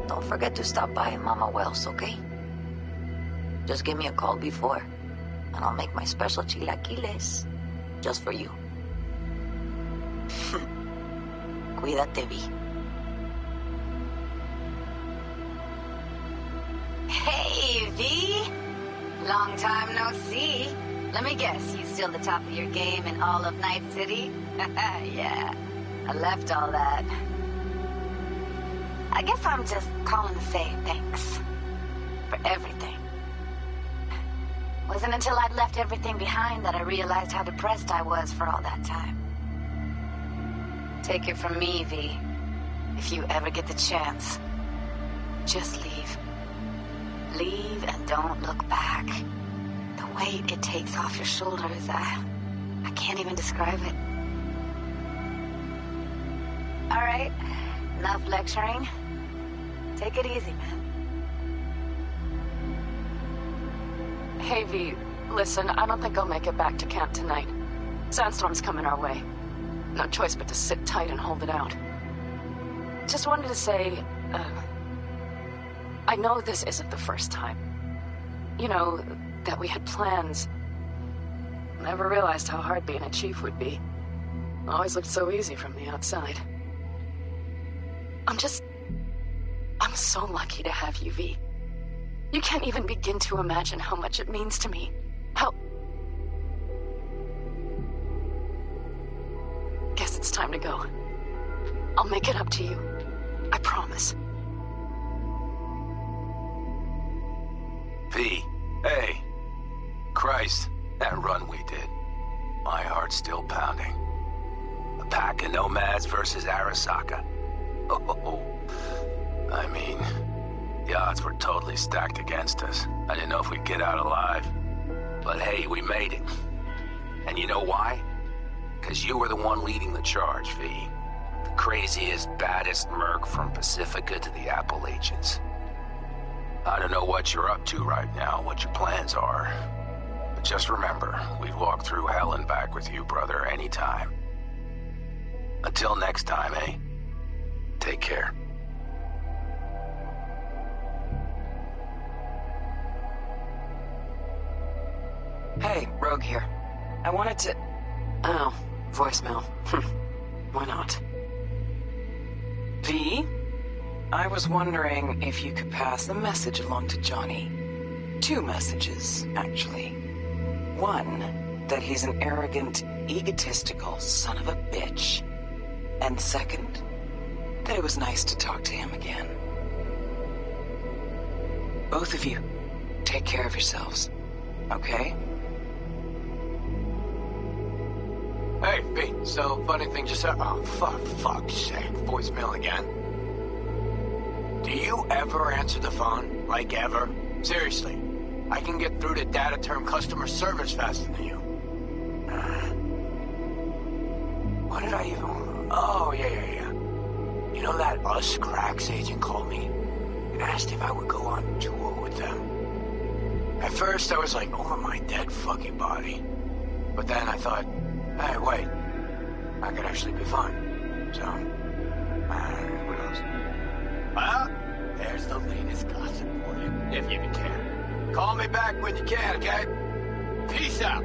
don't forget to stop by Mama Wells, okay? Just give me a call before, and I'll make my special chilaquiles just for you. Cuídate, V. Hey, V! Long time no see. Let me guess, you still the top of your game in all of Night City? Yeah, I left all that. I guess I'm just calling to say thanks. For everything. Wasn't until I'd left everything behind that I realized how depressed I was for all that time. Take it from me, V. If you ever get the chance, just leave. Leave and don't look back. The weight it takes off your shoulders, I can't even describe it. All right, enough lecturing. Take it easy, man. Hey, V, listen, I don't think I'll make it back to camp tonight. Sandstorm's coming our way. No choice but to sit tight and hold it out. Just wanted to say, I know this isn't the first time. You know, that we had plans. Never realized how hard being a chief would be. Always looked so easy from the outside. I'm so lucky to have you, V. You can't even begin to imagine how much it means to me. How... Guess it's time to go. I'll make it up to you. I promise. V, hey. Christ, that run we did. My heart's still pounding. A pack of nomads versus Arasaka. Oh, I mean, the odds were totally stacked against us. I didn't know if we'd get out alive. But hey, we made it. And you know why? Because you were the one leading the charge, V. The craziest, baddest merc from Pacifica to the Appalachians. I don't know what you're up to right now, what your plans are. But just remember, we'd walk through hell and back with you, brother, anytime. Until next time, eh? Take care. Hey, Rogue here. I wanted to... Oh, voicemail. Why not? V? I was wondering if you could pass the message along to Johnny. 2 messages, actually. One, that he's an arrogant, egotistical son of a bitch. And second, that it was nice to talk to him again. Both of you, take care of yourselves. okay? Hey, Pete, so funny thing just happened. Oh, fuck's sake. Voicemail again. Do you ever answer the phone? Like, ever? Seriously. I can get through to data term customer service faster than you. What did I even... Oh, yeah. You know that Us Cracks agent called me and asked if I would go on tour with them? At first, I was like, over my dead fucking body. But then I thought, hey, wait. I could actually be fun. So, who knows? Well, there's the latest gossip for you, if you can. Call me back when you can, okay? Peace out.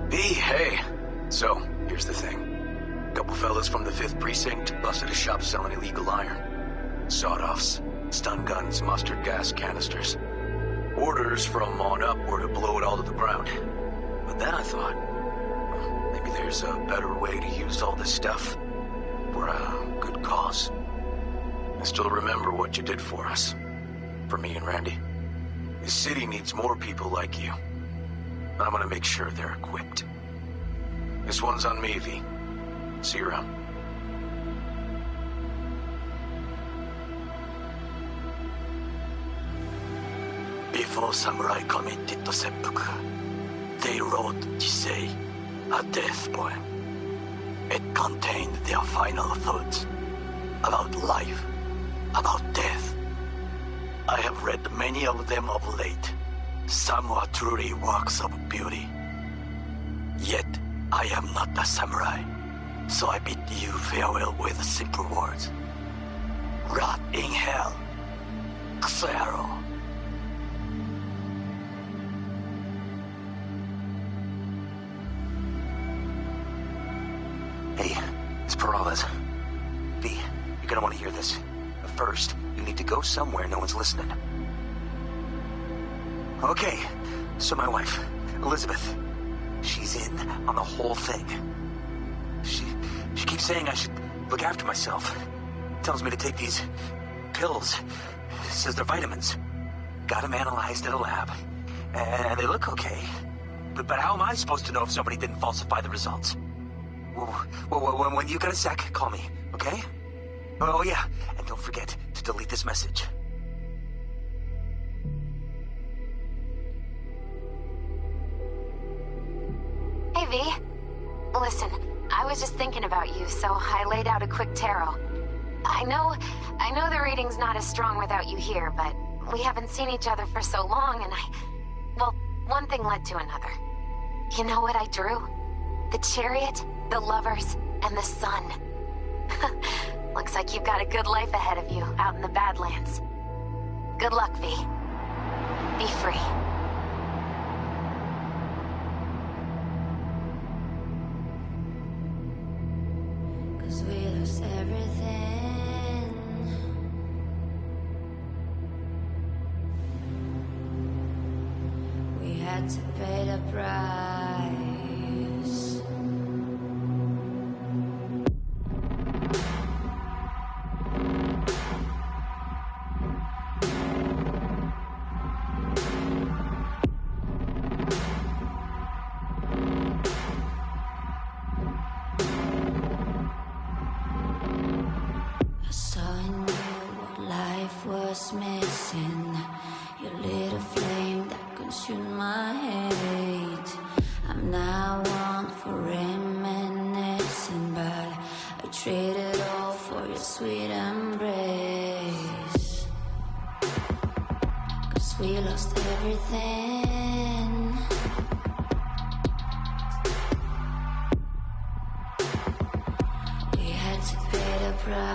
B, hey. So, here's the thing. Couple fellas from the 5th Precinct busted a shop selling illegal iron. Sawed-offs, stun guns, mustard gas canisters. Orders from on up were to blow it all to the ground. But then I thought, well, maybe there's a better way to use all this stuff for a good cause. I still remember what you did for us. For me and Randy. This city needs more people like you. I'm gonna make sure they're equipped. This one's on me, V. See you around. Before samurai committed to seppuku, they wrote Jisei, a death poem. It contained their final thoughts about life, about death. I have read many of them of late. Some are truly works of beauty. Yet, I am not a samurai, so I bid you farewell with simple words. Rot in hell, Xero. Hey, it's Peralez. V, you're gonna want to hear this. But first, you need to go somewhere no one's listening. Okay, so my wife, Elizabeth, she's in on the whole thing. She keeps saying I should look after myself. Tells me to take these pills. Says they're vitamins. Got them analyzed in a lab. And they look okay. But how am I supposed to know if somebody didn't falsify the results? Well, when you got a sec, call me, okay? Oh, yeah, and don't forget to delete this message. Hey, V. Listen, I was just thinking about you, so I laid out a quick tarot. I know the reading's not as strong without you here, but we haven't seen each other for so long, and well, one thing led to another. You know what I drew? The chariot, the lovers, and the sun. Looks like you've got a good life ahead of you out in the Badlands. Good luck, V. Be free. Cause we lost everything. We had to pay the price. I saw in you what life was missing. You lit a flame that consumed my hate. I'm now one for reminiscing, but I traded all for your sweet embrace. Cause we lost everything. We had to pay the price.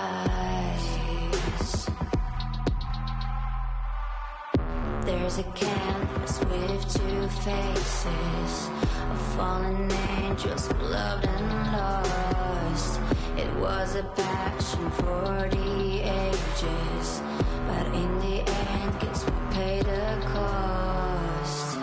There's a canvas with two faces of fallen angels who loved and lost. It was a passion for the ages, but in the end, guess we paid the cost.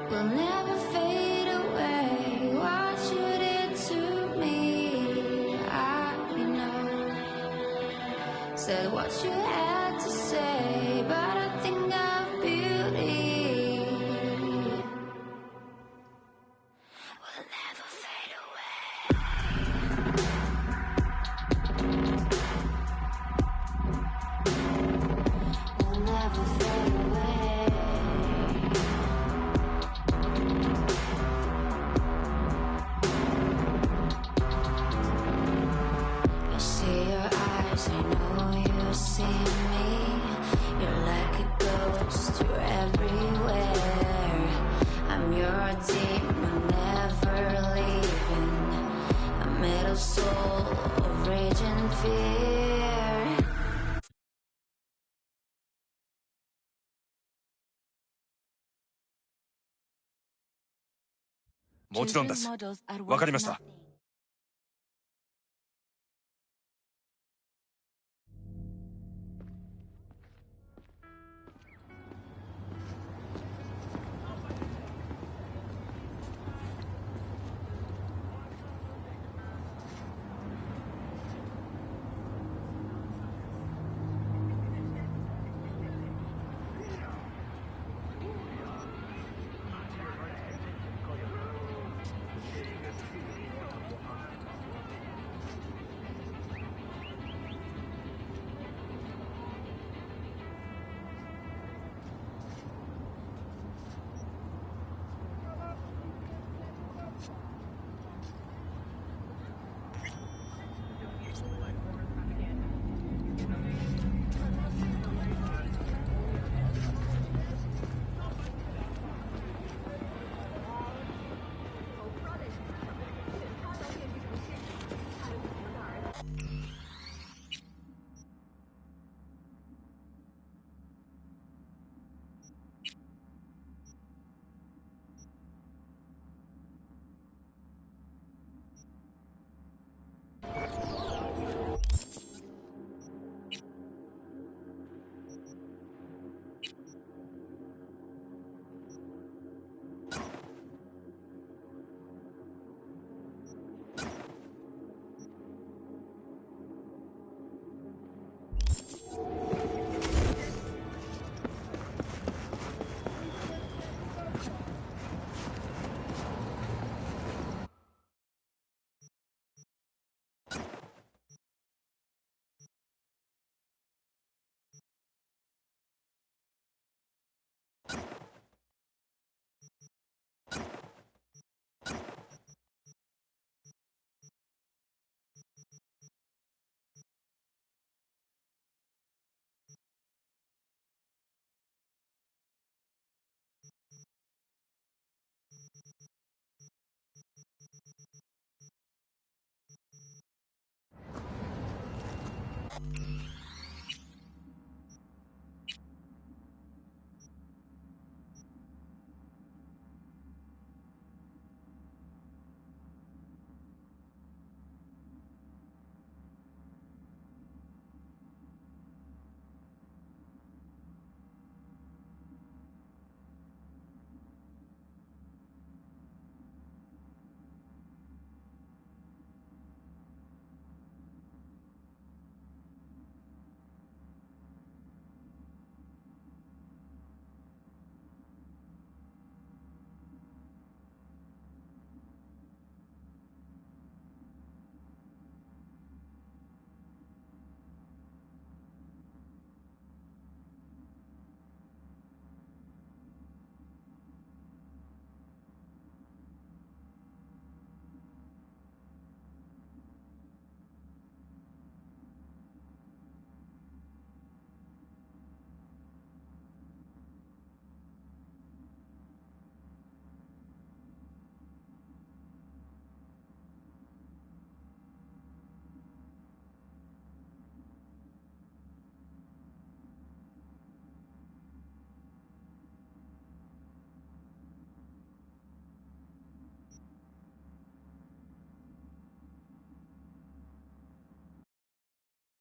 will never fade away. What you did to me, I know. Said what you had to say, but I think of beauty will never fade away. Will never fade away. I see your eyes, I know you see me. You're like a ghost, you're everywhere. I'm your demon, never leaving. A metal soul of rage and fear.もちろんです。わかりました。